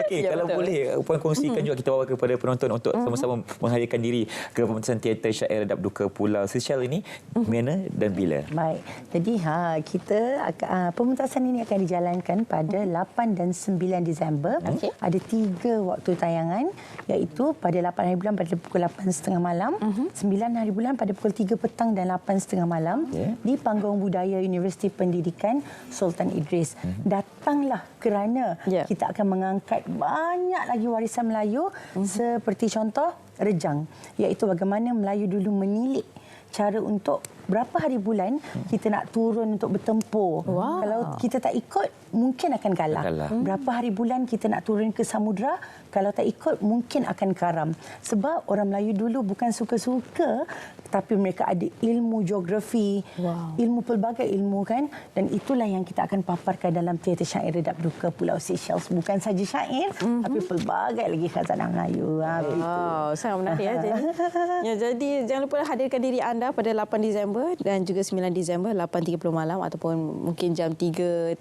Okey, kalau boleh Puan kongsikan juga kita bawa kepada penonton untuk sama-sama menghadirkan diri ke pementasan teater syair redap duka Pulau Seychelles ini, mana dan bila? Baik. Jadi kita pementasan ini akan dijalankan pada 8 dan 9 Disember. Ada 3 waktu tayangan, iaitu pada 8 hari bulan pada pukul 8.30 malam, 9 hari bulan pada pukul 3 petang dan 8.30 malam di Panggung Budaya Universiti Pendidikan Sultan Idris. Datanglah kerana kita akan mengangkat banyak lagi warisan Melayu seperti contoh Rejang, iaitu bagaimana Melayu dulu menilik cara untuk berapa hari bulan kita nak turun untuk bertempur. Kalau kita tak ikut, mungkin akan kalah. Berapa hari bulan kita nak turun ke samudera, kalau tak ikut, mungkin akan karam. Sebab orang Melayu dulu bukan suka-suka, tapi mereka ada ilmu geografi, ilmu pelbagai ilmu kan. Dan itulah yang kita akan paparkan dalam teater syair redap duka Pulau Seychelles. Bukan saja syair, tapi pelbagai lagi khazanah Melayu. Sangat menarik ya. Jadi jangan lupa hadirkan diri anda pada 8 Disember dan juga 9 Disember 8.30 malam ataupun mungkin jam 3.30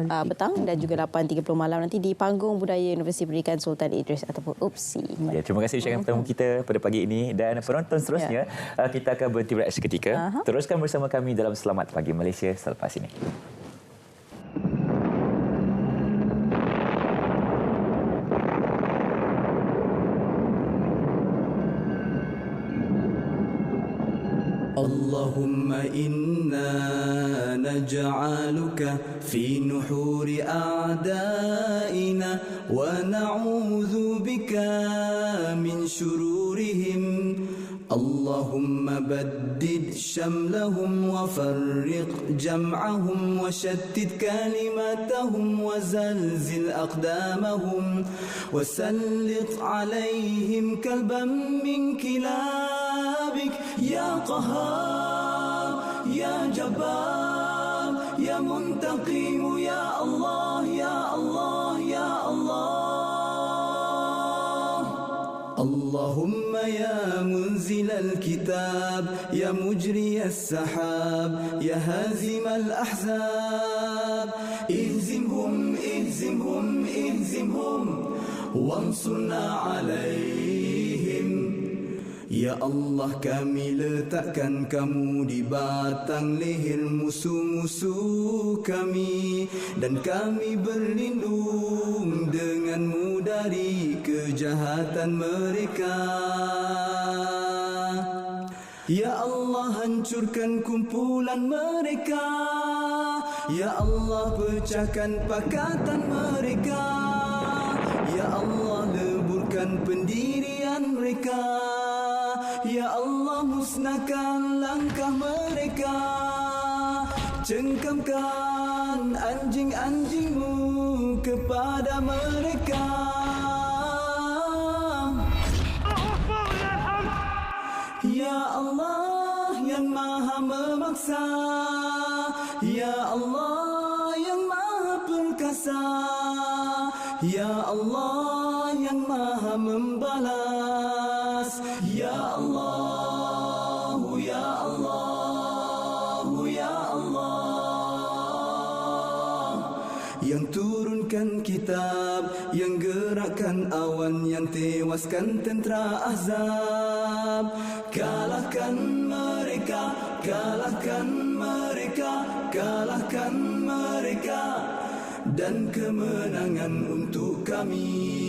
petang dan juga 8.30 malam nanti di Panggung Budaya Universiti Pendidikan Sultan Idris ataupun UPSI. Terima kasih ucapan pertama kita pada pagi ini dan penonton seterusnya kita akan berhenti berehat seketika. Teruskan bersama kami dalam Selamat Pagi Malaysia selepas ini. اللهم إنا نجعلك في نحور أعدائنا ونعوذ بك من شرورهم اللهم بدد شملهم وفرق جمعهم وشتت كلماتهم وزلزل أقدامهم وسلط عليهم كلبا من كلابك يا قهار يا جبار يا منتقم يا الله يا الله يا الله اللهم يا منزل الكتاب يا مجري السحاب يا هازم الأحزاب اهزمهم اهزمهم اهزمهم وانصرنا عليهم. Ya Allah, kami letakkan kamu di batang leher musuh-musuh kami dan kami berlindung denganmu dari kejahatan mereka. Ya Allah, hancurkan kumpulan mereka Ya Allah pecahkan pakatan mereka, Ya Allah leburkan pendirian mereka, Ya Allah musnahkan langkah mereka, cengkamkan anjing-anjingmu kepada mereka. Ya Allah yang maha memaksa, Ya Allah yang maha perkasa, Ya Allah yang maha membalas, Ya Allah, Ya Allah, Ya Allah yang turunkan kitab, yang gerakkan awan, yang tewaskan tentera Ahzab. Kalahkan mereka, kalahkan mereka, kalahkan mereka, dan kemenangan untuk kami.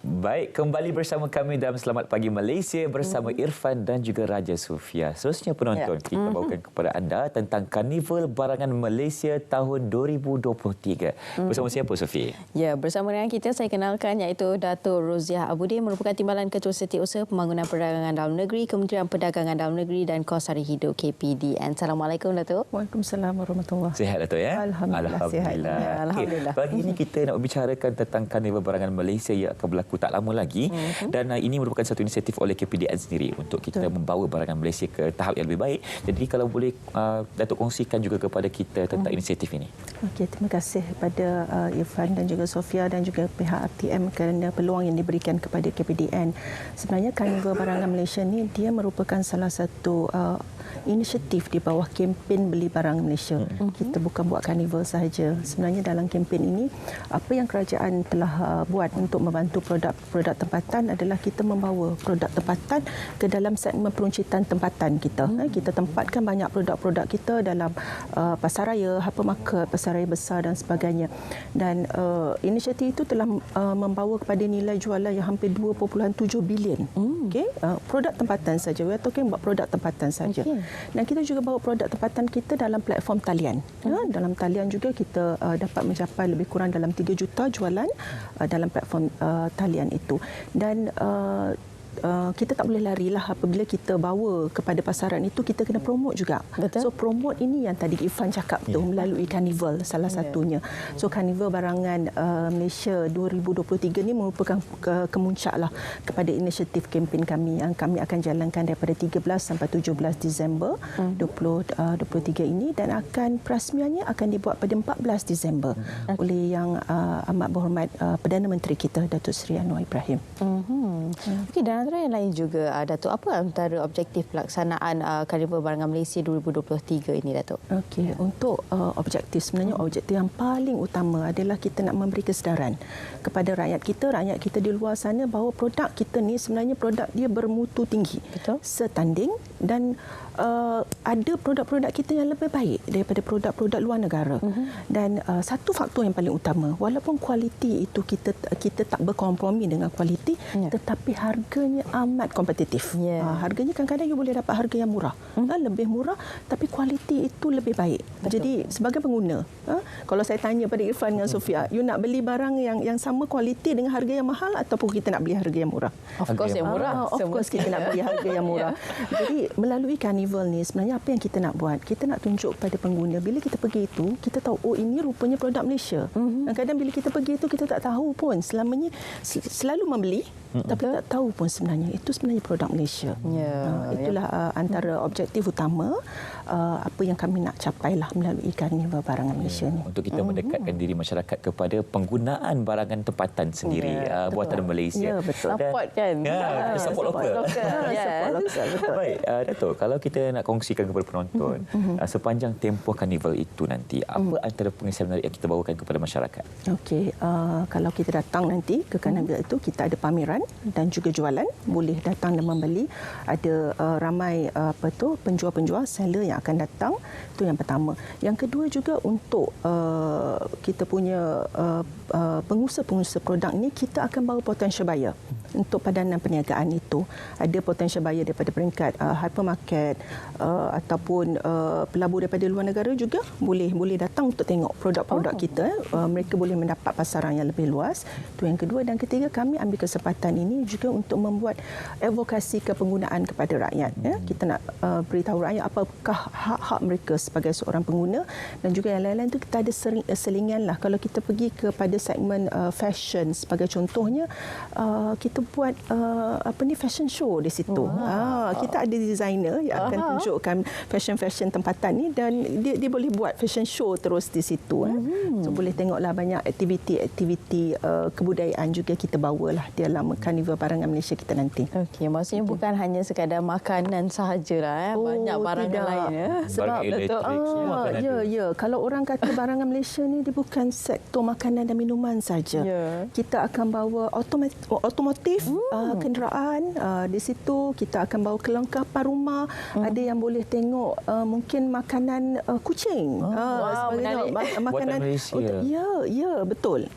Baik, kembali bersama kami dalam Selamat Pagi Malaysia bersama Irfan dan juga Raja Sofia. Seterusnya penonton, kita bawakan kepada anda tentang Karnival Barangan Malaysia tahun 2023. Bersama siapa, Sofia? Ya, bersama dengan kita saya kenalkan iaitu Dato' Roziah Abudin, merupakan Timbalan Ketua Setiausaha Pembangunan Perdagangan Dalam Negeri, Kementerian Perdagangan Dalam Negeri dan Kos Sari Hidup KPDN. Assalamualaikum, Dato'. Waalaikumsalam warahmatullahi wabarakatuh. Sihat, Dato' ya? Alhamdulillah. Sihat. Alhamdulillah. Pagi ini kita nak membicarakan tentang Karnival Barangan Malaysia yang akan berlaku tak lama lagi, dan ini merupakan satu inisiatif oleh KPDN sendiri untuk kita membawa barangan Malaysia ke tahap yang lebih baik. Jadi kalau boleh Datuk kongsikan juga kepada kita tentang inisiatif ini. Okey, terima kasih kepada Irfan dan juga Sofia dan juga pihak RTM kerana peluang yang diberikan kepada KPDN. Sebenarnya Karnival Barangan Malaysia ni dia merupakan salah satu inisiatif di bawah kempen Beli Barang Malaysia. Kita bukan buat karnival sahaja. Sebenarnya dalam kempen ini apa yang kerajaan telah buat untuk membantu produk tempatan adalah kita membawa produk tempatan ke dalam segmen peruncitan tempatan kita. Kita tempatkan banyak produk-produk kita dalam pasaraya, hypermarket, pasaraya besar dan sebagainya. Dan inisiatif itu telah membawa kepada nilai jualan yang hampir 2.7 bilion. Okay? Produk tempatan saja. We are talking about produk tempatan saja. Dan kita juga bawa produk tempatan kita dalam platform talian. Dalam talian juga kita dapat mencapai lebih kurang dalam 3 juta jualan dalam platform talian itu. Dan kita tak boleh larilah apabila kita bawa kepada pasaran itu, kita kena promote juga. Betul. So promote ini yang tadi Irfan cakap tu melalui karnival salah satunya. So Karnival Barangan Malaysia 2023 ni merupakan kemuncak lah kepada inisiatif kempen kami yang kami akan jalankan daripada 13 sampai 17 Disember 2023 ini, dan akan perasmiannya akan dibuat pada 14 Disember oleh yang amat berhormat Perdana Menteri kita Datuk Seri Anwar Ibrahim. Okey, dan antara yang lain juga, Datuk, apa antara objektif pelaksanaan Karnival Barangan Malaysia 2023 ini, Datuk? Okey, untuk objektif, sebenarnya objektif yang paling utama adalah kita nak memberi kesedaran kepada rakyat kita di luar sana bahawa produk kita ni sebenarnya produk dia bermutu tinggi. Betul. Setanding dan ada produk-produk kita yang lebih baik daripada produk-produk luar negara. Dan satu faktor yang paling utama, walaupun kualiti itu kita tak berkompromi dengan kualiti, tetapi harganya amat kompetitif. Harganya kadang-kadang you boleh dapat harga yang murah, lebih murah, tapi kualiti itu lebih baik. Betul. Jadi sebagai pengguna, kalau saya tanya pada Irfan dengan Sofia, you nak beli barang yang sama kualiti dengan harga yang mahal ataupun kita nak beli harga yang murah? Of course yang murah. Of course kita nak beli harga yang murah. Jadi melalui karnival ni sebenarnya apa yang kita nak buat? Kita nak tunjuk pada pengguna, bila kita pergi itu, kita tahu oh ini rupanya produk Malaysia. Kadang-kadang bila kita pergi itu kita tak tahu pun, selamanya selalu membeli tapi tak tahu pun sebenarnya itu sebenarnya produk Malaysia. Itulah antara objektif utama apa yang kami nak capai lah melalui Karnival Barangan Malaysia ni. Untuk kita mendekatkan diri masyarakat kepada penggunaan barangan tempatan sendiri buatan Malaysia. Betul. Support kan? Support lokal. Baik, Datuk, kalau kita nak kongsikan kepada penonton sepanjang tempoh karnival itu nanti, apa antara pengisian menarik yang kita bawakan kepada masyarakat? Okey, kalau kita datang nanti ke karnival itu, kita ada pameran dan juga jualan, boleh datang dan membeli. Ada ramai penjual-penjual, seller yang akan datang. Itu yang pertama. Yang kedua juga untuk kita punya pengusaha-pengusaha produk ini, kita akan bawa potential buyer. untuk padanan perniagaan itu. Ada potential buyer daripada peringkat hypermarket ataupun pelabur daripada luar negara juga boleh datang untuk tengok produk-produk kita. Mereka boleh mendapat pasaran yang lebih luas. Itu yang kedua. Dan ketiga, kami ambil kesempatan ini juga untuk membuat advokasi kepenggunaan kepada rakyat. Kita nak beritahu rakyat apakah hak-hak mereka sebagai seorang pengguna, dan juga yang lain-lain itu kita ada selingan lah. Kalau kita pergi kepada segmen fashion sebagai contohnya, kita buat fashion show di situ. Kita ada designer yang akan tunjukkan fashion tempatan ni, dan dia boleh buat fashion show terus di situ. So boleh tengoklah banyak aktiviti kebudayaan juga kita bawalah dalam Karnival Barangan Malaysia kita nanti. Okey, maksudnya bukan hanya sekadar makanan sahajalah, banyak barangan lain ya. Sebab kalau orang kata Barangan Malaysia ni dia bukan sektor makanan dan minuman saja. Kita akan bawa otomotif, kenderaan di situ, kita akan bawa kelengkapan rumah, ada yang boleh tengok mungkin makanan kucing. Makanan Malaysia. Ya, betul.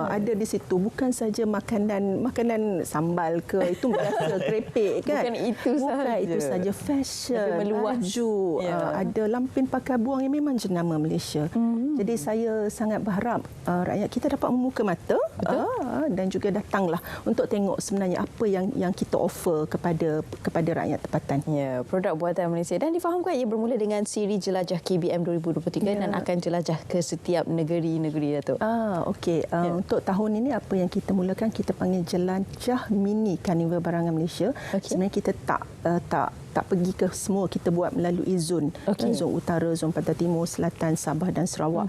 Ada di situ, bukan saja makanan sambal ke, itu biasa kerepek kan. Bukan itu saja, fashion, baju, ada lampin pakai buang yang memang jenama Malaysia. Jadi saya sangat berharap rakyat kita dapat membuka mata dan juga datanglah untuk tengok sebenarnya apa yang kita offer kepada rakyat tempatan. Ya, produk buatan Malaysia, dan difahamkan ia bermula dengan siri jelajah KBM 2023 dan akan jelajah ke setiap negeri-negeri, Datuk. Okey. Untuk tahun ini apa yang kita mulakan, kita panggil jelajah mini Karnival Barangan Malaysia. Sebenarnya kita tak pergi ke semua, kita buat melalui zon. Zon utara, zon pantai timur, selatan, Sabah dan Sarawak.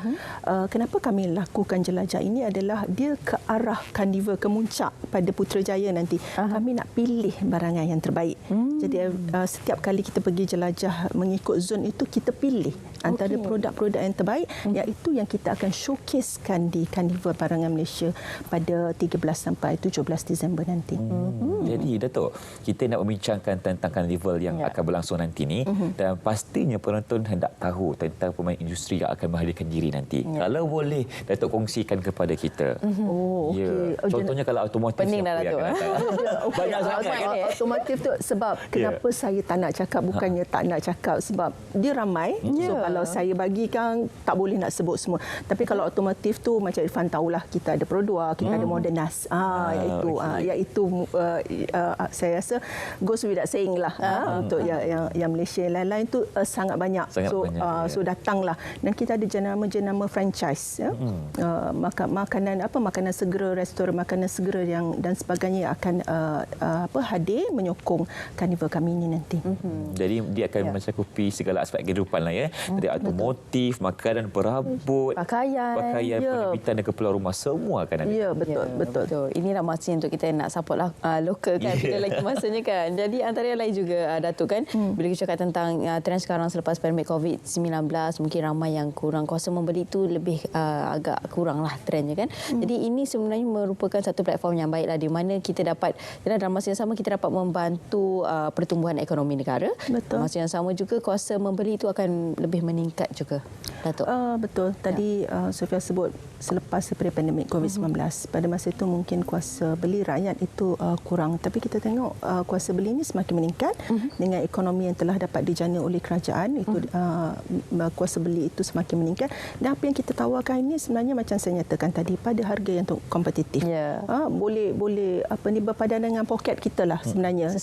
Kenapa kami lakukan jelajah ini adalah dia ke arah Karnival kemuncak pada Putrajaya nanti. Kami nak pilih barangan yang terbaik. Jadi setiap kali kita pergi jelajah mengikut zon itu, kita pilih antara produk-produk yang terbaik, iaitu yang kita akan showcasekan di Karnival Barangan Malaysia pada 13 sampai 17 Disember nanti. Jadi Datuk, kita nak membincangkan tentang Karnival yang akan berlangsung nanti ni, dan pastinya penonton hendak tahu tentang pemain industri yang akan menghadirkan diri nanti. Kalau boleh Datuk kongsikan kepada kita. Contohnya kalau automotif, pening dah Datuk. Banyak sangat kan? Automotif tu sebab kenapa saya tak nak cakap, bukannya tak nak cakap, sebab dia ramai. So kalau saya bagikan tak boleh nak sebut semua. Tapi kalau automotif tu macam Irfan tahulah, kita ada Pro2, kita ada Modernas. Iaitu saya rasa goes without saying lah. Untuk yang Malaysia yang lain-lain tu sangat banyak. So datanglah, dan kita ada jenama-jenama franchise makanan segera, restoran makanan segera dan sebagainya akan hadir menyokong Karnival kami ini nanti. Jadi dia akan mencakupi segala aspek kehidupan lah ya. Dari automotif, makanan, perabot, pakaian, penerbitan dan keperluan rumah, semua akan ada. Ya, betul. Inilah masa untuk kita nak support lah lokal kan. Bila lagi masanya kan. Jadi antara yang lain juga Datuk kan, bila kita cakap tentang trend sekarang selepas pandemik COVID-19, mungkin ramai yang kurang kuasa membeli, itu lebih agak kuranglah trendnya kan. Jadi ini sebenarnya merupakan satu platform yang baiklah, di mana kita dapat, dalam masa yang sama kita dapat membantu pertumbuhan ekonomi negara. Masa yang sama juga kuasa membeli itu akan lebih meningkat juga, Datuk. Betul. Tadi Sofia sebut selepas daripada pandemik COVID-19, pada masa itu mungkin kuasa beli rakyat itu kurang, tapi kita tengok kuasa beli ini semakin meningkat dengan ekonomi yang telah dapat dijana oleh kerajaan. Itu kuasa beli itu semakin meningkat, dan apa yang kita tawarkan ini sebenarnya macam saya nyatakan tadi, pada harga yang kompetitif. Boleh berpadanan dengan poket kita lah sebenarnya.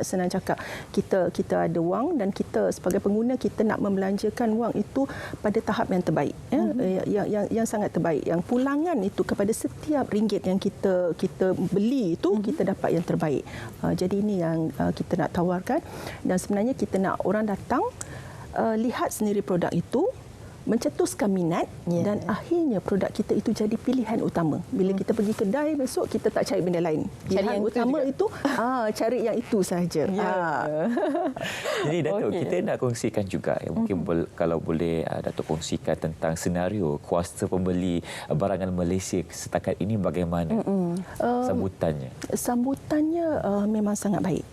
Senang cakap, kita ada wang, dan kita sebagai pengguna kita nak membelanjakan wang itu pada tahap yang terbaik, yang sangat terbaik, yang pulangan itu kepada setiap ringgit yang kita beli itu kita dapat yang terbaik. Jadi ini yang kita nak tawarkan, dan sebenarnya kita nak orang datang lihat sendiri produk itu, mencetuskan minat, dan akhirnya produk kita itu jadi pilihan utama. Bila kita pergi kedai besok, kita tak cari benda lain. Pilihan utama itu cari yang itu sahaja. Jadi Datuk, kita nak kongsikan juga, mungkin kalau boleh Datuk kongsikan tentang senario kuasa pembeli barangan Malaysia setakat ini bagaimana sambutannya? Sambutannya memang sangat baik.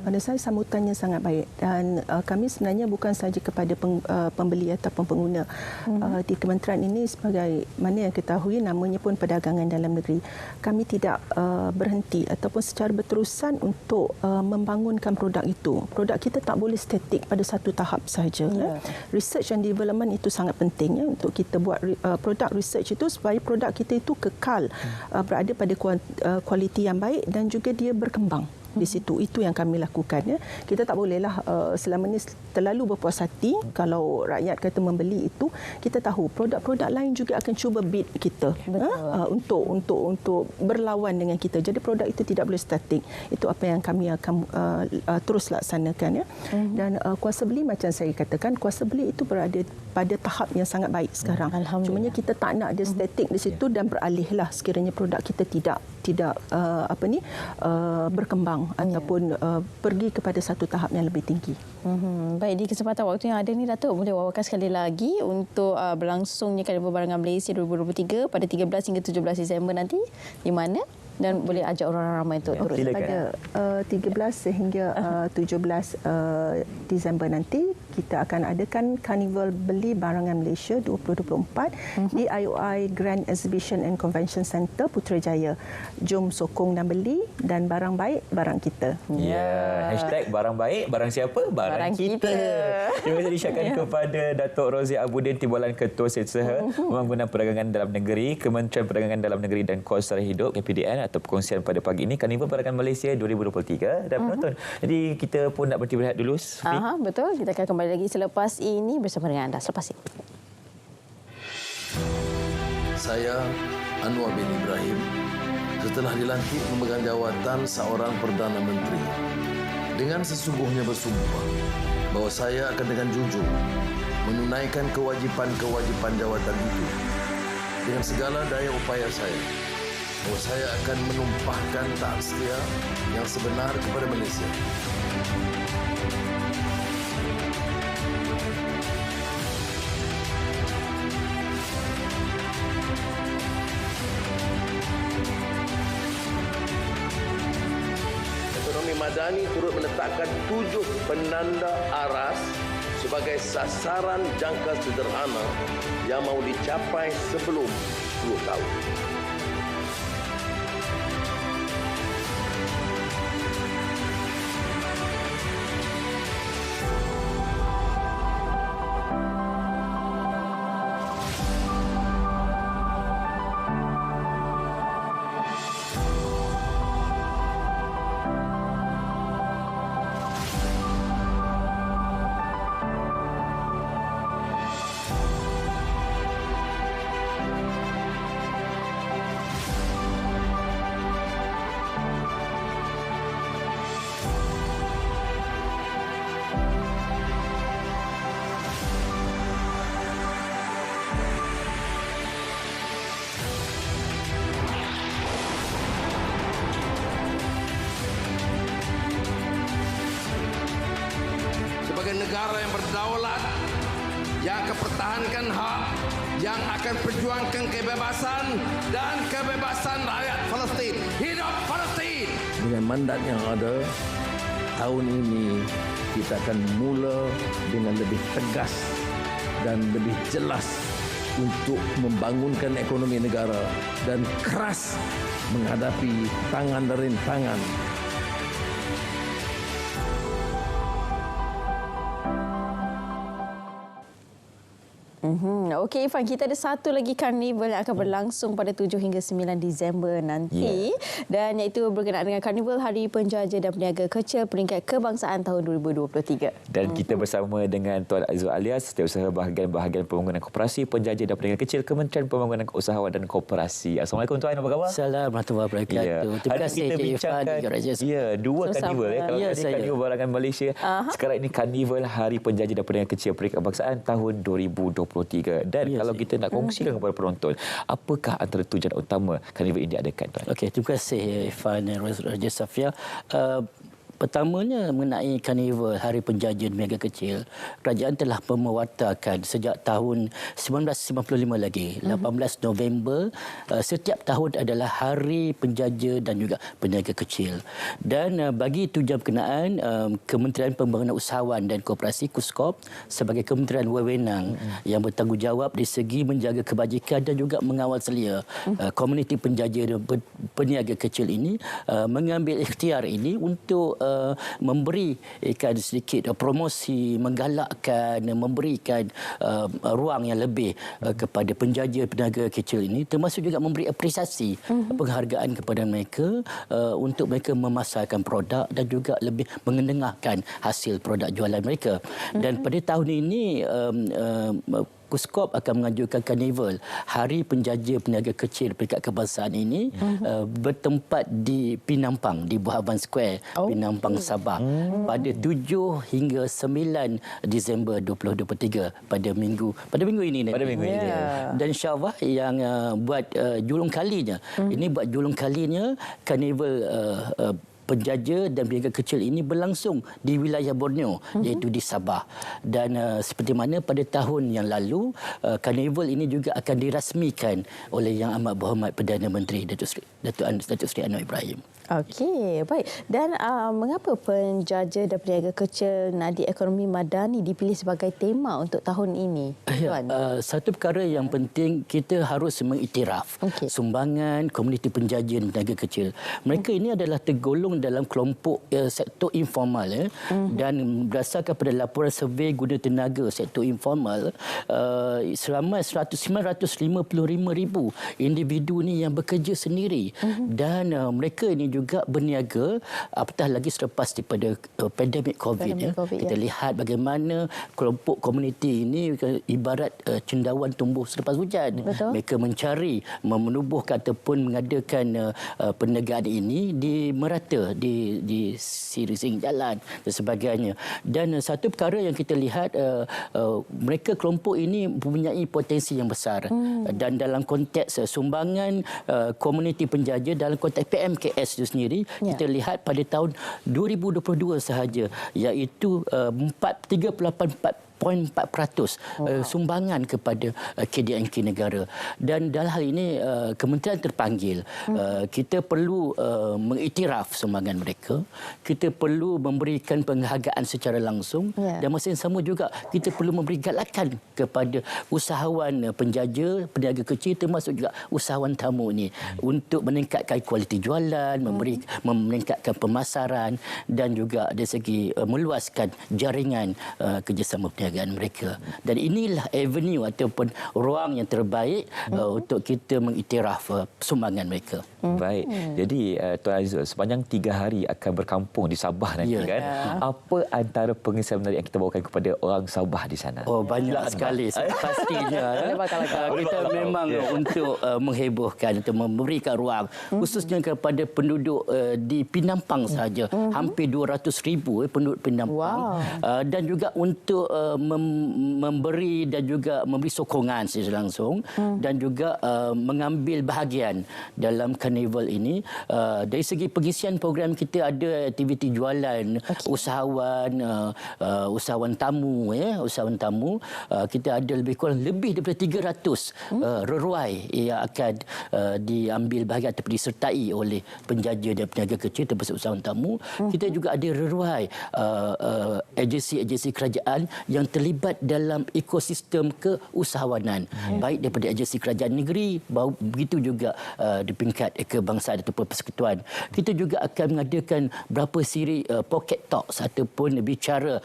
Pada saya sambutannya sangat baik, dan kami sebenarnya bukan sahaja kepada pembeli ataupun pengguna mana di kementerian ini, sebagai mana yang ketahui namanya pun perdagangan dalam negeri, kami tidak berhenti ataupun secara berterusan untuk membangunkan produk itu. Produk kita tak boleh statik pada satu tahap sahaja. Research and development itu sangat penting untuk kita buat produk research itu supaya produk kita itu kekal berada pada kualiti yang baik dan juga dia berkembang. Di situ itu yang kami lakukan. Kita tak bolehlah selama ini terlalu berpuas hati kalau rakyat kata membeli itu. Kita tahu produk-produk lain juga akan cuba beat kita untuk berlawan dengan kita. Jadi produk itu tidak boleh statik. Itu apa yang kami akan terus laksanakan. Dan kuasa beli, macam saya katakan, kuasa beli itu berada pada tahap yang sangat baik sekarang. Cumanya kita tak nak ada statik di situ dan beralihlah sekiranya produk kita tidak berkembang ataupun pergi kepada satu tahap yang lebih tinggi. Baik, di kesempatan waktu yang ada ni, Datuk, boleh wawarkan sekali lagi untuk berlangsungnya Karnival Barangan Malaysia 2023 pada 13 hingga 17 Disember nanti, di mana? Dan boleh ajak orang ramai untuk turut. Pada 13 sehingga 17 Disember nanti, kita akan adakan Karnival Beli Barangan Malaysia 2024 di IOI Grand Exhibition and Convention Centre Putrajaya. Jom sokong dan beli, dan barang baik, barang kita. Hashtag barang baik, barang siapa? Barang kita. Terima kasih disyarkan kepada Datuk Rozi Abudin, Timbalan Ketua Setiausaha Pembangunan Perdagangan Dalam Negeri, Kementerian Perdagangan Dalam Negeri dan Kos Sara Hidup KPDN, atau perkongsian pada pagi ini Karnival Barangan Malaysia 2023 dan penonton. Jadi kita pun nak berhenti berehat dulu. Betul. Kita akan kembali lagi selepas ini bersama dengan anda. Selepas ini. Saya Anwar bin Ibrahim setelah dilantik memegang jawatan seorang Perdana Menteri, dengan sesungguhnya bersumpah bahawa saya akan dengan jujur menunaikan kewajipan-kewajipan jawatan itu dengan segala daya upaya saya, bahawa saya akan menumpahkan taat setia yang sebenar kepada Malaysia. Ekonomi madani turut meletakkan 7 penanda aras sebagai sasaran jangka sederhana yang mahu dicapai sebelum 10 tahun. Negara yang berdaulat, yang akan pertahankan hak, yang akan perjuangkan kebebasan dan kebebasan rakyat Palestin. Hidup Palestin! Dengan mandat yang ada, tahun ini kita akan mula dengan lebih tegas dan lebih jelas untuk membangunkan ekonomi negara dan keras menghadapi tangan dan rintangan. Okey, Irfan, kita ada satu lagi karnival yang akan berlangsung pada 7 hingga 9 Disember nanti. Dan iaitu berkenaan dengan Karnival Hari Penjaja dan Peniaga Kecil Peringkat Kebangsaan tahun 2023. Dan kita bersama dengan Tuan Azul Alias, Setiausaha Bahagian-Bahagian Pembangunan Koperasi Penjaja dan Peniaga Kecil, Kementerian Pembangunan Usahawan dan Koperasi. Assalamualaikum Tuan, apa khabar? Assalamualaikum warahmatullahi wabarakatuh. Terima kasih kita bincangkan dua karnival. Kalau tadi Karnival Barangan Malaysia, sekarang ini Karnival Hari Penjaja dan Peniaga Kecil Peringkat Kebangsaan tahun 2023. Dan kalau kita nak kongsikan kepada penonton, apakah antara tujuan utama karnival ini diadakan, Tuan? Okey, terima kasih Irfan dan Raja Safia. Pertamanya mengenai Karnival Hari Penjaja Niaga Kecil, kerajaan telah mewawartakan sejak tahun 1955 lagi, 18 November setiap tahun adalah Hari Penjaja dan juga Peniaga Kecil. Dan bagi itu jam berkenaan, Kementerian Pembangunan Usahawan dan Koperasi KUSKOP sebagai kementerian wewenang yang bertanggungjawab di segi menjaga kebajikan dan juga mengawal selia komuniti penjaja dan peniaga kecil ini, mengambil ikhtiar ini untuk memberikan sedikit promosi, menggalakkan, memberikan ruang yang lebih kepada penjaja peniaga kecil ini, termasuk juga memberi apresiasi penghargaan kepada mereka untuk mereka memasarkan produk dan juga lebih mengendengahkan hasil produk jualan mereka. Dan pada tahun ini KUSKOP akan mengajukan Karnival Hari Penjaja Peniaga Kecil peringkat kebangsaan ini bertempat di Pinampang, di Buhavan Square, Pinampang, Sabah pada 7 hingga 9 Disember 2023 pada minggu ini. Dan insya-Allah yang buat julung kalinya, ini buat julung kalinya Karnival penjaja dan peniaga kecil ini berlangsung di wilayah Borneo, iaitu di Sabah. Dan seperti mana pada tahun yang lalu, Karnival ini juga akan dirasmikan oleh Yang Amat Berhormat Perdana Menteri Datuk Seri Anwar Ibrahim. Okey, baik. Dan mengapa penjaja dan peniaga kecil nadi ekonomi madani dipilih sebagai tema untuk tahun ini? Satu perkara yang penting, kita harus mengiktiraf sumbangan komuniti penjaja dan peniaga kecil. Mereka ini adalah tergolong dalam kelompok sektor informal dan berdasarkan pada laporan survei guna tenaga sektor informal, selama 955,000 individu ni yang bekerja sendiri dan mereka ini juga berniaga apatah lagi selepas daripada pandemik COVID. Kita lihat bagaimana kelompok komuniti ini ibarat cendawan tumbuh selepas hujan. Mereka mencari, menubuhkan ataupun mengadakan perniagaan ini di merata di siri-siri jalan dan sebagainya. Dan satu perkara yang kita lihat, mereka kelompok ini mempunyai potensi yang besar dan dalam konteks sumbangan komuniti penjaja dalam konteks PMKS itu sendiri, kita lihat pada tahun 2022 sahaja, iaitu 38.4% sumbangan kepada KDNK negara. Dan dalam hal ini kementerian terpanggil, kita perlu mengiktiraf sumbangan mereka, kita perlu memberikan penghargaan secara langsung dan masa yang sama juga kita perlu memberi galakan kepada usahawan penjaja, peniaga kecil termasuk juga usahawan tamu ini untuk meningkatkan kualiti jualan, meningkatkan pemasaran dan juga dari segi meluaskan jaringan kerjasama perniagaan mereka. Dan inilah avenue ataupun ruang yang terbaik untuk kita mengiktiraf sumbangan mereka. Baik. Jadi Tuan Azizul, sepanjang 3 hari akan berkampung di Sabah nanti kan. Apa antara pengisian menarik yang kita bawakan kepada orang Sabah di sana? Oh, banyak sekali pastinya. Kita memang untuk menghebohkan atau memberikan ruang khususnya kepada penduduk di Pinampang sahaja. Hampir 200,000 penduduk Pinampang. Dan juga untuk memberi dan juga memberi sokongan secara langsung dan juga mengambil bahagian dalam Karnival ini. Dari segi pengisian program, kita ada aktiviti jualan, usahawan tamu, usahawan tamu. Kita ada lebih daripada 300 reruai yang akan diambil bahagian atau disertai oleh penjaja dan peniaga kecil termasuk usahawan tamu. Kita juga ada reruai agensi-agensi kerajaan yang terlibat dalam ekosistem keusahawanan, baik daripada agensi kerajaan negeri, begitu juga di peringkat kebangsaan ataupun persekutuan. Kita juga akan mengadakan berapa siri pocket talks ataupun bicara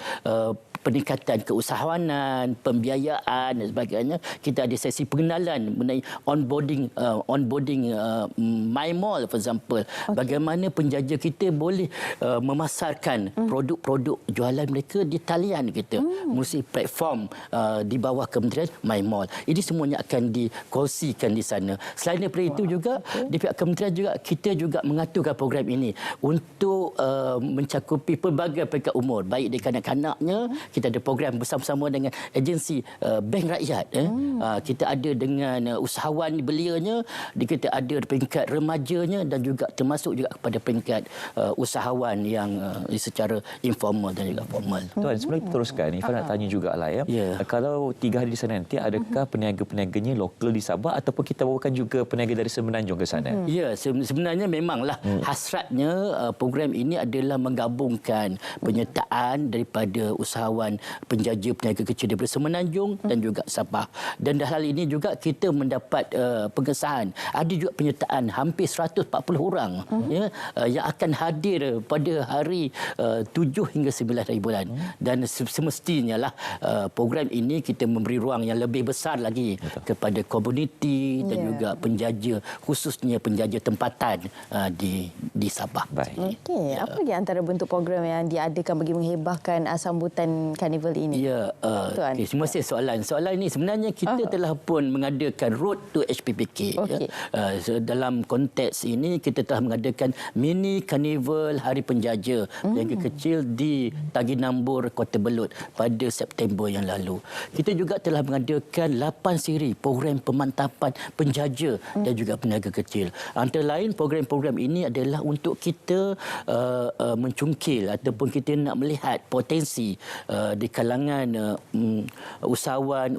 peningkatan keusahawanan, pembiayaan dan sebagainya. Kita ada sesi pengenalan mengenai onboarding My Mall for example. Bagaimana penjaja kita boleh memasarkan produk-produk jualan mereka di talian kita melalui platform di bawah kementerian My Mall. Ini semuanya akan dikongsikan di sana. Selain daripada itu juga di pihak kementerian juga kita juga mengaturkan program ini untuk mencakupi pelbagai peringkat umur, baik dari kanak-kanaknya, kita ada program bersama-sama dengan agensi Bank Rakyat. Kita ada dengan usahawan belianya, kita ada peringkat remajanya dan juga termasuk juga kepada peringkat usahawan yang secara informal dan juga formal. Tuan, sebelum kita teruskan, Ifan nak tanya jugalah ya. Kalau 3 hari di sana nanti, adakah peniaga-peniaganya lokal di Sabah ataupun kita bawakan juga peniaga dari Semenanjung ke sana? Ya, sebenarnya memanglah hasratnya program ini adalah menggabungkan penyertaan daripada usahawan penjaja peniaga kecil daripada Semenanjung dan juga Sabah. Dan dalam hal ini juga kita mendapat pengesahan. Ada juga penyertaan hampir 140 orang yang akan hadir pada hari 7 hingga 9 hari bulan. Dan semestinya lah program ini kita memberi ruang yang lebih besar lagi kepada komuniti dan juga penjaja, khususnya penjaja tempatan di Sabah. Okey, apa lagi antara bentuk program yang diadakan bagi menghebahkan sambutan karnival ini? Ya, terima kasih soalan. Soalan ini sebenarnya kita telah pun mengadakan Road to HPPK. Dalam konteks ini kita telah mengadakan mini karnival Hari Penjaja peniaga kecil di Tagi Nambur, Kota Belud pada September yang lalu. Kita juga telah mengadakan 8 siri program pemantapan penjaja dan juga peniaga kecil. Antara lain program-program ini adalah untuk kita mencungkil ataupun kita nak melihat potensi di kalangan usahawan,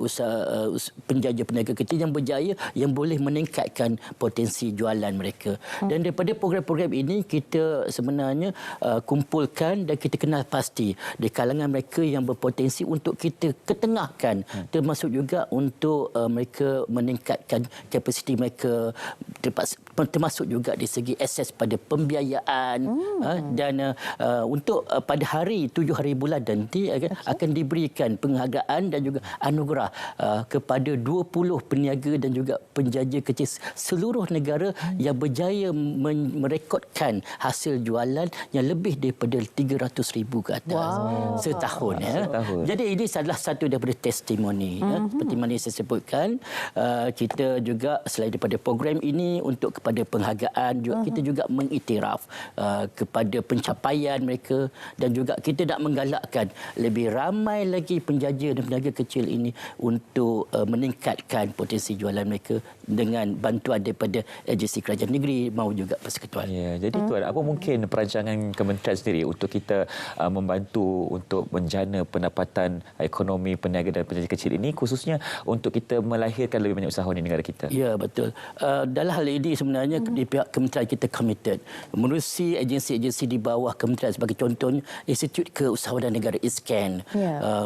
penjaja peniaga kecil yang berjaya yang boleh meningkatkan potensi jualan mereka. Dan daripada program-program ini kita sebenarnya kumpulkan dan kita kenal pasti di kalangan mereka yang berpotensi untuk kita ketengahkan, termasuk juga untuk mereka meningkatkan kapasiti mereka, termasuk juga di segi akses pada pembiayaan dan untuk pada hari 7 hari bulan nanti akan diberikan penghargaan dan juga anugerah kepada 20 peniaga dan juga penjaja kecil seluruh negara yang berjaya merekodkan hasil jualan yang lebih daripada 300,000 ke atas setahun. Jadi ini adalah satu daripada testimoni. Seperti mana saya sebutkan, kita juga selain daripada program ini untuk kepada penghargaan juga kita juga mengiktiraf kepada pencapaian mereka dan juga kita nak menggalakkan lebih ramai lagi penjaja dan peniaga kecil ini untuk meningkatkan potensi jualan mereka dengan bantuan daripada agensi kerajaan negeri maupun juga persekutuan. Ya, jadi Tuan, apa mungkin perancangan kementerian sendiri untuk kita membantu untuk menjana pendapatan ekonomi peniaga dan penjaja kecil ini, khususnya untuk kita melahirkan lebih banyak usahawan di negara kita? Ya, betul. Dalam hal ini sebenarnya di pihak kementerian kita committed menerusi agensi-agensi di bawah kementerian, sebagai contohnya Institut Keusahawanan Negara ISKAN,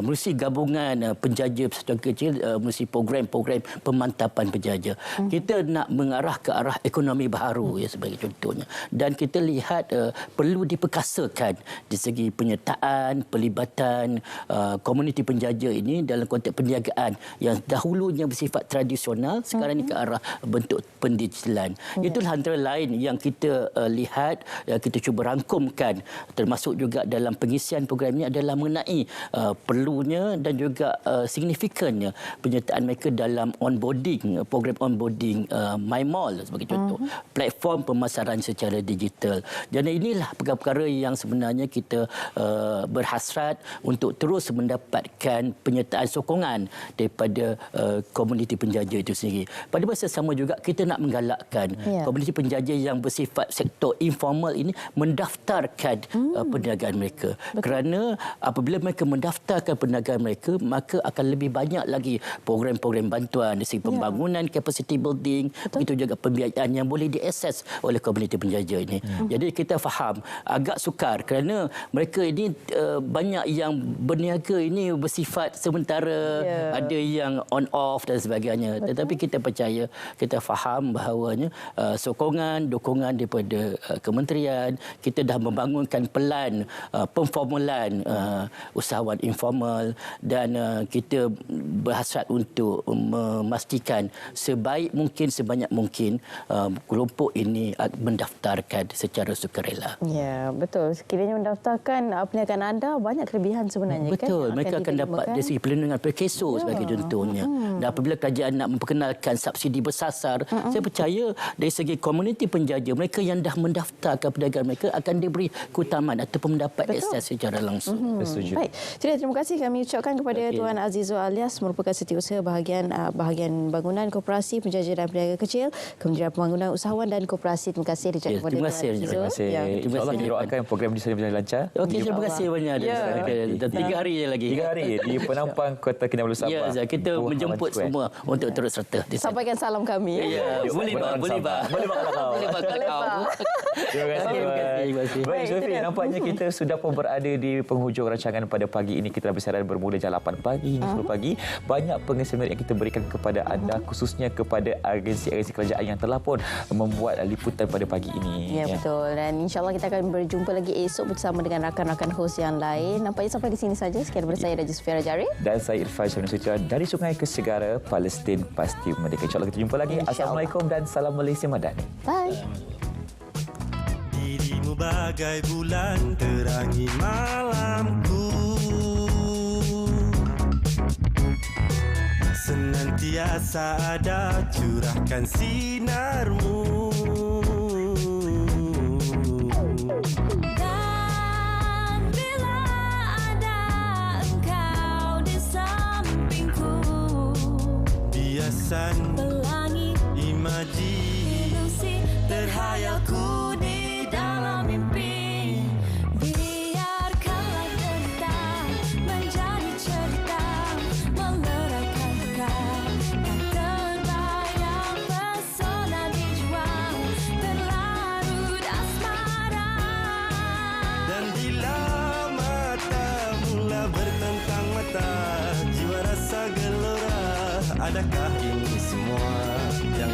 menerusi gabungan penjaja peserta kecil, menerusi program-program pemantapan penjaja. Kita nak mengarah ke arah ekonomi baharu ya sebagai contohnya, dan kita lihat perlu diperkasakan di segi penyertaan, pelibatan komuniti penjaja ini dalam konteks perniagaan yang dahulunya bersifat tradisional, sekarang ini ke arah bentuk pendigitalan. Itulah antara lain yang kita lihat, kita cuba rangkumkan, termasuk juga dalam pengisian program ini adalah mengenai perlunya dan juga signifikannya penyertaan mereka dalam onboarding, program onboarding My Mall sebagai contoh, platform pemasaran secara digital. Dan inilah perkara-perkara yang sebenarnya kita berhasrat untuk terus mendapatkan penyertaan sokongan daripada komuniti penjaja itu sendiri. Pada masa sama juga kita nak menggalakkan komuniti penjaja yang bersifat sektor informal ini mendaftarkan perniagaan mereka. Kerana apabila mereka mendaftarkan perniagaan mereka, maka akan lebih banyak lagi program-program bantuan dari segi pembangunan, capacity building, begitu juga pembiayaan yang boleh diakses oleh komuniti penjaja ini. Jadi kita faham agak sukar kerana mereka ini banyak yang berniaga ini bersifat sementara, ada yang on off dan sebagainya. Tetapi kita percaya, kita faham bahawanya sokongan, dukungan daripada kementerian, kita dah membangunkan pelan pemformulan usahawan informal dan kita berhasrat untuk memastikan sebaik mungkin, sebanyak mungkin kelompok ini mendaftarkan secara sukarela. Ya, betul. Sekiranya mendaftarkan perniagaan anda, banyak kelebihan sebenarnya. Betul. Kan? Mereka akan dapat dari segi perlindungan perkeso sebagai contohnya. Dan apabila kerajaan nak memperkenalkan subsidi bersasar, saya percaya dari segi komuniti penjaja, mereka yang dah mendaftarkan perniagaan mereka akan diberi keutamaan ataupun mendapat akses secara langsung. Baik. Jadi terima kasih kami ucapkan kepada Tuan Azizul Alias merupakan setiausaha bahagian bangunan koperasi penjaja dan peniaga kecil Kementerian Pembangunan Usahawan dan Koperasi. Terima kasih kepada terima kasih. Terima kasih. InsyaAllah kita doakan program ini berjalan lancar. Okey, terima kasih banyak. 3 hari je lagi. 3 hari di Penampang Kota Kinabalu Sabah. Ya, kita menjemput semua untuk turut serta. Sampaikan salam kami. Ya, boleh Pak. Boleh Pak kalau Terima kasih. Baik, Sophie, nampaknya kita sudah pun berada di penghujung rancangan pada pagi ini. Kita bersiaran bermula jam 8 pagi hingga 10 pagi. Banyak pengisian yang kita berikan kepada anda, khususnya kepada agensi-agensi kerajaan yang telah pun membuat liputan pada pagi ini. Ya, betul. Dan insyaAllah kita akan berjumpa lagi esok bersama dengan rakan-rakan hos yang lain. Nampaknya sampai di sini saja. Sekian daripada saya, Raja Sufia Rajari. Dan saya Irfan Syamil Sutra. Dari sungai ke segara, Palestin pasti merdeka. InsyaAllah kita jumpa lagi. Assalamualaikum dan salam Malaysia Madani. Bye. Dirimu bagai bulan terangi malamku, senantiasa ada curahkan sinarmu. Dan bila ada engkau di sampingku, biasan pelangi imaji terhayalku di dalam mimpi. Biarkanlah derita menjadi cerita, meleraikan luka, tak terbayang pesona di jiwa, terlarut asmara. Dan bila mata mula bertentang mata, jiwa rasa gelora. Adakah ini semua yang